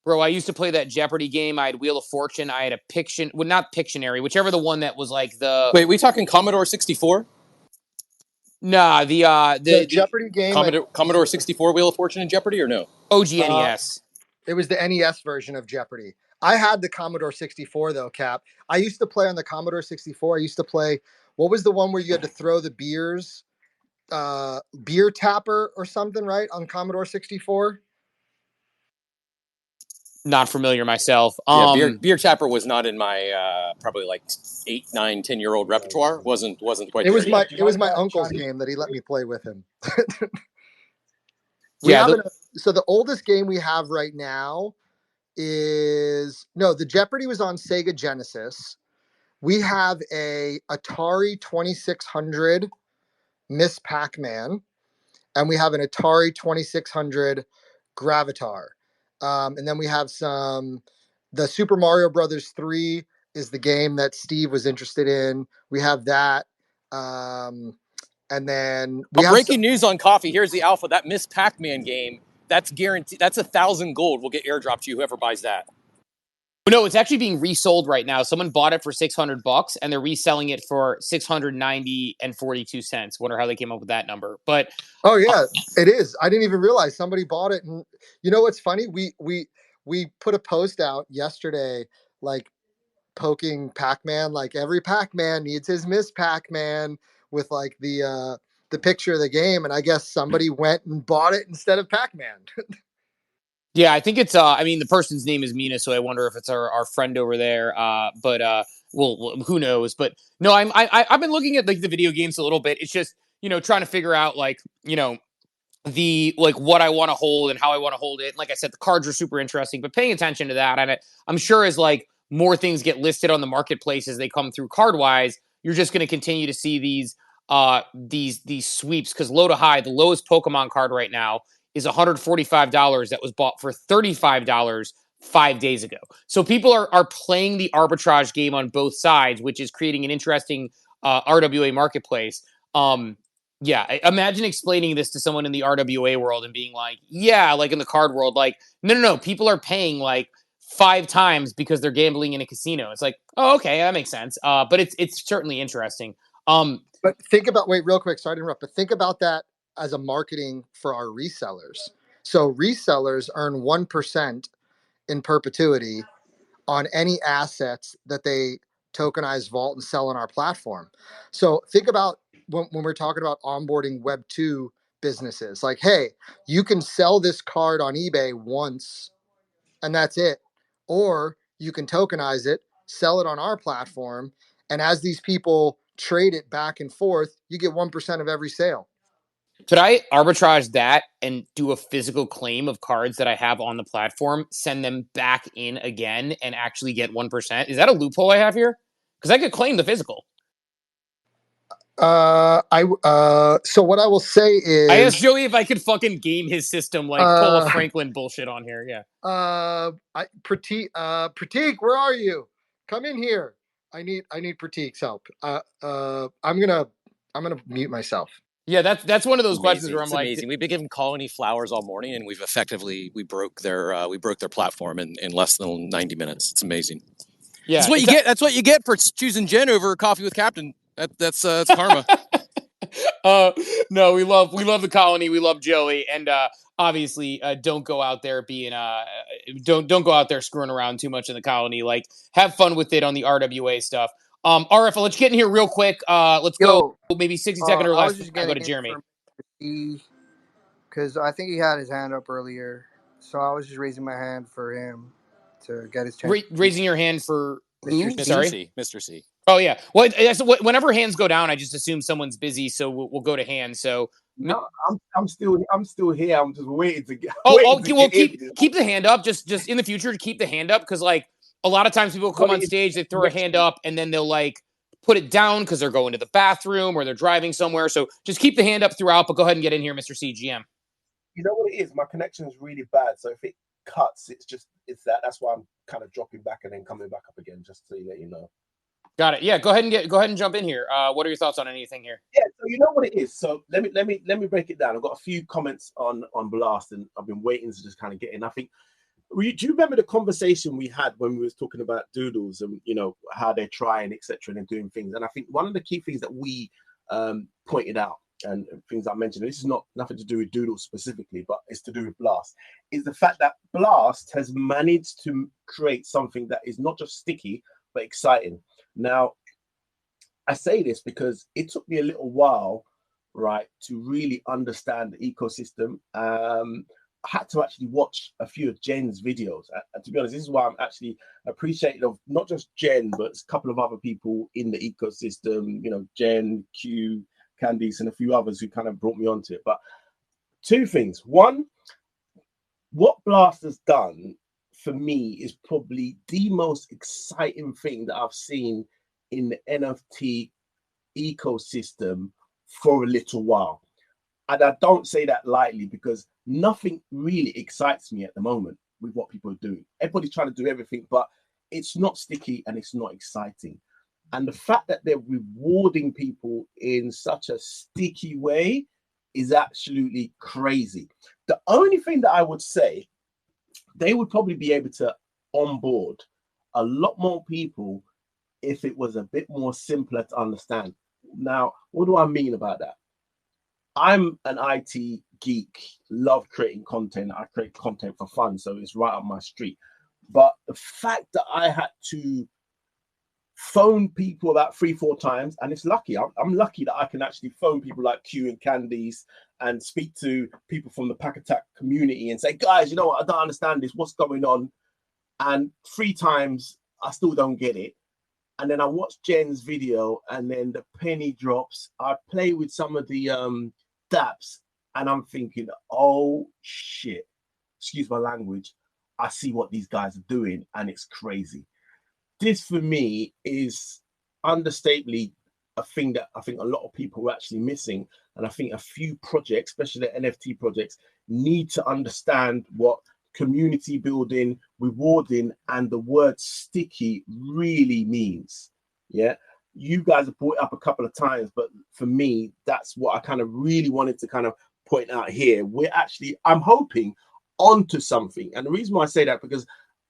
Bro, I used to play that Jeopardy game. I had Wheel of Fortune. I had a not Pictionary, whichever the one that was like the. Wait, we talking Commodore 64? Nah, the Jeopardy game. Commodore 64 Wheel of Fortune and Jeopardy, or no? OG NES. It was the NES version of Jeopardy. I had the Commodore 64 though, Cap. I used to play on the Commodore 64. I used to play, what was the one where you had to throw the beers? Beer Tapper or something, right? On Commodore 64. Not familiar myself. Yeah, Beer Tapper was not in my probably like 8, 9, 10-year-old repertoire. Wasn't quite. It was my uncle's game that he let me play with him. So the oldest game we have right now is the Jeopardy was on Sega Genesis. We have a Atari 2600 Miss Pac-Man, and we have an Atari 2600 Gravatar. And then we have the Super Mario Brothers 3 is the game that Steve was interested in. We have that. And then we have breaking news on coffee. Here's the alpha. That Miss Pac-Man game, that's guaranteed. That's 1,000 gold will get airdropped to you, whoever buys that. No, it's actually being resold right now. Someone bought it for $600 and they're reselling it for $690.42. Wonder how they came up with that number. But oh yeah, it is. I didn't even realize somebody bought it. And you know what's funny? We put a post out yesterday, like poking Pac-Man. Like every Pac-Man needs his Miss Pac-Man with like the picture of the game. And I guess somebody went and bought it instead of Pac-Man. yeah, I think it's I mean the person's name is Mina, so I wonder if it's our friend over there. But well, who knows? But no, I've been looking at like the video games a little bit. It's just, trying to figure out like, the like what I want to hold and how I want to hold it. And like I said, the cards are super interesting, but paying attention to that, and I'm sure as like more things get listed on the marketplace as they come through card wise, you're just going to continue to see these sweeps, because low to high, the lowest Pokemon card right now is $145 that was bought for $35 5 days ago. So people are playing the arbitrage game on both sides, which is creating an interesting RWA marketplace. Yeah, imagine explaining this to someone in the RWA world and being like, yeah, like in the card world, like, no, people are paying like 5 times because they're gambling in a casino. It's like, oh, okay, that makes sense. But it's certainly interesting. But think about, wait, real quick, sorry to interrupt, but think about that as a marketing for our resellers. So resellers earn 1% in perpetuity on any assets that they tokenize, vault, and sell on our platform. So think about when we're talking about onboarding Web 2 businesses, like, hey, you can sell this card on eBay once and that's it. Or you can tokenize it, sell it on our platform. And as these people trade it back and forth, you get 1% of every sale. Could I arbitrage that and do a physical claim of cards that I have on the platform, send them back in again, and actually get 1%? Is that a loophole I have here? Because I could claim the physical. So what I will say is, I asked Joey if I could fucking game his system, like pull a Franklin bullshit on here. Yeah. Pratik, where are you? Come in here. I need Pratik's help. I'm gonna mute myself. Yeah, that's one of those questions where I'm It's like, amazing. We've been giving Colony flowers all morning, and we broke their platform in less than 90 minutes. It's amazing. Yeah, that's what you get. That's what you get for choosing Jen over Coffee with Captain. That's karma. No, we love the Colony. We love Joey, and obviously, don't go out there being don't go out there screwing around too much in the Colony. Like, have fun with it on the RWA stuff. RF, let's get in here real quick. Let's go maybe 60 seconds or less. I'll go to Jeremy. Because I think he had his hand up earlier. So I was just raising my hand for him to get his chance. Raising your hand for who? Mr. C. Oh, yeah. Well, whenever hands go down, I just assume someone's busy. So we'll go to hands. So no, I'm still here. I'm just waiting to get. Keep the hand up. Just in the future, keep the hand up, because like a lot of times people come on stage, they throw a hand up, and then they'll like put it down because they're going to the bathroom or they're driving somewhere. So just keep the hand up throughout. But go ahead and get in here, Mr. CGM. You know what it is? My connection is really bad. So if it cuts, it's that. That's why I'm kind of dropping back and then coming back up again, just to let you know. Got it. Yeah, go ahead and jump in here. What are your thoughts on anything here? Yeah, so you know what it is. So let me break it down. I've got a few comments on Blast, and I've been waiting to just kind of get in. I think, do you remember the conversation we had when we was talking about Doodles and how they're trying, etc., and they're doing things? And I think one of the key things that we pointed out, and things I mentioned, this is nothing to do with Doodles specifically, but it's to do with Blast, is the fact that Blast has managed to create something that is not just sticky but exciting. Now, I say this because it took me a little while, right, to really understand the ecosystem. I had to actually watch a few of Jen's videos. And to be honest, this is why I'm actually appreciative of not just Jen, but a couple of other people in the ecosystem, Jen, Q, Candice, and a few others who kind of brought me onto it. But two things. One, what Blast has done for me is probably the most exciting thing that I've seen in the NFT ecosystem for a little while. And I don't say that lightly, because nothing really excites me at the moment with what people are doing. Everybody's trying to do everything, but it's not sticky and it's not exciting. And the fact that they're rewarding people in such a sticky way is absolutely crazy. The only thing that I would say, they would probably be able to onboard a lot more people if it was a bit more simpler to understand. Now, what do I mean about that? I'm an IT geek, love creating content. I create content for fun, so it's right up my street. But the fact that I had to phone people about 3-4 times, and it's lucky. I'm lucky that I can actually phone people like Q and Candice and speak to people from the Pack Attack community and say, guys, you know what? I don't understand this. What's going on? And 3 times, I still don't get it. And then I watch Jen's video, and then the penny drops. I play with some of the dApps, and I'm thinking, oh shit, excuse my language. I see what these guys are doing, and it's crazy. This for me is understatably a thing that I think a lot of people are actually missing. And I think a few projects, especially the NFT projects, need to understand what community building, rewarding, and the word sticky really means. Yeah. You guys have brought it up a couple of times, but for me, that's what I kind of really wanted to kind of point out here. I'm hoping onto something. And the reason why I say that, because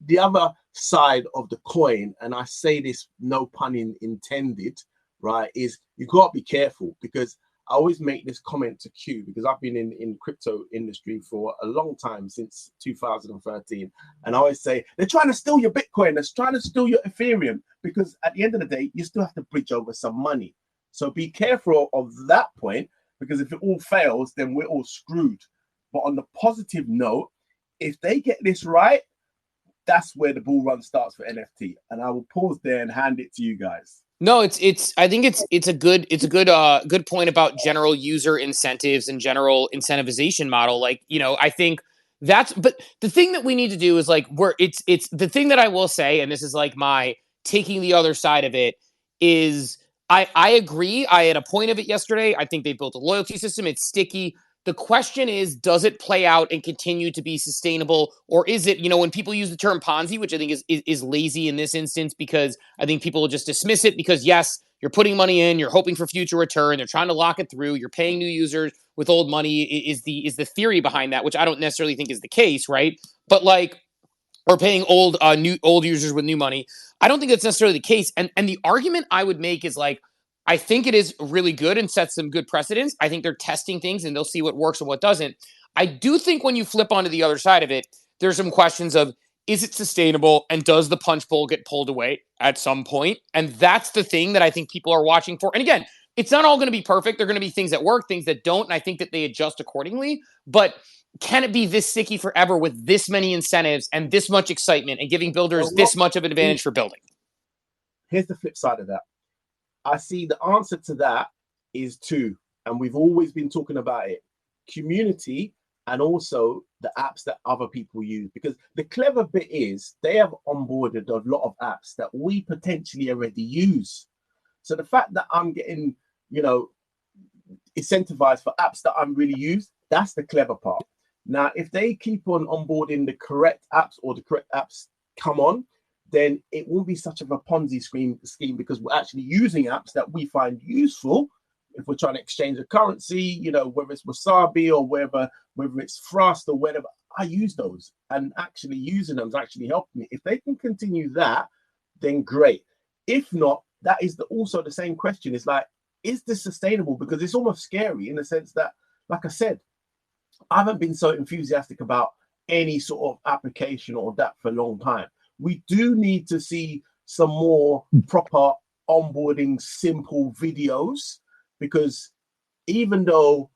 the other side of the coin, and I say this no pun intended, right, is you've got to be careful, because I always make this comment to Q, because I've been in crypto industry for a long time, since 2013, and I always say they're trying to steal your Bitcoin, they're trying to steal your Ethereum, because at the end of the day, you still have to bridge over some money. So be careful of that point, because if it all fails, then we're all screwed. But on the positive note, if they get this right, that's where the bull run starts for NFT. And I will pause there and hand it to you guys. No, I think it's a good point about general user incentives and general incentivization model. Like, you know, I think but the thing that we need to do is like, it's the thing that I will say, and this is like my taking the other side of it, is I agree. I had a point of it yesterday. I think they built a loyalty system. It's sticky. The question is, does it play out and continue to be sustainable? Or is it, you know, when people use the term Ponzi, which I think is lazy in this instance, because I think people will just dismiss it because, yes, you're putting money in, you're hoping for future return, they're trying to lock it through, you're paying new users with old money is the theory behind that, which I don't necessarily think is the case, right? But like, or paying old users with new money. I don't think that's necessarily the case. And the argument I would make is like, I think it is really good and sets some good precedents. I think they're testing things and they'll see what works and what doesn't. I do think when you flip onto the other side of it, there's some questions of, is it sustainable, and does the punch bowl get pulled away at some point? And that's the thing that I think people are watching for. And again, it's not all going to be perfect. There are going to be things that work, things that don't, and I think that they adjust accordingly. But can it be this sticky forever with this many incentives and this much excitement and giving builders this much of an advantage for building? Here's the flip side of that. I see the answer to that is 2, and we've always been talking about it: community and also the apps that other people use. Because the clever bit is they have onboarded a lot of apps that we potentially already use. So the fact that I'm getting, you know, incentivized for apps that I'm really used, that's the clever part. Now, if they keep on onboarding the correct apps, or the correct apps come on, then it won't be such of a Ponzi scheme, because we're actually using apps that we find useful. If we're trying to exchange a currency, you know, whether it's Wasabi or whether it's Thrust or whatever, I use those, and actually using them is actually helping me. If they can continue that, then great. If not, that is also the same question. It's like, is this sustainable? Because it's almost scary in the sense that, like I said, I haven't been so enthusiastic about any sort of application or that for a long time. We do need to see some more proper onboarding, simple videos, because even though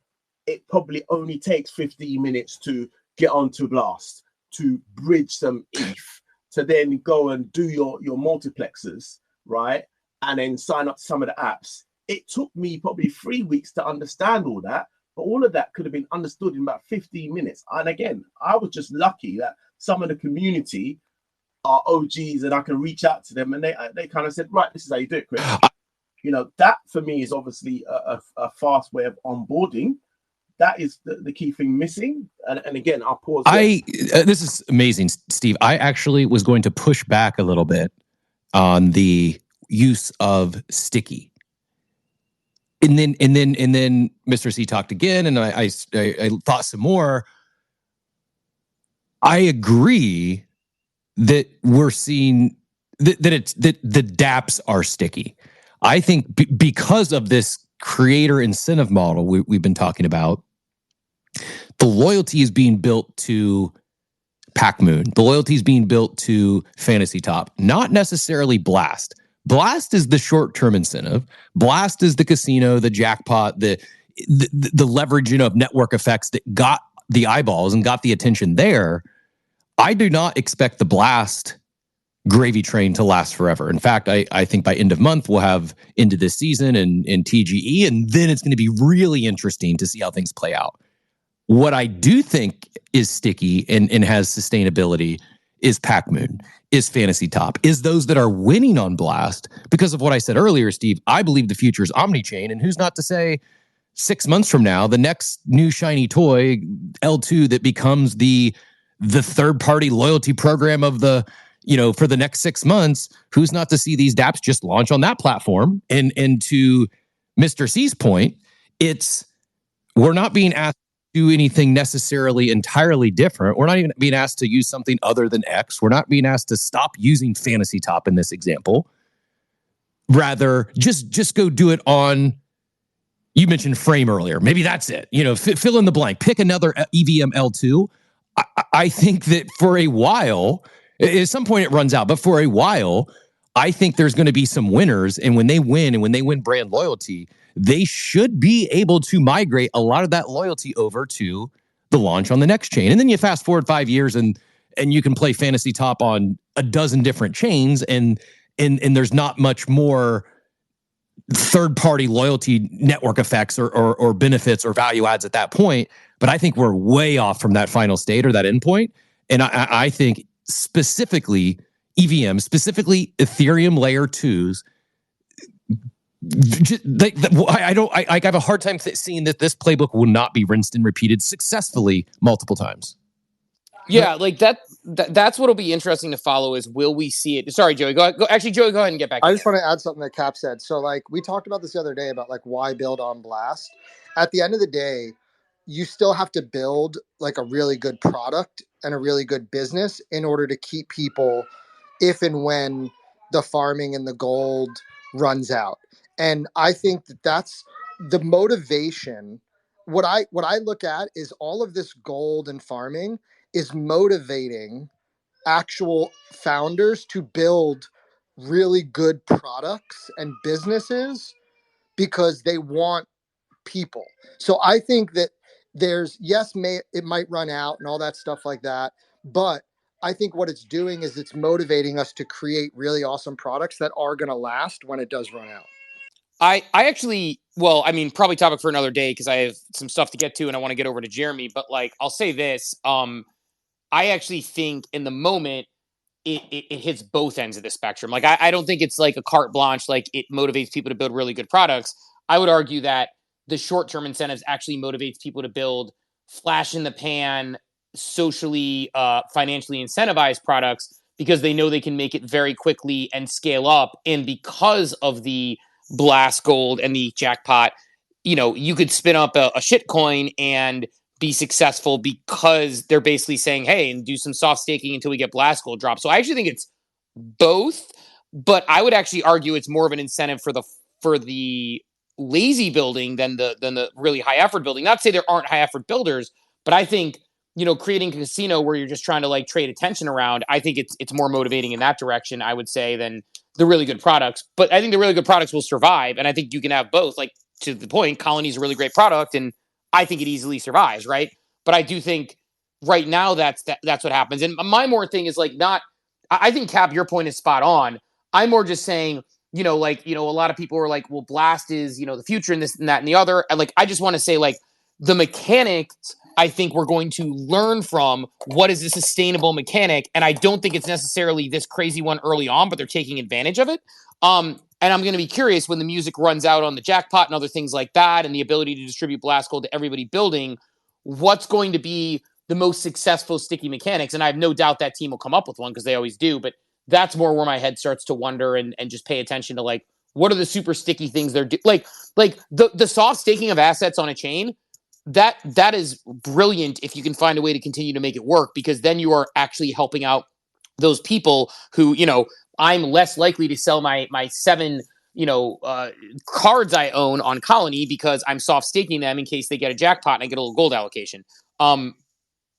it probably only takes 15 minutes to get onto Blast, to bridge some ETH, to then go and do your multiplexers, right? And then sign up some of the apps. It took me probably 3 weeks to understand all that, but all of that could have been understood in about 15 minutes. And again, I was just lucky that some of the community are OGs and I can reach out to them, and they kind of said, right, this is how you do it, Chris. You know, that for me is obviously a fast way of onboarding. That is the key thing missing. And again, I'll pause there. This is amazing, Steve. I actually was going to push back a little bit on the use of sticky. And then Mr. C talked again, and I thought some more. I agree that we're seeing that the dApps are sticky. I think because of this creator incentive model we've been talking about, the loyalty is being built to PackMoon. The loyalty is being built to Fantasy Top, not necessarily Blast. Blast is the short-term incentive. Blast is the casino, the jackpot, the leveraging of network effects that got the eyeballs and got the attention there. I do not expect the Blast gravy train to last forever. In fact, I think by end of month, we'll have into this season and TGE, and then it's going to be really interesting to see how things play out. What I do think is sticky and has sustainability is PackMoon, is Fantasy Top, is those that are winning on Blast. Because of what I said earlier, Steve, I believe the future is omni-chain, and who's not to say 6 months from now, the next new shiny toy, L2, that becomes the third-party loyalty program of the, for the next 6 months, who's not to see these dApps just launch on that platform? And to Mr. C's point, we're not being asked to do anything necessarily entirely different. We're not even being asked to use something other than X. We're not being asked to stop using Fantasy Top in this example. Rather, just go do it on, you mentioned Frame earlier. Maybe that's it. Fill in the blank. Pick another EVM L2. I think that for a while, at some point it runs out, but for a while, I think there's going to be some winners. And when they win brand loyalty, they should be able to migrate a lot of that loyalty over to the launch on the next chain. And then you fast forward 5 years and you can play Fantasy Top on a dozen different chains, and there's not much more third-party loyalty network effects or benefits or value adds at that point. But I think we're way off from that final state or that endpoint. And I think specifically EVM, specifically Ethereum layer 2s, I have a hard time seeing that this playbook will not be rinsed and repeated successfully multiple times. Yeah, like that's what'll be interesting to follow is, will we see it? Sorry, Joey. Actually, Joey, go ahead and get back. I just want to add something that Cap said. So we talked about this the other day about why build on Blast. At the end of the day, you still have to build a really good product and a really good business in order to keep people if and when the farming and the gold runs out. And I think that's the motivation. What I look at is all of this gold and farming is motivating actual founders to build really good products and businesses because they want people. So I think that it might run out and all that stuff like that, but I think what it's doing is it's motivating us to create really awesome products that are going to last when it does run out. I actually, probably topic for another day because I have some stuff to get to and I want to get over to Jeremy. But I'll say this: I actually think in the moment it hits both ends of the spectrum. I don't think it's a carte blanche. It motivates people to build really good products. I would argue that the short-term incentives actually motivates people to build flash in the pan, socially, financially incentivized products because they know they can make it very quickly and scale up. And because of the Blast Gold and the jackpot, you could spin up a shit coin and be successful because they're basically saying, hey, and do some soft staking until we get Blast Gold drop. So I actually think it's both, but I would actually argue it's more of an incentive for the lazy building than the really high effort building. Not to say there aren't high effort builders, but I think, creating a casino where you're just trying to trade attention around, I think it's more motivating in that direction, I would say, than the really good products. But I think the really good products will survive. And I think you can have both. To the point, Colony is a really great product and I think it easily survives. Right. But I do think right now that's what happens. And my more thing is I think Cap, your point is spot on. I'm more just saying, a lot of people are well, Blast is, the future and this and that and the other. And I just want to say the mechanics, I think we're going to learn from what is a sustainable mechanic. And I don't think it's necessarily this crazy one early on, but they're taking advantage of it. And I'm going to be curious when the music runs out on the jackpot and other things like that, and the ability to distribute Blast Gold to everybody building, what's going to be the most successful sticky mechanics. And I have no doubt that team will come up with one because they always do. But that's more where my head starts to wonder and just pay attention to like, what are the super sticky things they're doing? Like the soft staking of assets on a chain, that is brilliant if you can find a way to continue to make it work, because then you are actually helping out those people who, I'm less likely to sell my 7 cards I own on Colony because I'm soft staking them in case they get a jackpot and I get a little gold allocation.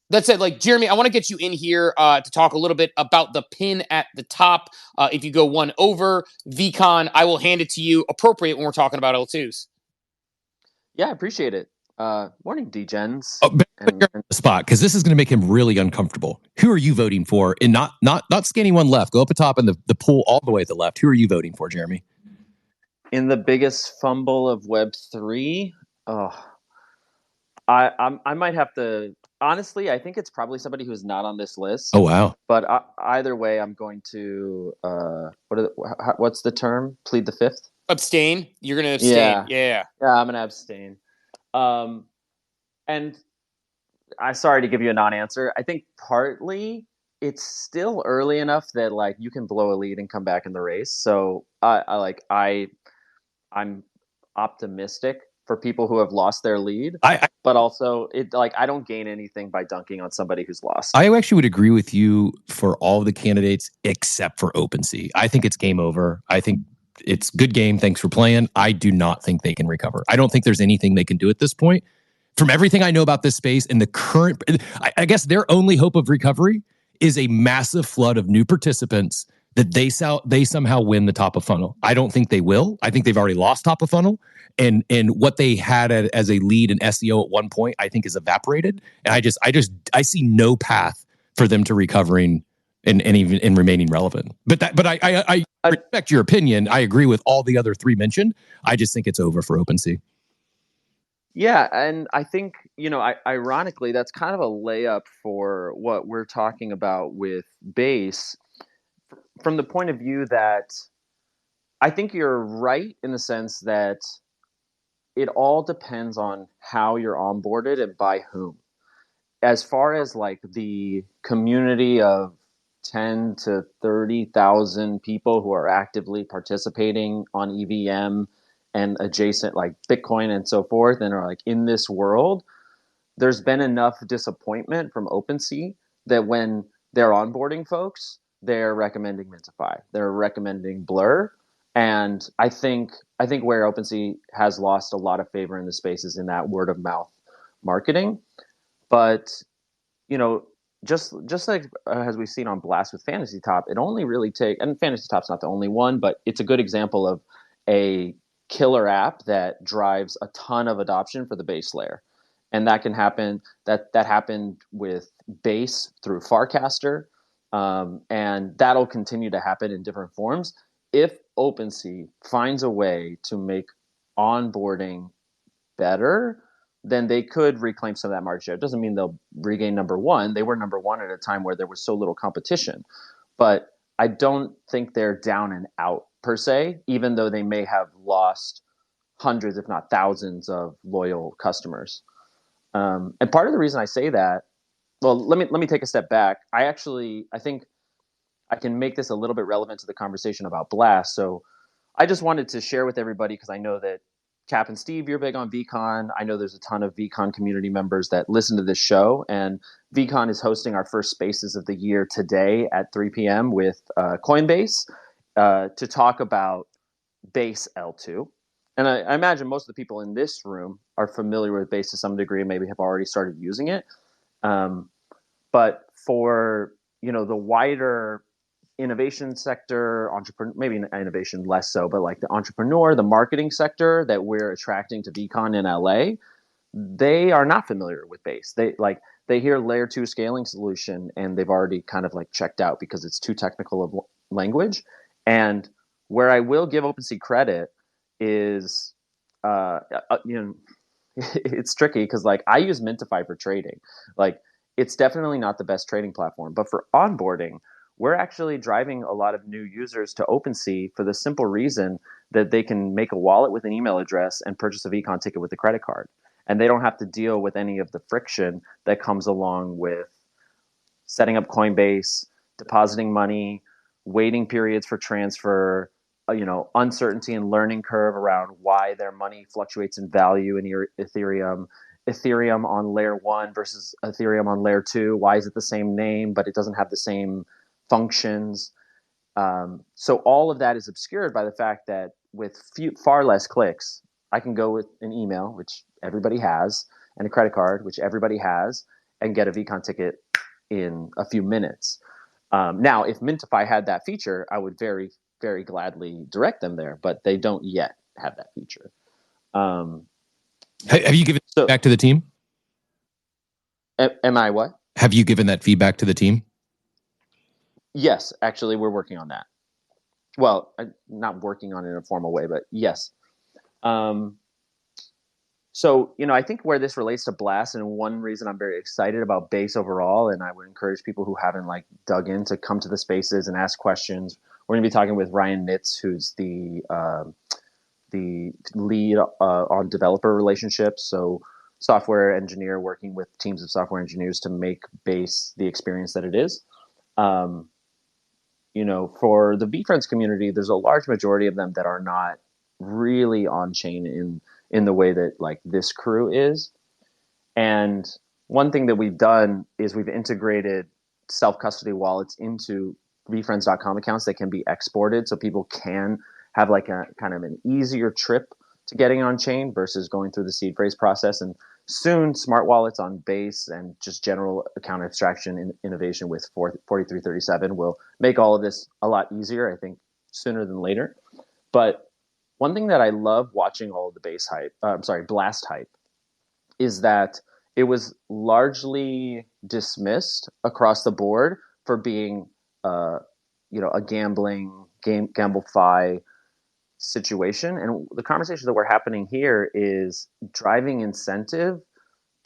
That said, like, Jeremy, I want to get you in here to talk a little bit about the pin at the top. If you go one over VCon, I will hand it to you appropriate when we're talking about L2s. Yeah, I appreciate it. Morning, D-Gens. Oh, the spot, because this is going to make him really uncomfortable. Who are you voting for? And not scanning one left. Go up the top and the pool all the way at the left. Who are you voting for, Jeremy? In the biggest fumble of Web3, I might have to. Honestly, I think it's probably somebody who's not on this list. Oh wow! But either way, I'm going to what's the term? Plead the fifth. Abstain. You're going to abstain. Yeah. I'm going to abstain. And I'm sorry to give you a non-answer. I think partly it's still early enough that like you can blow a lead and come back in the race. So I'm optimistic for people who have lost their lead, but also I don't gain anything by dunking on somebody who's lost. I actually would agree with you for all the candidates except for OpenSea. I think it's game over. I think it's good game. Thanks for playing. I do not think they can recover. I don't think there's anything they can do at this point. From everything I know about this space and the current, I guess their only hope of recovery is a massive flood of new participants that they somehow win the top of funnel. I don't think they will. I think they've already lost top of funnel, and what they had as a lead in SEO at one point, I think, is evaporated. And I see no path for them to recovering and even in remaining relevant. But I respect your opinion. I agree with all the other three mentioned. I just think it's over for OpenSea. Yeah, and I think, ironically, that's kind of a layup for what we're talking about with Base, from the point of view that I think you're right in the sense that it all depends on how you're onboarded and by whom. As far as like the community of 10 to 30,000 people who are actively participating on EVM and adjacent like Bitcoin and so forth and are like in this world, there's been enough disappointment from OpenSea that when they're onboarding folks, they're recommending Mintify, they're recommending Blur. And I think where OpenSea has lost a lot of favor in the space is in that word of mouth marketing. But, just like as we've seen on Blast with Fantasy Top, it only really and Fantasy Top's not the only one, but it's a good example of a killer app that drives a ton of adoption for the base layer. And that can happen, that happened with Base through Farcaster, and that'll continue to happen in different forms. If OpenSea finds a way to make onboarding better, then they could reclaim some of that market share. It doesn't mean they'll regain number one. They were number one at a time where there was so little competition. But I don't think they're down and out per se, even though they may have lost hundreds, if not thousands, of loyal customers. And part of the reason I say that, well, let me take a step back. I think I can make this a little bit relevant to the conversation about Blast. So I just wanted to share with everybody, because I know that Cap and Steve, you're big on VCon. I know there's a ton of VCon community members that listen to this show, and VCon is hosting our first spaces of the year today at 3 p.m. with Coinbase to talk about Base L2. And I imagine most of the people in this room are familiar with Base to some degree, and maybe have already started using it. But for the wider innovation sector, maybe innovation less so, but like the entrepreneur, the marketing sector that we're attracting to VCon in LA, they are not familiar with Base. They hear layer 2 scaling solution and they've already kind of like checked out because it's too technical of language. And where I will give OpenSea credit is, it's tricky because like I use Mintify for trading. Like it's definitely not the best trading platform, but for onboarding, we're actually driving a lot of new users to OpenSea for the simple reason that they can make a wallet with an email address and purchase a VCon ticket with a credit card. And they don't have to deal with any of the friction that comes along with setting up Coinbase, depositing money, waiting periods for transfer, uncertainty and learning curve around why their money fluctuates in value in Ethereum on layer 1 versus Ethereum on layer 2. Why is it the same name, but it doesn't have the same functions? So all of that is obscured by the fact that with far less clicks, I can go with an email, which everybody has, and a credit card, which everybody has, and get a VCon ticket in a few minutes. Now, if Mintify had that feature, I would very, very gladly direct them there, but they don't yet have that feature. Have you given feedback to the team? Am I what? Have you given that feedback to the team? Yes, actually, we're working on that. Well, not working on it in a formal way, but yes. So, I think where this relates to Blast, and one reason I'm very excited about Base overall, and I would encourage people who haven't dug in to come to the spaces and ask questions. We're going to be talking with Ryan Nitz, who's the lead on developer relationships. So software engineer working with teams of software engineers to make Base the experience that it is. For the VFriends community, there's a large majority of them that are not really on chain in the way that this crew is. And one thing that we've done is we've integrated self-custody wallets into VFriends.com accounts that can be exported, so people can have a kind of an easier trip to getting on chain versus going through the seed phrase process. And soon, smart wallets on Base and just general account abstraction innovation with 4337 will make all of this a lot easier, I think, sooner than later. But one thing that I love watching all of the Blast hype, is that it was largely dismissed across the board for being, a gamble-fi situation. And the conversation that we're happening here is driving incentive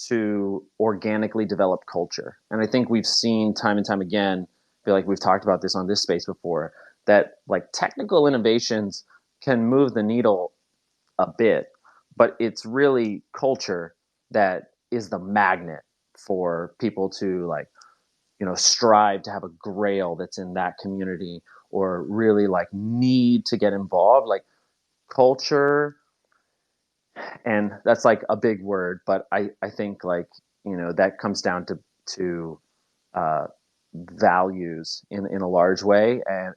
to organically develop culture. And I think we've seen time and time again, I feel like we've talked about this on this space before, that technical innovations can move the needle a bit, but it's really culture that is the magnet for people to strive to have a grail that's in that community, or really need to get involved. Culture, and that's a big word, but I think that comes down to values in a large way, and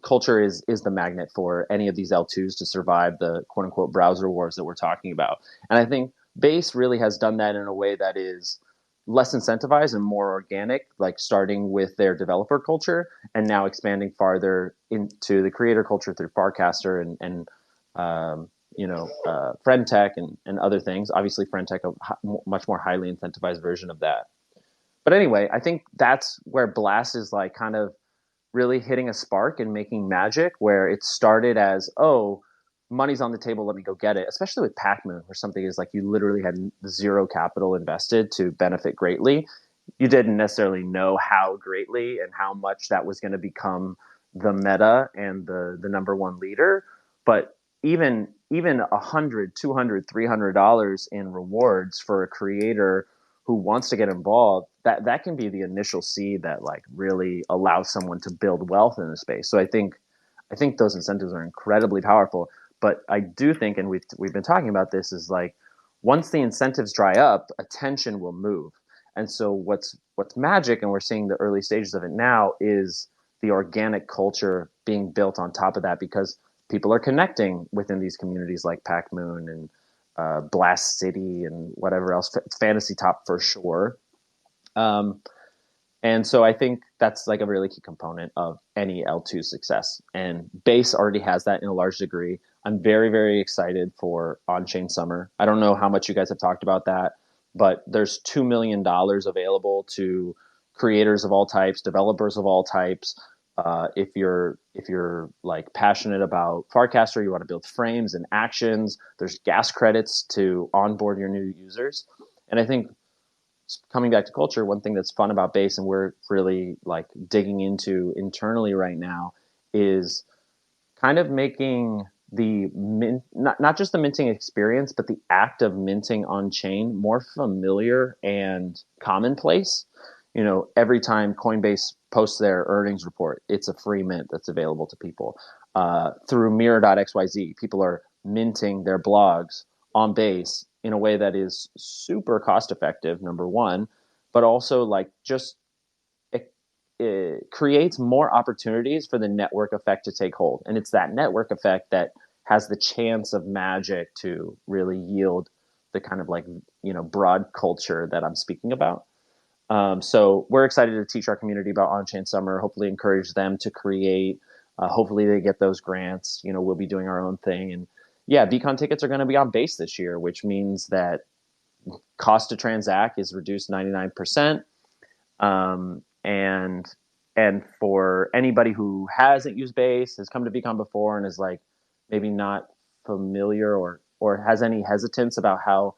culture is the magnet for any of these L2s to survive the quote unquote browser wars that we're talking about. And I think Base really has done that in a way that is less incentivized and more organic, starting with their developer culture and now expanding farther into the creator culture through Farcaster and Friendtech and other things. Obviously, Friendtech, a much more highly incentivized version of that. But anyway, I think that's where Blast is kind of really hitting a spark and making magic, where it started as, money's on the table, let me go get it. Especially with PackMoon, where something is you literally had zero capital invested to benefit greatly. You didn't necessarily know how greatly and how much that was going to become the meta and the number one leader. But even $100, $200, $300 in rewards for a creator who wants to get involved, that can be the initial seed that really allows someone to build wealth in the space. So I think those incentives are incredibly powerful. But I do think, and we've been talking about this, is once the incentives dry up, attention will move. And so what's magic, and we're seeing the early stages of it now, is the organic culture being built on top of that, because people are connecting within these communities like PackMoon and Blast City and whatever else, Fantasy Top for sure. And so I think that's a really key component of any L2 success. And Base already has that in a large degree. I'm very, very excited for On-Chain Summer. I don't know how much you guys have talked about that, but there's $2 million available to creators of all types, developers of all types. If you're passionate about Farcaster, you want to build frames and actions, there's gas credits to onboard your new users. And I think, coming back to culture, one thing that's fun about Base, and we're really digging into internally right now, is kind of making the not just the minting experience, but the act of minting on chain more familiar and commonplace. Every time Coinbase post their earnings report. It's a free mint that's available to people. Through Mirror.xyz, people are minting their blogs on Base in a way that is super cost effective, number one, but also like just it creates more opportunities for the network effect to take hold. And it's that network effect that has the chance of magic to really yield the kind of like, broad culture that I'm speaking about. So we're excited to teach our community about On-Chain Summer, hopefully encourage them to create. Hopefully they get those grants. We'll be doing our own thing. And yeah, VCon tickets are going to be on Base this year, which means that cost to transact is reduced 99%. And for anybody who hasn't used Base, has come to VCon before and is like maybe not familiar or has any hesitance about how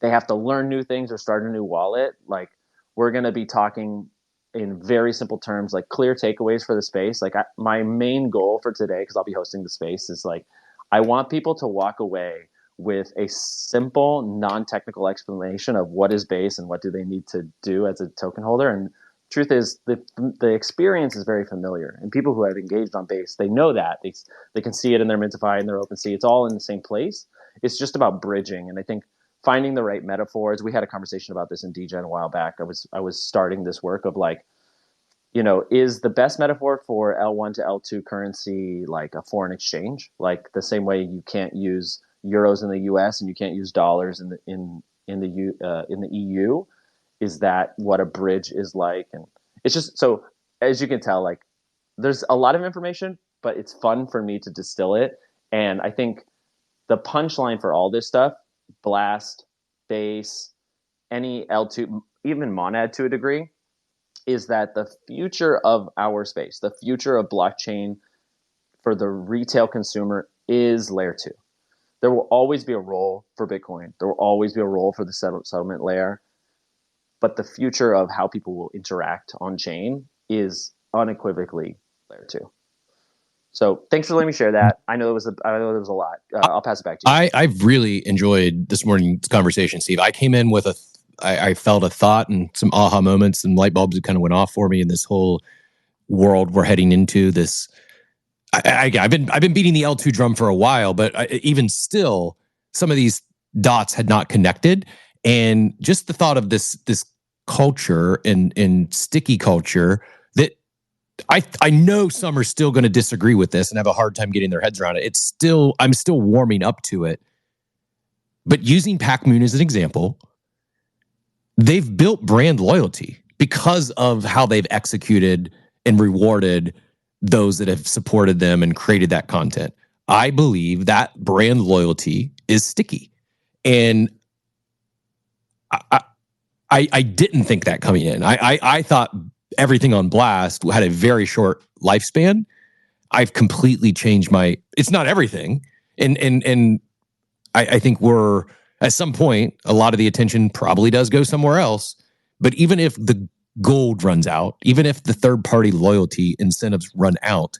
they have to learn new things or start a new wallet, like we're going to be talking in very simple terms, like clear takeaways for the space. Like my main goal for today, because I'll be hosting the space, is like I want people to walk away with a simple, non-technical explanation of what is Base and what do they need to do as a token holder. And truth is, the experience is very familiar, and people who have engaged on Base, they know that they can see it in their Mintify and their OpenSea. It's all in the same place. It's just about bridging, and I think finding the right metaphors. We had a conversation about this in DGen a while back. I was starting this work of like, is the best metaphor for L1 to L2 currency like a foreign exchange, like the same way you can't use euros in the US and you can't use dollars in the EU. Is that what a bridge is like? And it's just, so as you can tell, like there's a lot of information, but it's fun for me to distill it. And I think the punchline for all this stuff, Blast, Base, any L2, even Monad to a degree, is that the future of our space, the future of blockchain for the retail consumer is layer 2. There will always be a role for Bitcoin. There will always be a role for the settlement layer. But the future of how people will interact on chain is unequivocally layer 2. So thanks for letting me share that. I know there was a lot. I'll pass it back to you. I've really enjoyed this morning's conversation, Steve. I came in with I felt a thought and some aha moments and light bulbs that kind of went off for me in this whole world we're heading into. This, I've been beating the L2 drum for a while, but even still, some of these dots had not connected. And just the thought of this culture and sticky culture that I know some are still going to disagree with this and have a hard time getting their heads around it. I'm still warming up to it. But using PacMoon as an example, they've built brand loyalty because of how they've executed and rewarded those that have supported them and created that content. I believe that brand loyalty is sticky. And I didn't think that coming in. I thought everything on Blast had a very short lifespan. I've completely changed it's not everything. And I think we're, at some point, a lot of the attention probably does go somewhere else. But even if the gold runs out, even if the third-party loyalty incentives run out,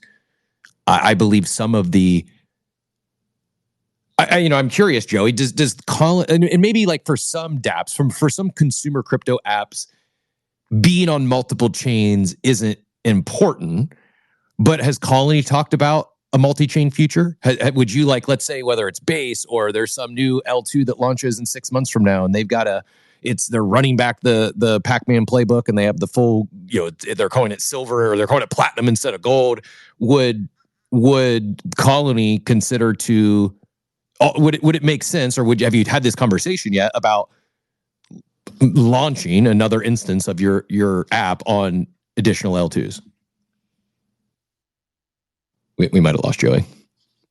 I believe some of the, I'm curious, Joey, does Colin, and maybe like for some dApps, for some consumer crypto apps, being on multiple chains isn't important, but has Colony talked about a multi-chain future? Would you like, let's say, whether it's Base or there's some new L2 that launches in 6 months from now, and they've got they're running back the Pac-Man playbook, and they have the full, they're calling it silver or they're calling it platinum instead of gold. Would Colony consider to, would it make sense, or have you had this conversation yet about launching another instance of your app on additional L2s? We might have lost Joey.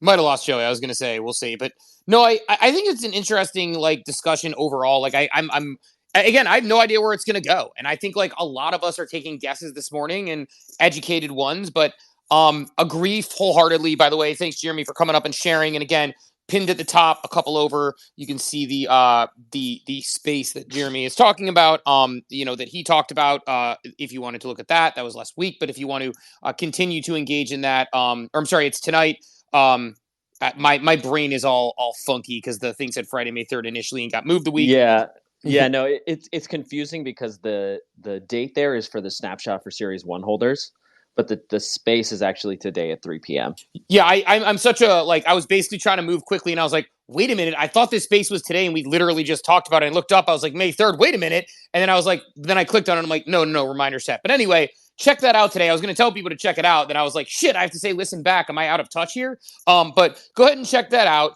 Might have lost Joey. I was going to say, we'll see. But no, I think it's an interesting discussion overall. Like I'm again, I have no idea where it's going to go. And I think a lot of us are taking guesses this morning and educated ones, but agree wholeheartedly. By the way, thanks Jeremy for coming up and sharing. And again, pinned at the top, a couple over, you can see the space that Jeremy is talking about, that he talked about. If you wanted to look at that was last week. But if you want to continue to engage in that, or I'm sorry, it's tonight. My brain is all funky because the thing said Friday, May 3rd initially and got moved the week. Yeah. Yeah, no, it's confusing because the date there is for the snapshot for Series 1 holders, but the space is actually today at 3 p.m. Yeah, I'm such a, like, I was basically trying to move quickly, and I was like, wait a minute, I thought this space was today, and we literally just talked about it. And looked up, I was like, May 3rd, wait a minute. And then I was like, then I clicked on it, and I'm like, no, reminder set. But anyway, check that out today. I was going to tell people to check it out. Then I was like, shit, I have to say, listen back. Am I out of touch here? But go ahead and check that out.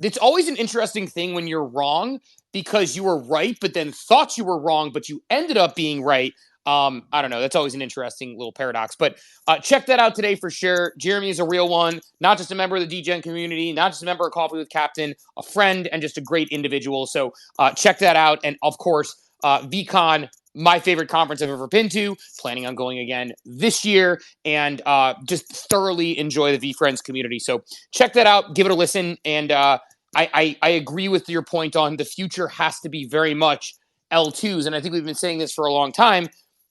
It's always an interesting thing when you're wrong, because you were right, but then thought you were wrong, but you ended up being right. I don't know. That's always an interesting little paradox, but check that out today for sure. Jeremy is a real one, not just a member of the DGen community, not just a member of Coffee with Captain, a friend, and just a great individual. So check that out. And of course, VCon, my favorite conference I've ever been to, planning on going again this year, and just thoroughly enjoy the VFriends community. So check that out, give it a listen. And I agree with your point on the future has to be very much L2s. And I think we've been saying this for a long time.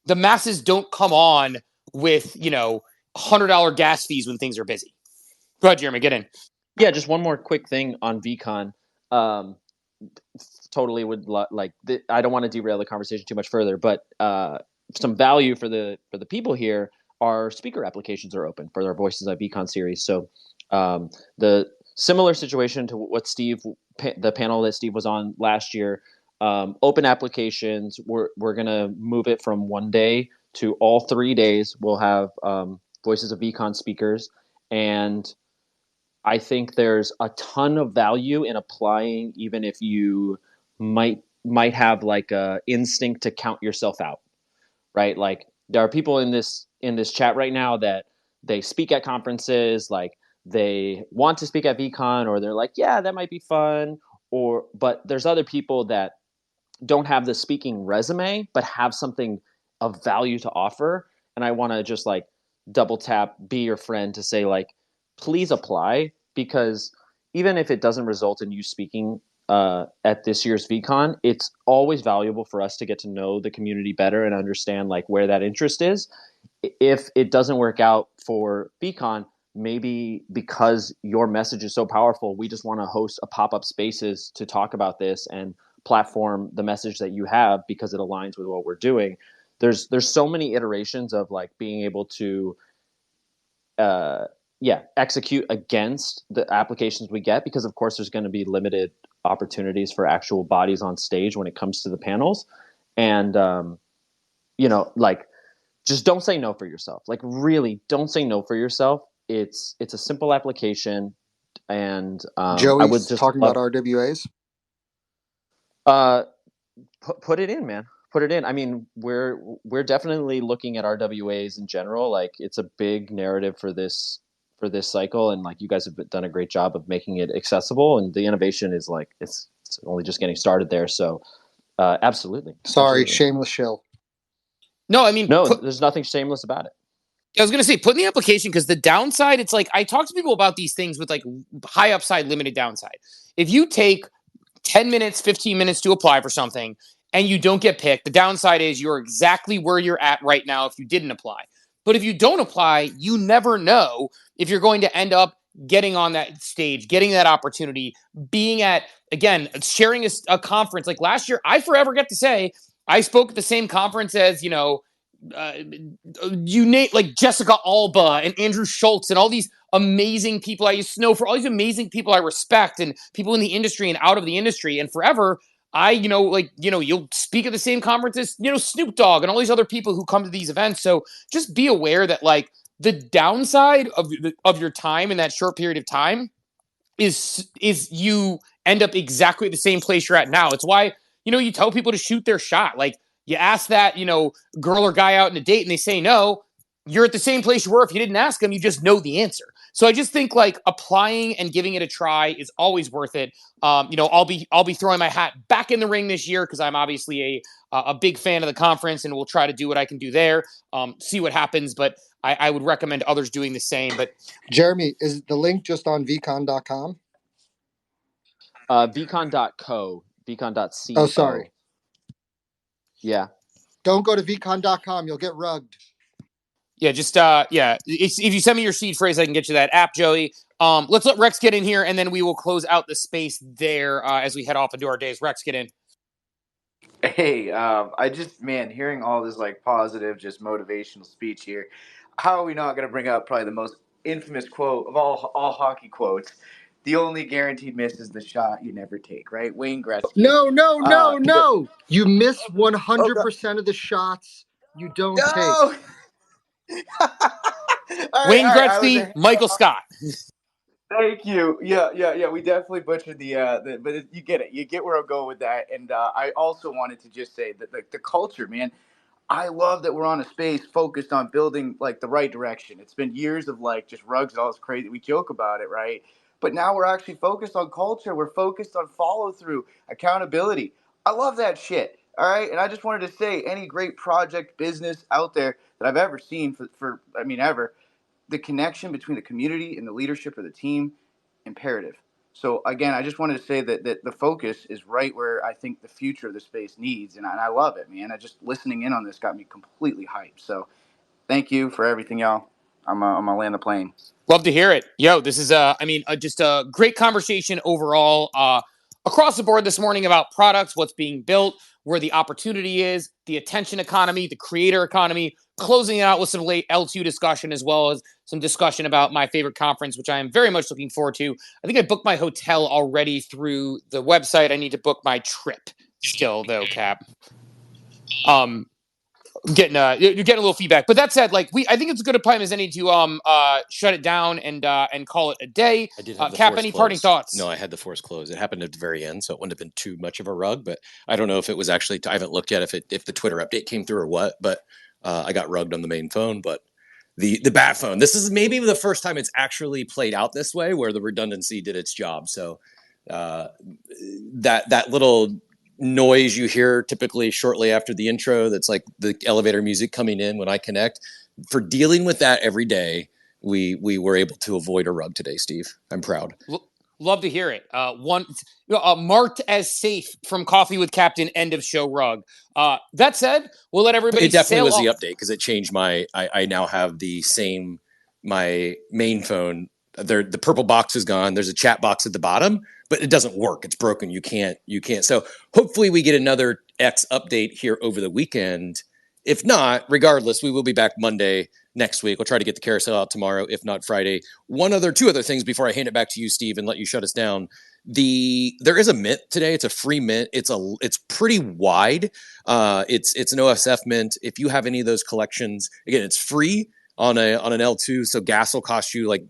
The masses don't come on with, $100 gas fees when things are busy. Go ahead, Jeremy, get in. Yeah, just one more quick thing on VCon. Totally would I don't want to derail the conversation too much further, but some value for the people here. Our speaker applications are open for our Voices at VCon series. So the similar situation to what the panel that Steve was on last year. Open applications. We're gonna move it from 1 day to all 3 days. We'll have Voices of VCon speakers, and I think there's a ton of value in applying, even if you might have like a instinct to count yourself out, right? Like there are people in this chat right now that they speak at conferences, like they want to speak at VCon, or they're like, yeah, that might be fun, but there's other people that don't have the speaking resume, but have something of value to offer. And I want to just like double tap, be your friend to say like, please apply, because even if it doesn't result in you speaking at this year's VCon, it's always valuable for us to get to know the community better and understand like where that interest is. If it doesn't work out for VCon, maybe because your message is so powerful, we just want to host a pop-up spaces to talk about this and platform the message that you have because it aligns with what we're doing. There's so many iterations of like being able to execute against the applications we get, because of course there's going to be limited opportunities for actual bodies on stage when it comes to the panels. And like just don't say no for yourself. Like really don't say no for yourself. It's a simple application, and Joey's I would just talking about RWAs. Put it in, man. Put it in. I mean, we're definitely looking at RWAs in general. Like it's a big narrative for this cycle, and like you guys have done a great job of making it accessible, and the innovation is like it's only just getting started there. So absolutely. Sorry, absolutely. shameless shill. No, I mean, there's nothing shameless about it. I was going to say, put in the application, because the downside, it's like, I talk to people about these things with like high upside, limited downside. If you take 10 minutes, 15 minutes to apply for something and you don't get picked, the downside is you're exactly where you're at right now if you didn't apply. But if you don't apply, you never know if you're going to end up getting on that stage, getting that opportunity, being at, again, sharing a conference. Like last year, I forever get to say, I spoke at the same conference as, you name like Jessica Alba and Andrew Schultz and all these amazing people I used to know, for all these amazing people I respect and people in the industry and out of the industry. And forever, you'll speak at the same conference as, Snoop Dogg and all these other people who come to these events. So just be aware that like the downside of your time in that short period of time is you end up exactly at the same place you're at now. It's why, you tell people to shoot their shot. Like you ask that, girl or guy out in a date and they say no, you're at the same place you were if you didn't ask them, you just know the answer. So I just think like applying and giving it a try is always worth it. I'll be throwing my hat back in the ring this year because I'm obviously a big fan of the conference, and we'll try to do what I can do there, see what happens. But I would recommend others doing the same. But Jeremy, is the link just on vcon.com? Vcon.co, vcon.co. Oh, sorry. Yeah. Don't go to vcon.com. You'll get rugged. Yeah, just if you send me your seed phrase, I can get you that app, Joey. Let's let Rex get in here, and then we will close out the space there as we head off into our days. Rex, get in. Hey, I just, man, hearing all this like positive, just motivational speech here. How are we not going to bring up probably the most infamous quote of all hockey quotes? The only guaranteed miss is the shot you never take, right? Wayne Gretzky. No. You miss Oh, God. 100% of the shots you don't take. No. Wayne I was Gretzky, Michael Scott. Thank you. Yeah. We definitely butchered but you get it. You get where I'm going with that. And I also wanted to just say that the culture, man. I love that we're on a space focused on building like the right direction. It's been years of like just rugs and all this crazy. We joke about it, right? But now we're actually focused on culture. We're focused on follow through, accountability. I love that shit. All right. And I just wanted to say any great project business out there that I've ever seen ever, the connection between the community and the leadership of the team, imperative. So again, I just wanted to say that the focus is right where I think the future of the space needs, and I love it, man. I just listening in on this got me completely hyped. So thank you for everything, y'all. I'm gonna land the plane. Love to hear it. Yo, this is just a great conversation overall across the board this morning about products, what's being built, where the opportunity is, the attention economy, the creator economy, closing out with some late L2 discussion as well as some discussion about my favorite conference, which I am very much looking forward to. I think I booked my hotel already through the website. I need to book my trip still though, Cap. You're getting a little feedback, but that said, like I think it's as good a time as any to shut it down and call it a day. I did have the Cap, force any close. parting thoughts? No, I had the force close. It happened at the very end, so it wouldn't have been too much of a rug. But I don't know if it was actually. I haven't looked yet if the Twitter update came through or what. But I got rugged on the main phone. But the bat phone. This is maybe the first time it's actually played out this way, where the redundancy did its job. So that little noise you hear typically shortly after the intro, that's like the elevator music coming in when I connect. For dealing with that every day, we were able to avoid a rug today, Steve. I'm proud. Love to hear it. Marked as safe from Coffee with Captain, end of show rug. That said, we'll let everybody. It definitely was off. the update because it changed I now have my main phone. The purple box is gone. There's a chat box at the bottom, but it doesn't work. It's broken. You can't. So hopefully we get another X update here over the weekend. If not, regardless, we will be back Monday next week. We'll try to get the carousel out tomorrow, if not Friday. Two other things before I hand it back to you, Steve, and let you shut us down. There is a mint today. It's a free mint. It's pretty wide. It's an OSF mint. If you have any of those collections, again, it's free on an L2. So gas will cost you like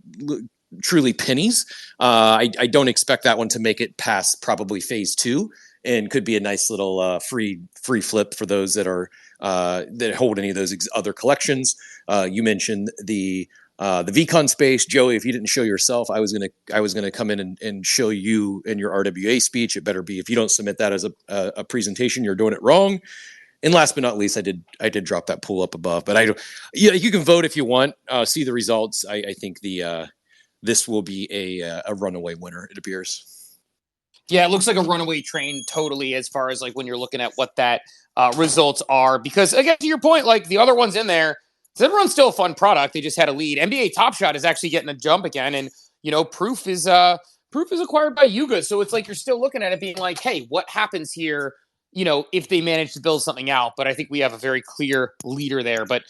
truly pennies. I don't expect that one to make it past probably phase 2, and could be a nice little free flip for those that are that hold any of those other collections. You mentioned the VCon space, Joey. If you didn't show yourself, I was gonna come in and show you in your RWA speech. It better be, if you don't submit that as a presentation, you're doing it wrong. And last but not least, I did drop that pool up above, but you can vote if you want. See the results. I think this will be a runaway winner, it appears. Yeah, it looks like a runaway train totally, as far as like when you're looking at what that results are. Because again, to your point, like the other ones in there, everyone's still a fun product. They just had a lead. NBA Top Shot is actually getting a jump again, and Proof is acquired by Yuga. So it's like you're still looking at it being like, hey, what happens here? If they manage to build something out. But I think we have a very clear leader there. But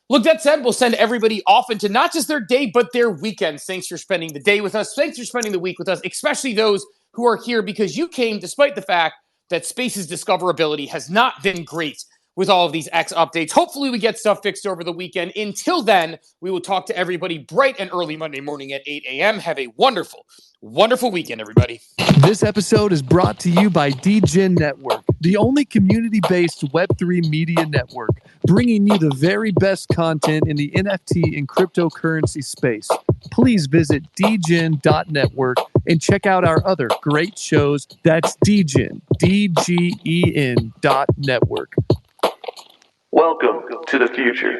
look, that said, we'll send everybody off into not just their day, but their weekends. Thanks for spending the day with us. Thanks for spending the week with us, especially those who are here because you came despite the fact that Space's discoverability has not been great with all of these X updates. Hopefully we get stuff fixed over the weekend. Until then, we will talk to everybody bright and early Monday morning at 8 a.m. Have a wonderful, wonderful weekend, everybody. This episode is brought to you by DGen Network, the only community-based Web3 media network, bringing you the very best content in the NFT and cryptocurrency space. Please visit dgen.network and check out our other great shows. That's DGen, DGEN.network. Welcome to the future.